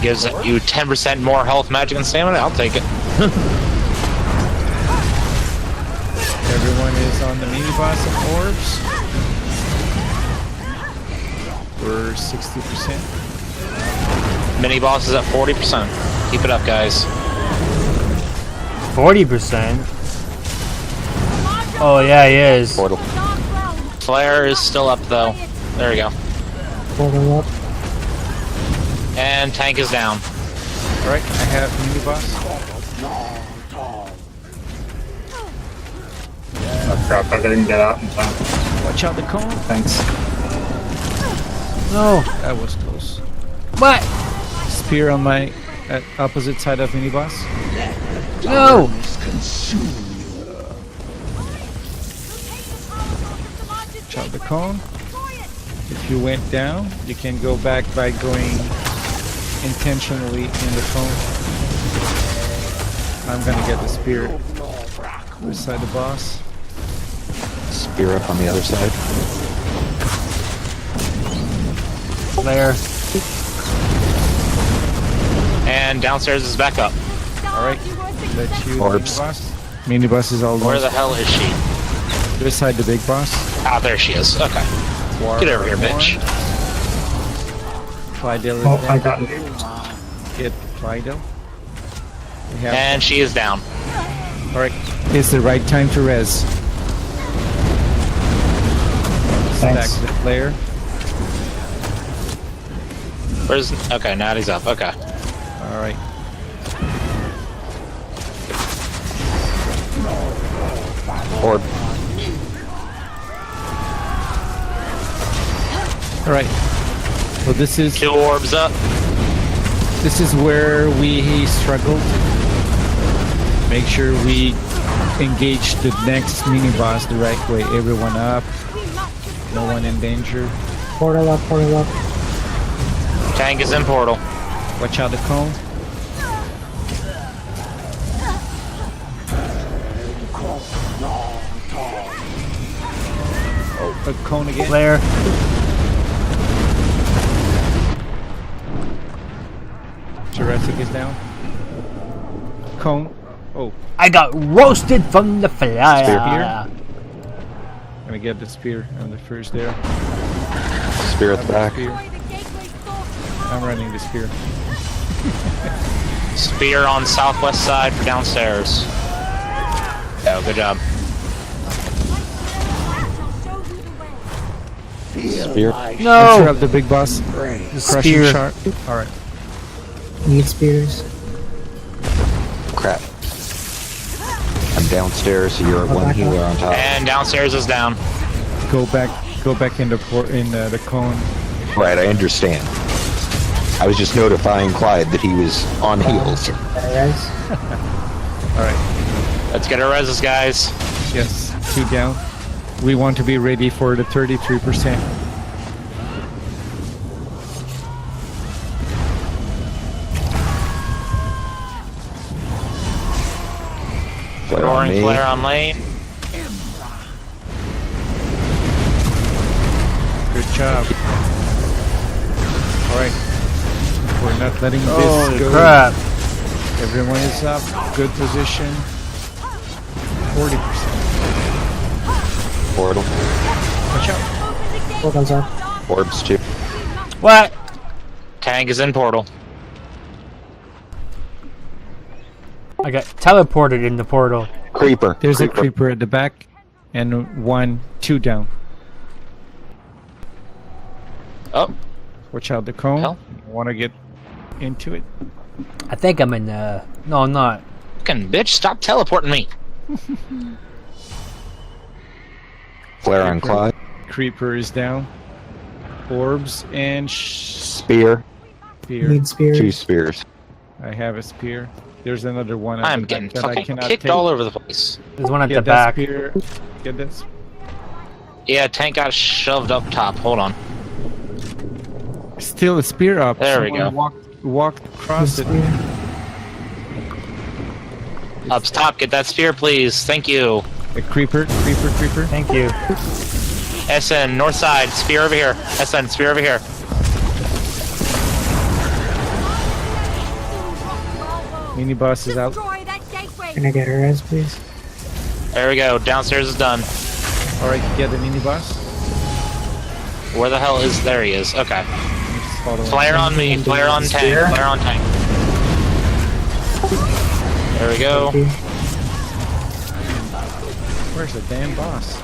Gives you 10% more health, magic, and stamina. I'll take it. Everyone is on the mini boss of orbs. We're 60%. Mini boss is at 40%. Keep it up, guys. 40%? Oh yeah, he is. Portal. Flare is still up, though. There we go. Portal up. And tank is down. Alright, I have mini boss. Oh crap, I didn't get out in time. Watch out the cone. Thanks. No. That was close. What? Spear on my opposite side of mini boss. No. Watch out the cone. If you went down, you can go back by going intentionally in the cone. I'm gonna get the spear beside the boss. Spear up on the other side. Flare. And downstairs is back up. Alright, let you Orbs. mini boss. Mini boss is almost Where the hell is she? beside the big boss. Ah, there she is. Okay. Get over here, bitch. Flydale is Oh, down. I got it. Get Flydale. And she is down. Alright, it's the right time to res. Stack Thanks. the flare. Where's... Okay, Natty's up. Okay. Alright. Orb. Alright. So this is 2 orbs up. This is where we struggled. Make sure we engage the next mini boss the right way. Everyone up. No one in danger. Portal up, portal up. Tank is in portal. Watch out the cone. Oh, a cone again. Flare. Jurassic is down. Cone. Oh, I got roasted from the flare. Spear. Gonna get the spear on the first there. Spear at the back. Spear. I'm running the spear. Spear on southwest side for downstairs. Oh, good job. Spear. No! No. Up the big boss. The Crushing spear. shark. Alright. Need spears. Crap. I'm downstairs, so you're at one healer on top. And downstairs is down. Go back in the the cone. Right, I understand. I was just notifying Clyde that he was on heels. Alright. Let's get our reses, guys. Yes, 2 down. We want to be ready for the 33%. Roaring flare on lane. Good job. Alright. We're not letting this go. Crap. Everyone is up. Good position. 40%. Portal. Watch out. Portal's up. Orbs too. What? Tank is in portal. I got teleported in the portal. Creeper. There's a creeper at the back. And 2 down. Oh. Watch out the cone. Hell. Want to get into it? I think I'm in the... No, I'm not. Fucking bitch, stop teleporting me. Flare on Clyde. Creeper is down. Orbs and Spear. Spear. Spear. 2 spears. I have a spear. There's another one. I'm getting fucking kicked all over the place. There's one at the Get that back. spear. Get this. Yeah, tank got shoved up top. Hold on. Still a spear up. There we Someone go. Walked across it. Up top, get that spear, please. Thank you. A creeper. Thank you. SN, north side. Spear over here. SN, spear over here. Mini boss is out. Can I get her res, please? There we go. Downstairs is done. Alright, get the mini boss. Where the hell is... There he is. Okay. Just follow him. Flare on me. Flare on tank. Flare on tank. There we go. Where's the damn boss?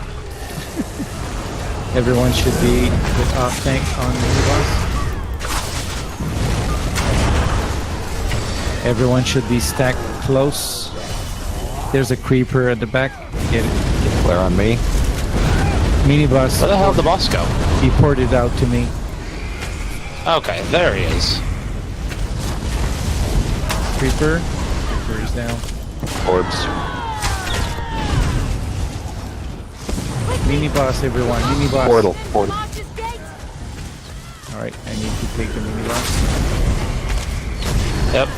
Everyone should be with off tank on mini boss. Everyone should be stacked close. There's a creeper at the back. Get it. Flare on me. Mini boss. Where the hell did the boss go? He ported out to me. Okay, there he is. Creeper. Creeper is down. Orbs. Mini boss, everyone. Mini boss. Portal. Alright, I need to take the mini boss. Yep.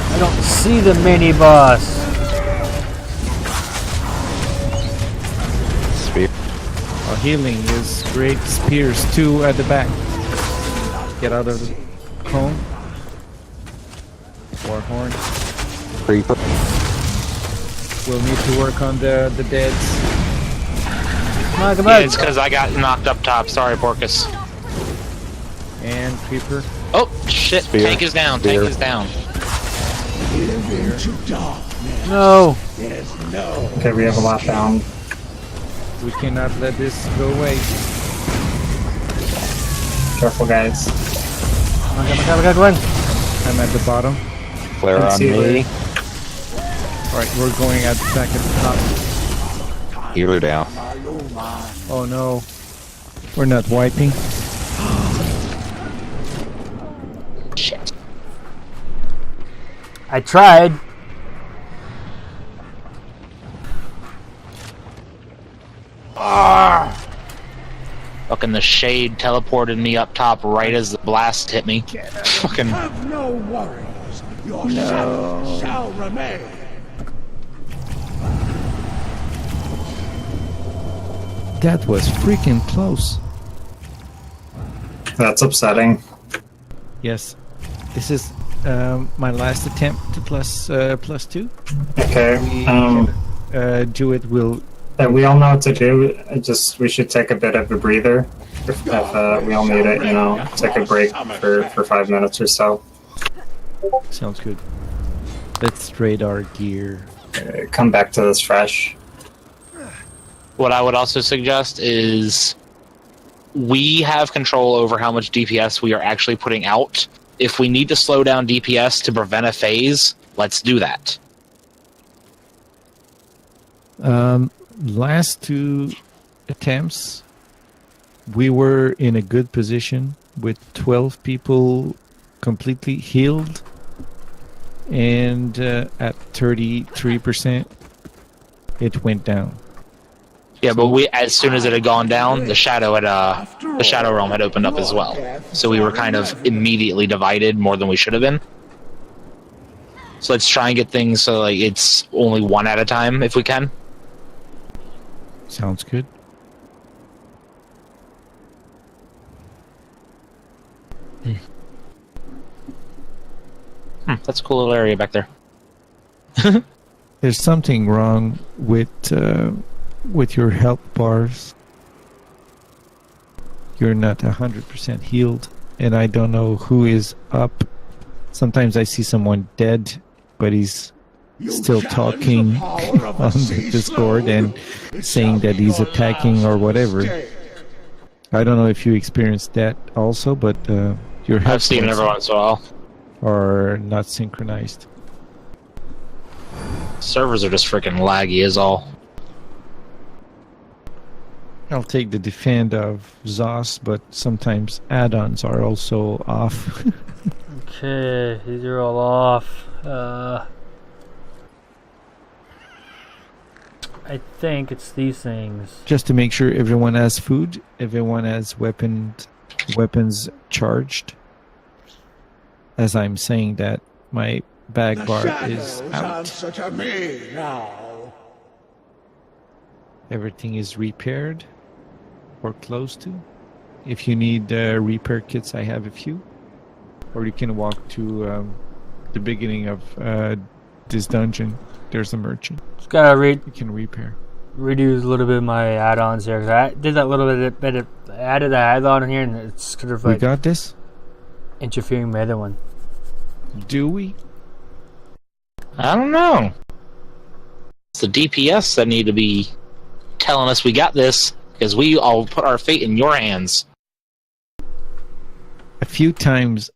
I don't see the mini boss. Spear. Oh, healing is great. Spears, 2 at the back. Get out of the cone. War horn. Creeper. We'll need to work on the deads. Come on, come Yeah, on. it's because I got knocked up top. Sorry, Porcus. And creeper. Oh, shit. Spear. Tank is down. Spear. Tank is down. No. Okay, we have a lot down. We cannot let this go away. Careful, guys. Come on. I'm at the bottom. Flare Let's on see me. Alright, we're going at back at the top. Healer down. Oh no. We're not wiping. Shit. I tried. Fucking the shade teleported me up top right as the blast hit me. Fucking... Have no worries. Your shadow shall remain. That was freaking close. That's upsetting. Yes. This is my last attempt to plus 2. Okay. Do it. We'll. We all know what to do. We should take a bit of a breather. If we all need it, take a break for 5 minutes or so. Sounds good. Let's trade our gear. Come back to this fresh. What I would also suggest is we have control over how much DPS we are actually putting out. If we need to slow down DPS to prevent a phase, let's do that. Last 2 attempts, we were in a good position. with 12 people completely healed, and at 33%, it went down. Yeah, but as soon as it had gone down, the shadow realm had opened up as well. So we were kind of immediately divided more than we should have been. So let's try and get things so like it's only one at a time if we can. Sounds good. That's a cool little area back there. There's something wrong with your health bars. You're not 100% healed, and I don't know who is up. Sometimes I see someone dead, but he's still talking on the Discord and saying that he's attacking or whatever. I don't know if you experienced that also, but your health I've seen it every once in a while. Are not synchronized. Servers are just freaking laggy is all. I'll take the defend of Zos, but sometimes add-ons are also off. Okay, these are all off. I think it's these things. Just to make sure everyone has food, everyone has weapons charged. As I'm saying that, my bag bar is out. To me now. Everything is repaired or close to. If you need repair kits, I have a few. Or you can walk to the beginning of this dungeon. There's a merchant. Just gotta You can repair. redo a little bit of my add-ons here. 'Cause I did that little bit of added that add-on in here, and it's kind of We like got this? interfering with my other one. Do we? I don't know. It's the DPS that need to be telling us we got this, because we all put our fate in your hands. A few times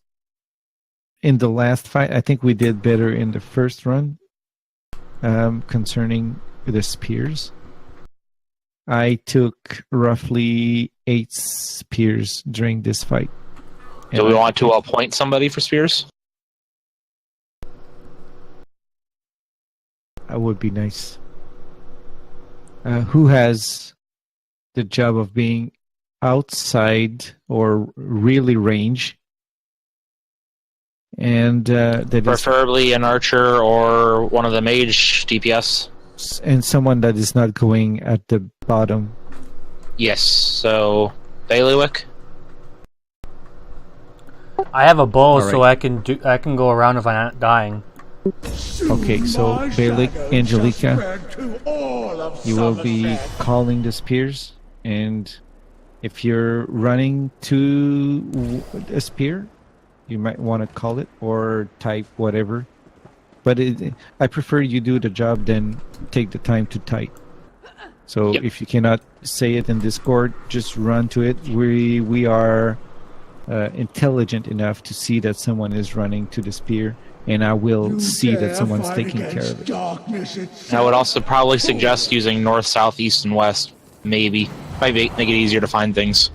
in the last fight, I think we did better in the first run concerning the spears. I took roughly 8 spears during this fight. Do we want to appoint somebody for spears? That would be nice. Who has the job of being outside or really range? And that preferably an archer or one of the mage DPS. And someone that is not going at the bottom. Yes, so bailiwick. I have a bow, All right. so I can go around if I'm not dying. Okay, so Bailick, Angelica, you will be calling the spears, and if you're running to a spear, you might want to call it or type whatever. But I prefer you do the job than take the time to type. So if you cannot say it in Discord, just run to it. We are intelligent enough to see that someone is running to the spear, and I will see that someone's taking care of it. I would also probably suggest using north, south, east, and west. Maybe. Might make it easier to find things.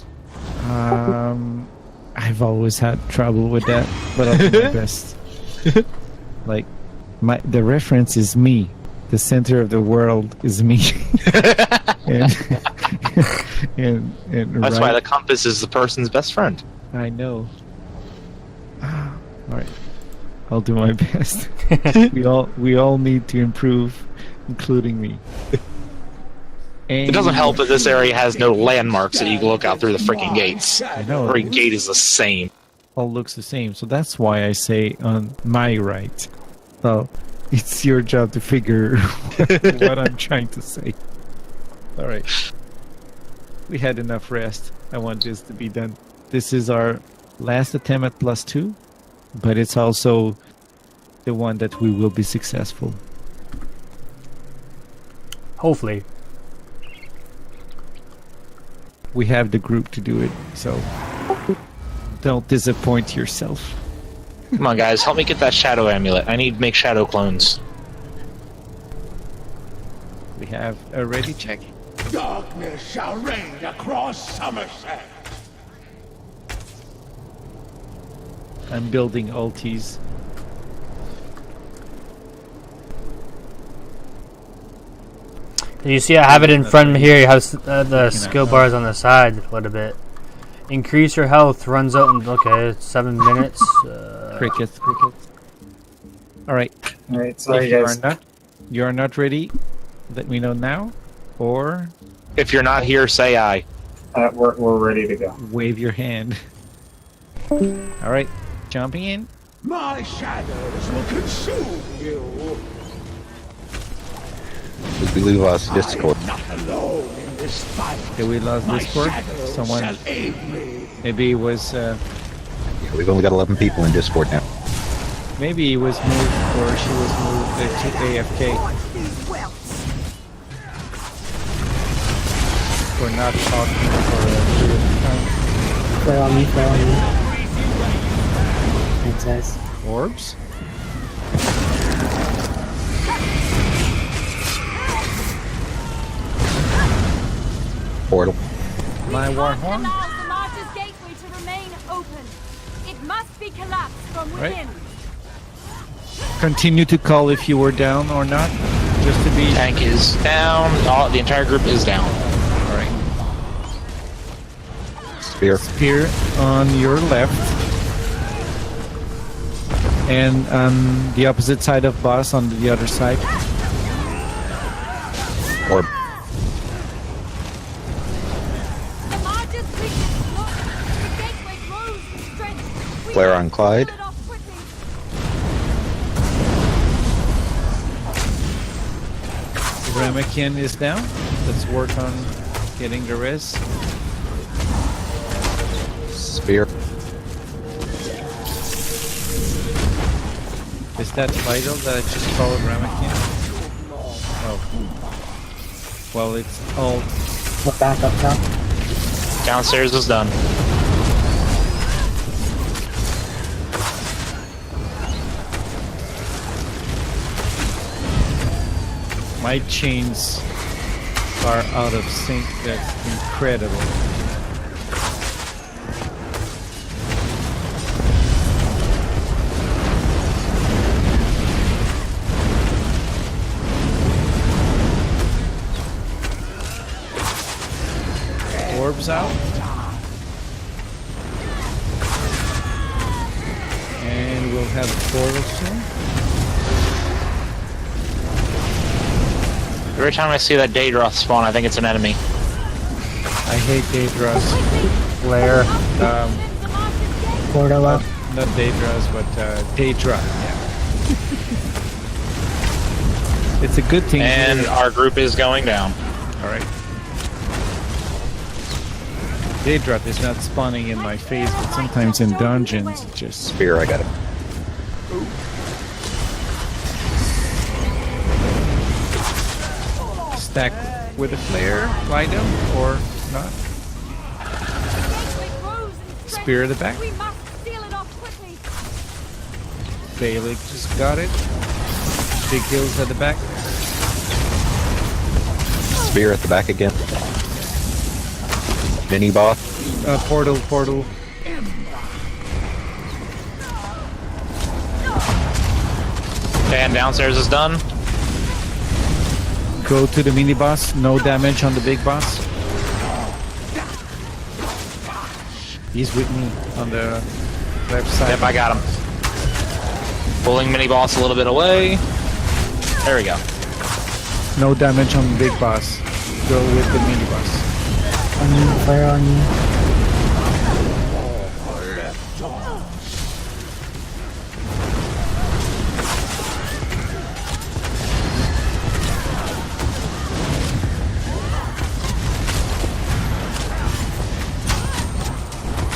I've always had trouble with that, but I'll do my best. Like, the reference is me. The center of the world is me. and That's why the compass is the person's best friend. I know. All right, I'll do my best. we all need to improve, including me. It doesn't help that this area has no landmarks that you can look out through the freaking gates. I know. Every gate is the same. All looks the same, so that's why I say on my right. So it's your job to figure what I'm trying to say. All right. We had enough rest. I want this to be done. This is our last attempt at +2, but it's also the one that we will be successful. Hopefully. We have the group to do it, so don't disappoint yourself. Come on, guys, help me get that shadow amulet. I need to make shadow clones. We have a ready check. Darkness shall reign across Somerset. I'm building ultis. You see, I have it in front of me here. You have the skill bars on the side a little bit. Increase your health runs out in, okay, 7 minutes. Crickets. Alright. Alright, sorry guys. You are not ready, let me know now. Or If you're not here, say aye. We're ready to go. wave your hand. Alright, jumping in. My shadows will consume you. We lost Discord. Not alone in this fight. Did we lose Discord? Someone. Shall aid me. Maybe it was. Yeah, we've only got 11 people in Discord now. Maybe he was moved or she was moved to AFK. For not talking for a period of time. Flare on me. Thanks, guys. Orbs? Portal. My warhorn? Allow the Martyr's Gateway to remain open. It must be collapsed from within. Continue to call if you were down or not. Just to be. Tank is down. The entire group is down. Alright. Spear on your left. And on the opposite side of boss on the other side. Orb. Flare on Clyde. Ramekin is down. Let's work on getting the rest. Spear. Is that vital that I just called Ramekin? Oh. Well, it's all. Look back up top. Downstairs is done. My chains are out of sync. That's incredible. Orbs out. And we'll have a portal soon. Every time I see that Daedroth spawn, I think it's an enemy. I hate Daedras. Flare. Portal up. Not Daedras, but Daedra. Yeah. It's a good thing. And our group is going down. Alright. Daedra is not spawning in my face, but sometimes in dungeons it just. Spear, I got it. Stack with a flare, light him, or not. Spear at the back. Bailick just got it. Big heals at the back. Spear at the back again. Mini boss. Portal. Okay, and downstairs is done. Go to the mini boss. No damage on the big boss. He's with me on the left side. Yep, I got him. Pulling mini boss a little bit away. There we go. No damage on the big boss. Go with the mini boss. Fire on you.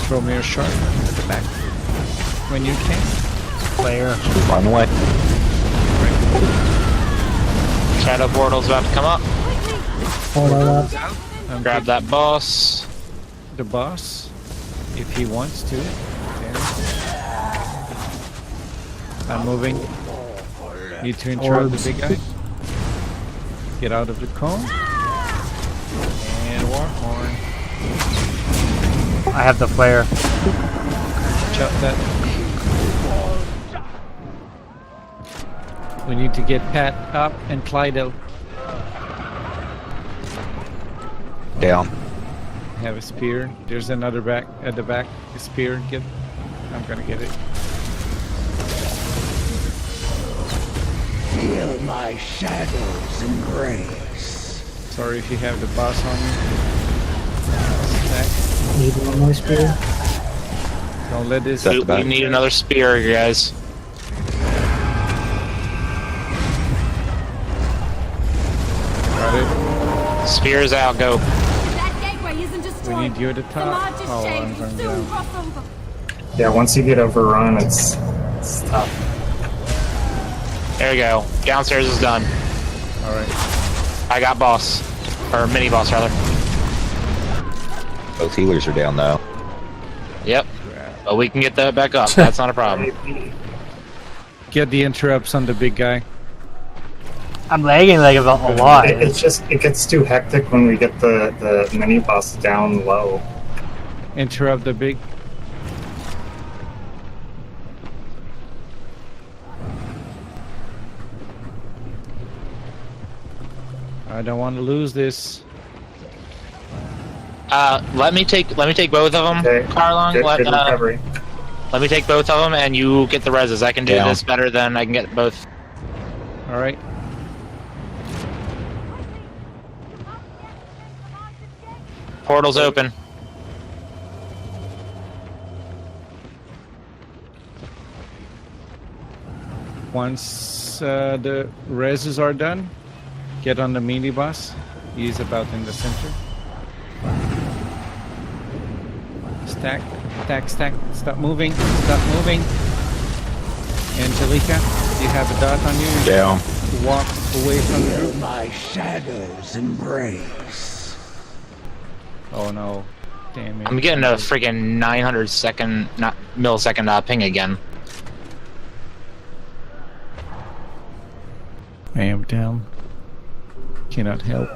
Throw me a shard at the back when you can. Flare. Run away. Shadow portal's about to come up. Portal up. Grab that boss. The boss, if he wants to. Okay. I'm moving. Need to intro the big guy. Get out of the cone. And Warhorn. I have the flare. Chop that. We need to get Pat up and Clydell. Down. Have a spear. There's another back at the back. A spear. Get. I'm gonna get it. Feel my shadows embrace. Sorry if you have the boss on you. Need one more spear? Don't let this. We need another spear, you guys. Got it. Spears out, go. That gateway isn't destroyed. We need you at the top. Oh, I'm going down. Yeah, once you get overrun, it's tough. There we go. Downstairs is done. Alright. I got boss. Or mini boss, rather. Both healers are down now. Yep. But we can get that back up. That's not a problem. Get the interrupts on the big guy. I'm lagging like a lot. It's just, it gets too hectic when we get the mini boss down low. Interrupt the big. I don't want to lose this. Let me take both of them, Okay. Carlong. Good recovery. Let me take both of them, and you get the reses. I can do this better than I can get both. All right. Portal's open. Once the reses are done, get on the mini boss. He's about in the center. Stack, stack, stack. Stop moving. Stop moving. Angelica, you have a dot on you. Down. Walk away from the group. My shadows embrace. Oh no. Damn it. I'm getting a freaking 900 millisecond ping again. I am down. Cannot help.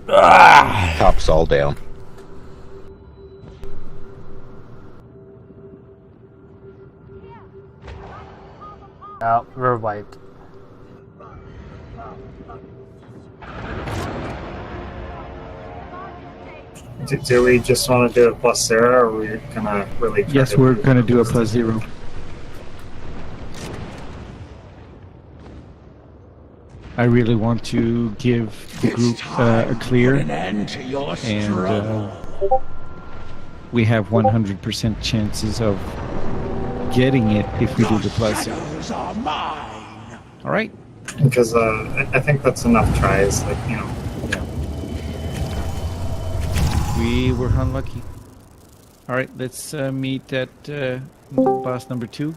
Top's all down. Oh, we're wiped. Do we just want to do a plus 0, or are we gonna really try Yes, to we're gonna do a +0. I really want to give the group a clear, and we have 100% chances of getting it if we do the +0. All right. Because I think that's enough tries, like, you know. Yeah. We were unlucky. All right, let's meet at boss number 2,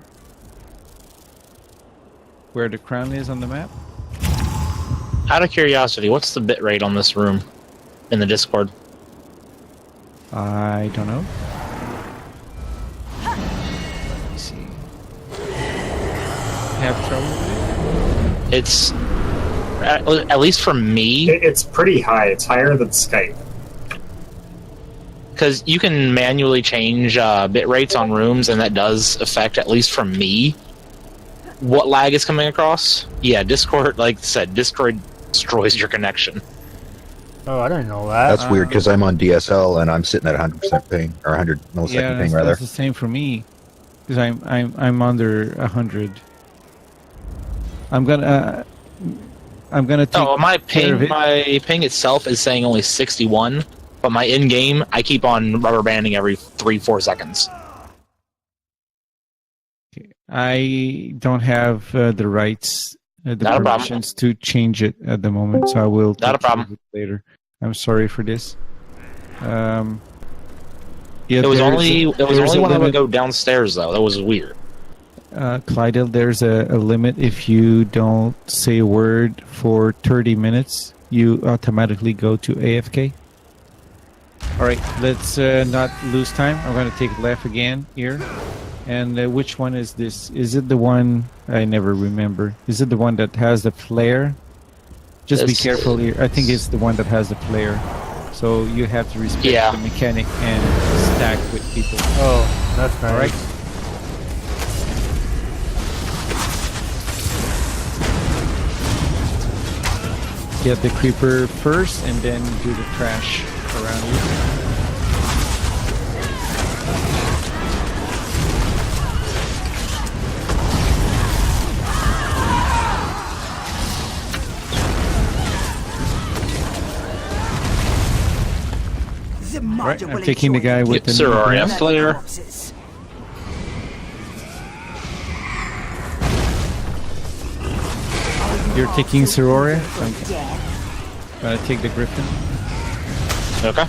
where the crown is on the map. Out of curiosity, what's the bit rate on this room in the Discord? I don't know. Let me see. Have trouble with it? It's at least for me. It's pretty high. It's higher than Skype. Because you can manually change bit rates on rooms, and that does affect, at least for me, what lag is coming across. Yeah, Discord, like I said, Discord destroys your connection. Oh, I didn't know that. That's weird because I'm on DSL and I'm sitting at 100% ping, or 100 millisecond ping rather. That's the same for me, because I'm under 100. I'm gonna take my care of ping, it. my ping itself is saying only 61, but my in-game, I keep on rubber banding every 3-4 seconds. I don't have the rights, the Not a problem. permissions to change it at the moment, so I will. Not a take care problem. of it later. I'm sorry for this. Yeah, It was there's only a when I would limit. go downstairs though. That was weird. Clydell, there's a limit. If you don't say a word for 30 minutes, you automatically go to AFK. All right, let's not lose time. I'm going to take left again here. And which one is this? Is it the one I never remember? Is it the one that has the flare? Just be careful here. I think it's the one that has the flare. So you have to respect the mechanic and stack with people. Oh, that's nice. All right. Get the creeper first and then do the trash around you. Right, I'm taking the guy with the Sororia Slayer. You're taking Sororia? Okay. Take the Griffin. Okay.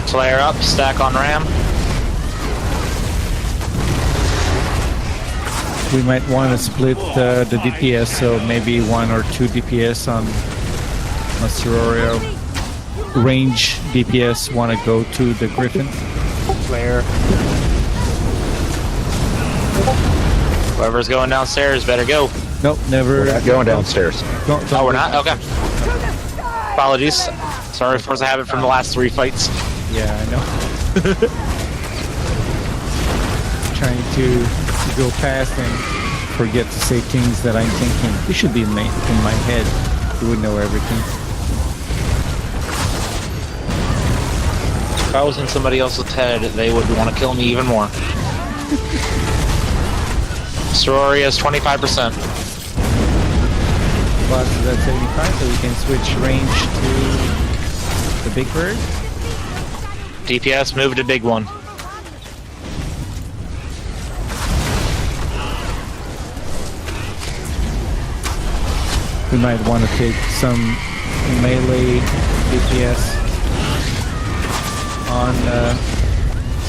Slayer up, stack on Ram. We might want to split the DPS, so maybe 1 or 2 DPS on Sororia. Range DPS want to go to the Griffin. Slayer. Whoever's going downstairs better go. Nope, never. We're not going downstairs. Oh, we're not? Okay. Apologies. Sorry for the habit from the last 3 fights. Yeah, I know. Trying to go fast and forget to say things that I'm thinking. It should be in my head. You would know everything. If I was in somebody else's head, they would want to kill me even more. Sororia is 25%. Boss is at 75, so we can switch range to the big bird. DPS, move to big one. We might want to take some melee DPS on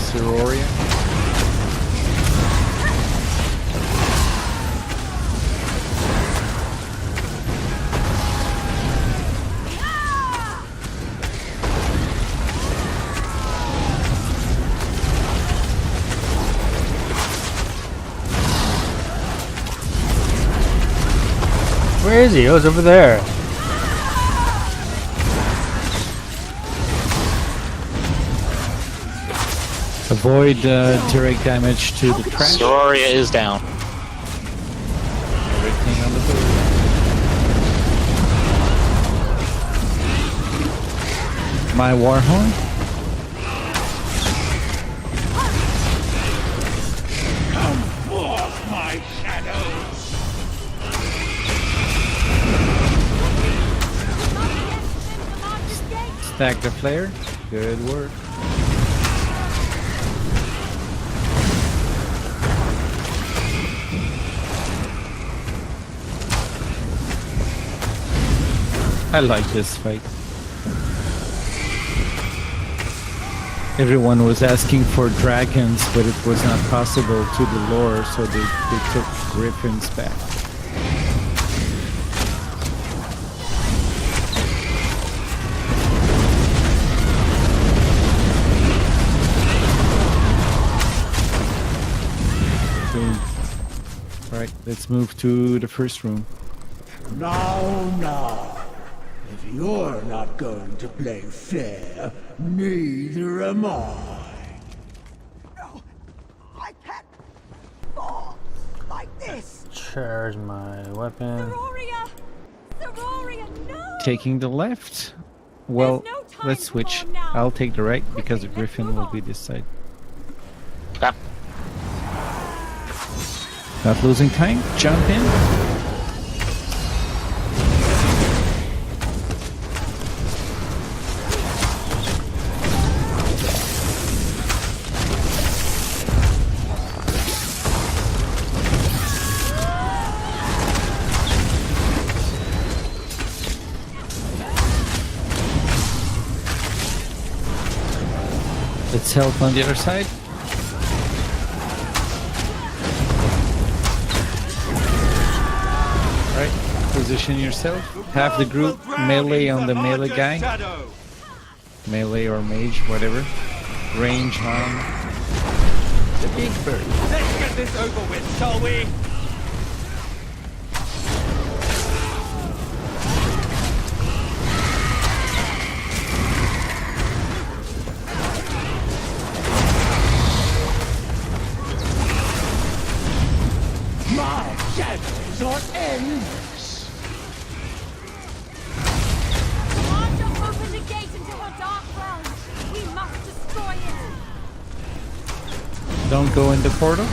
Sororia. Where is he? Oh, he's over there. Avoid direct damage to the trash. Sororia is down. Everything on the board. My Warhorn. Come forth, my shadows. Stack the flare. Good work. I like this fight. Everyone was asking for dragons, but it was not possible to the lore, so they took griffins back. Alright, let's move to the first room. Now. If you're not going to play fair, neither am I. No, I can't fall like this. There's my weapon. Sororia! Sororia, no! Taking the left? Well, let's switch. I'll take the right because the griffin will be this side. Okay. Not losing time. Jump in. Let's help on the other side. Right, position yourself. Have the group melee on the melee guy. Melee or mage, whatever. Range on the big bird. Let's get this over with, shall we? My Don't go in the portal.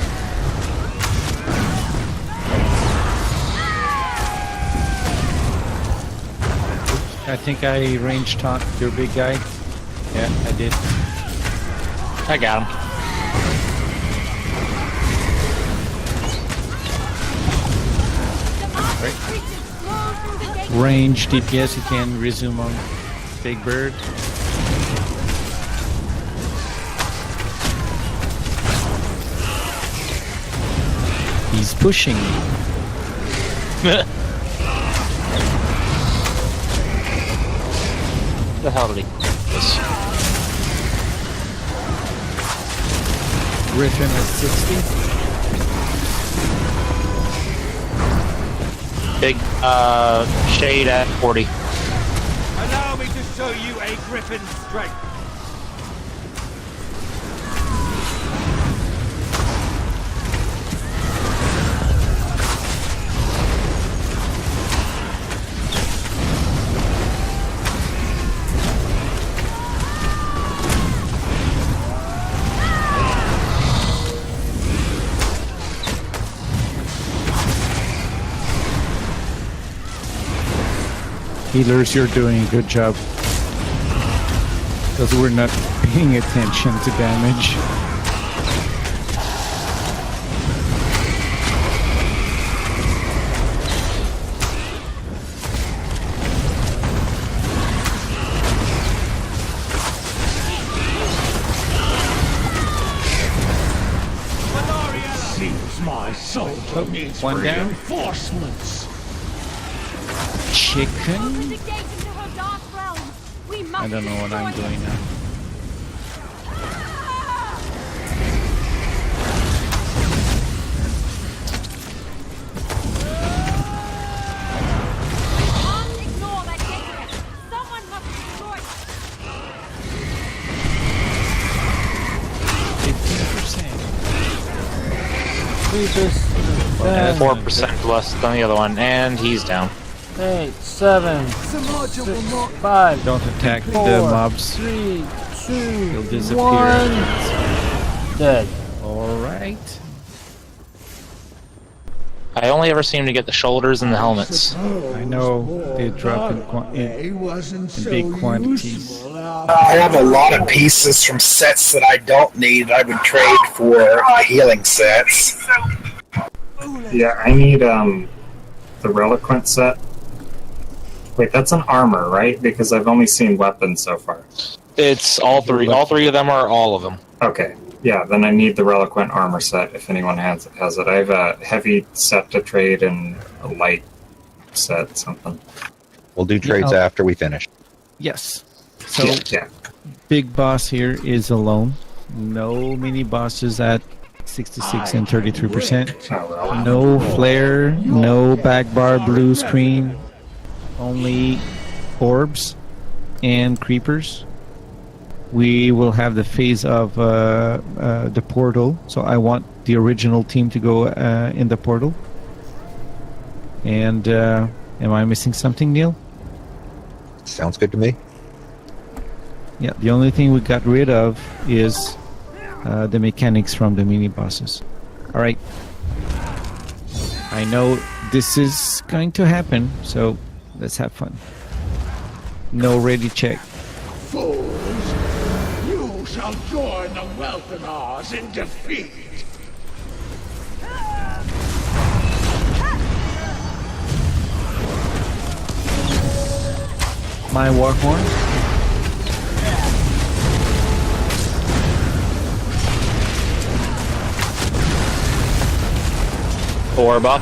I think I range taunt your big guy. Yeah, I did. I got him. Range DPS, you can resume on Big Bird. He's pushing me. The hell did he? This. Griffin at 60. Big shade at 40. Allow me to show you a griffin's strength. Healers, you're doing a good job. Because we're not paying attention to damage. Seems my soldier needs one down. reinforcements. Chicken? I don't know what I'm doing now. And 4% less than the other one, and he's down. 8, 7, 6, 5. Don't attack 4, the mobs. 3, 2, He'll disappear. 1. Dead. Alright. I only ever seem to get the shoulders and the helmets. I know they drop in big quantities. I have a lot of pieces from sets that I don't need. I would trade for healing sets. Yeah, I need the Reliquant set. Wait, that's an armor, right? Because I've only seen weapons so far. It's all three. All three of them are all of them. Okay. Yeah, then I need the Reliquant armor set if anyone has it. I have a heavy set to trade and a light set, something. We'll do trades after we finish. Yes. So, yeah. Big boss here is alone. No mini bosses at 66 and 33%. No flare, no back bar blue screen. Only orbs and creepers. We will have the phase of the portal, so I want the original team to go in the portal. And am I missing something, Neil? Sounds good to me. Yeah, the only thing we got rid of is the mechanics from the mini bosses. All right. I know this is going to happen, so let's have fun. No ready check. Fools, you shall join the Welcomers in defeat. My Warhorn. Orb up.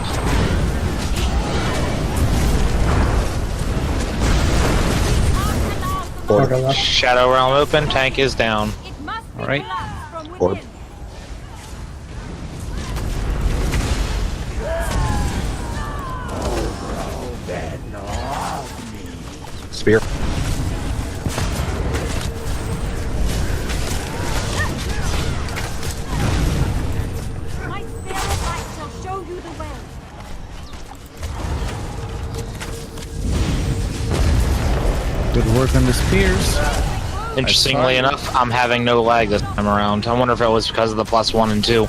Shadow Realm open. Tank is down. All right. Orb. Spear. Good work on the spears. Interestingly enough, I'm having no lag this time around. I wonder if it was because of the +1 and 2.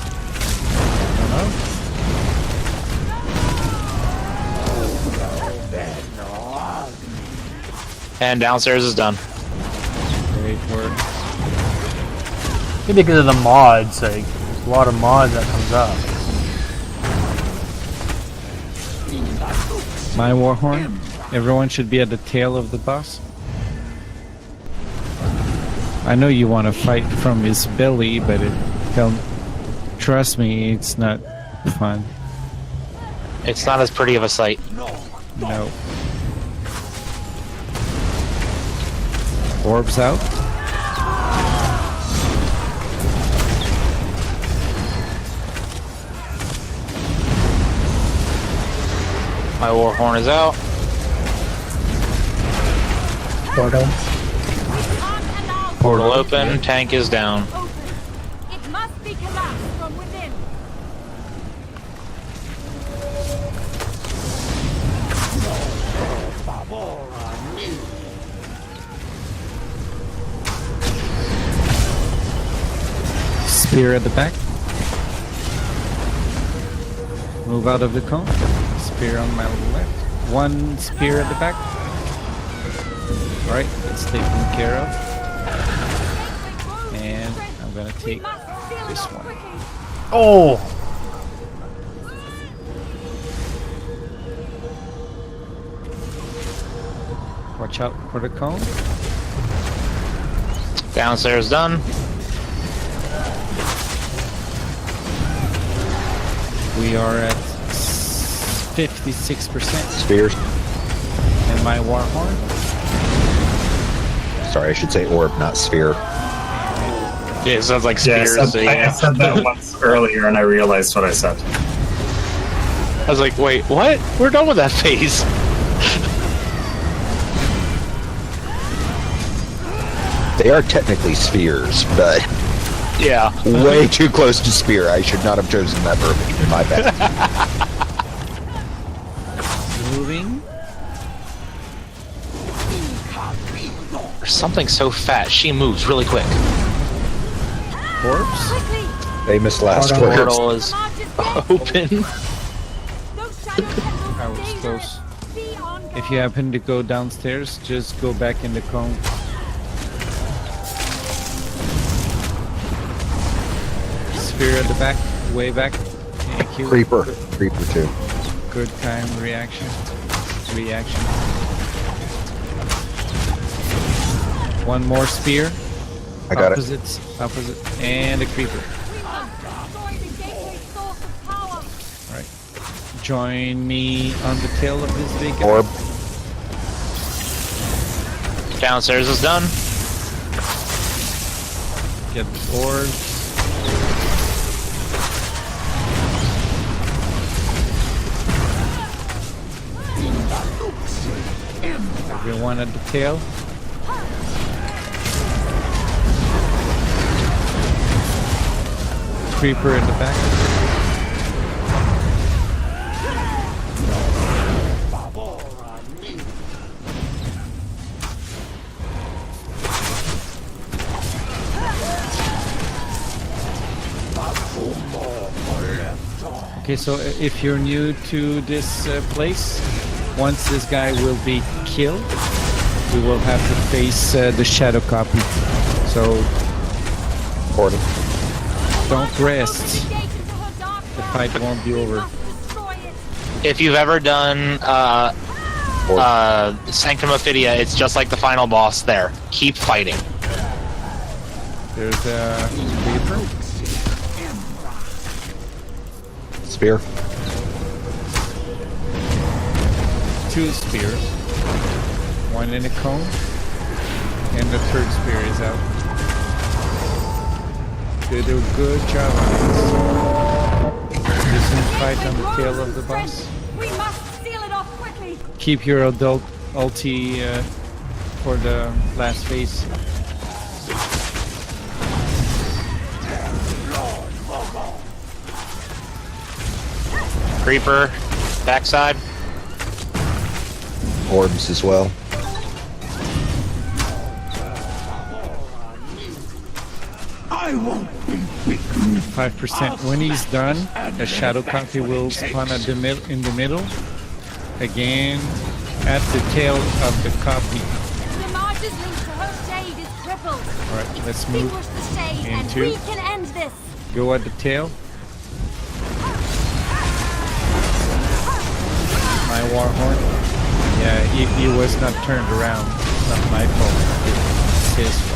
And downstairs is done. Great work. Maybe because of the mods, like there's a lot of mods that comes up. My Warhorn. Everyone should be at the tail of the boss. I know you want to fight from his belly, but trust me, it's not fun. It's not as pretty of a sight. No. Orbs out. My Warhorn is out. Portal. Portal open. Tank is down. It must be collapsed from within. Spear at the back. Move out of the cone. Spear on my left. One spear at the back. Alright, it's taken care of. And I'm gonna take this one. Oh! Watch out for the cone. Downstairs done. We are at 56%. Spears. And my Warhorn. Sorry, I should say orb, not sphere. Yeah, it sounds like Yeah, spears. I said that once earlier and I realized what I said. I was like, wait, what? We're done with that phase. They are technically spheres, but yeah, way too close to spear. I should not have chosen that verbiage. My bad. Moving. There's something so fat. She moves really quick. Orbs. Famous last The words. portal is open. I was close. If you happen to go downstairs, just go back in the cone. Spear at the back, way back. Thank you. Creeper too. Good time reaction. One more spear. I got it. Opposite, and a creeper. Alright. Join me on the tail of this big guy. Orb. Downstairs is done. Get the orbs. Everyone at the tail. Creeper in the back. Okay, so if you're new to this place, once this guy will be killed, we will have to face the shadow copy. So, don't rest. The fight won't be over. If you've ever done Sanctum of Phidia, it's just like the final boss there. Keep fighting. There's a creeper. Spear. 2 spears. 1 in a cone. And the 3rd spear is out. They do a good job on this. This is fight on the tail of the boss. We must seal it off quickly. Keep your ulti for the last phase. Creeper, backside. Orbs as well. I won't be beaten. 5%. When he's done, a shadow copy will spawn at in the middle. Again, at the tail of the copy. The Marge's link to her shade is crippled. Alright, let's move Extinguish the shade and into. we can end this. Go at the tail. My Warhorn. Yeah, he was not turned around. It's not my fault. It's his fault.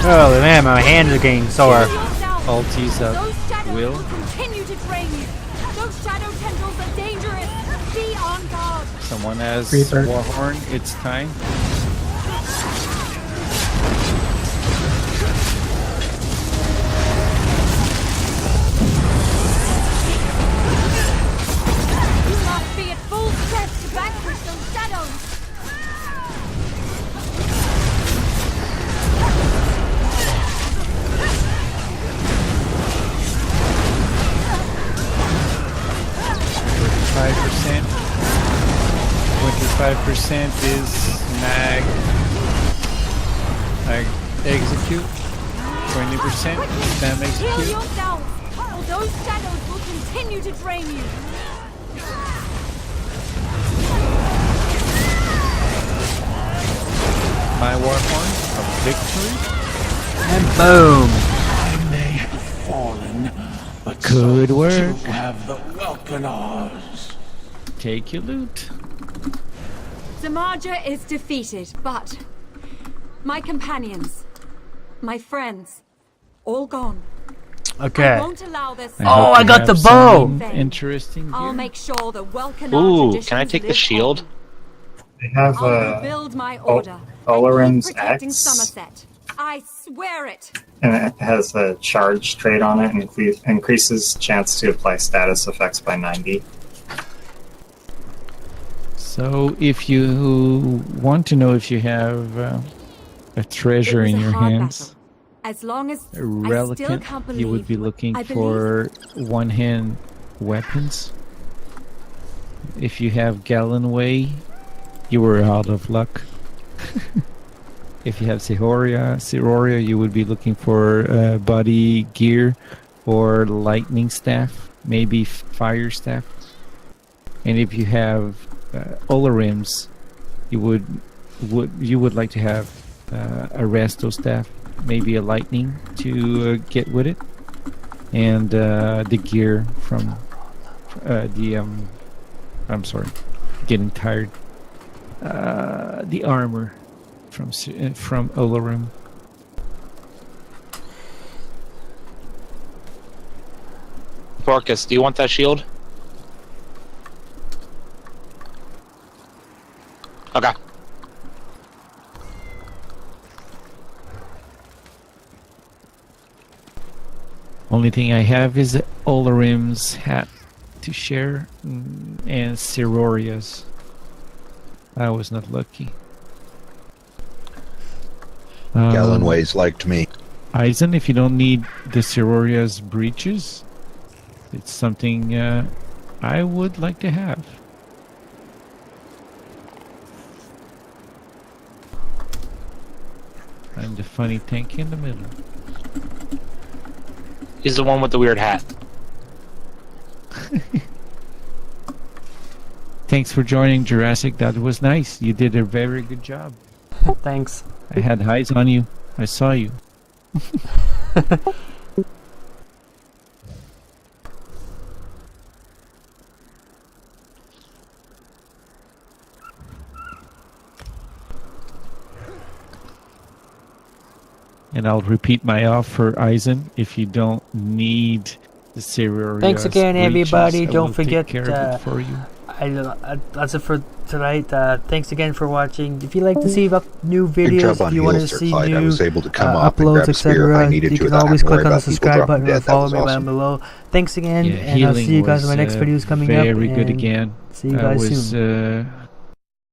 Oh man, my hands are getting sore. Ultis up. Those shadows Will. will continue to drain you. Those shadow tendrils are dangerous. Be on guard. Someone has Reaper. Warhorn. It's time. You must be at full strength to vanquish those shadows. %. 25% is mag execute. 20% spam Heal execute. yourselves, or those shadows will continue to drain you. My Warhorn of victory. And boom. I may have fallen, but Good so work. too have the Welkanars. Take your loot. Zamarja is defeated, but my companions, my friends, all gone. Okay. I won't allow this. Oh, I got the bow. Interesting. I'll Gear. make sure the Welkanar Ooh, traditions can I take the live shield? on. They have I'll rebuild my order. Olarin's Keep protecting X, Somerset. I swear it. and it has a charge trait on it, and increases chance to apply status effects by 90. So, if you want to know if you have a treasure It was in a your hard hands, battle. As long as a I still reliquant, can't you would believe be looking I for one-hand weapons. If you have Gallenway, you were out of luck. If you have Siroria, you would be looking for body gear or lightning staff, maybe fire staff. And if you have Olarims, you would like to have a resto staff, maybe a lightning to get with it, and the gear from I'm sorry, getting tired. The armor from Olarim. Porcus, do you want that shield? Okay. Only thing I have is Olarim's hat to share and Siroria's. I was not lucky. Gallenway's liked me. Eisen, if you don't need the Siroria's breeches, it's something I would like to have. I'm the funny tank in the middle. He's the one with the weird hat. Thanks for joining, Jurassic. That was nice. You did a very good job. Thanks. I had eyes on you. I saw you. And I'll repeat my offer, Eisen. If you don't need the Siroria's Thanks again, breeches, everybody. I Don't will take forget. care of it for you. That's it for tonight. Thanks again for watching. If you'd like to see new Good videos, job if on you want to heels, Sir see Clyde. I new was able to come up and uploads, grab a spear if I etc., needed you to can without always having to worry click on the about people subscribe dropping button or dead. That follow was me down awesome. below. Thanks again, Yeah, and I'll see you guys in my next videos coming up. very good and again. See you guys soon.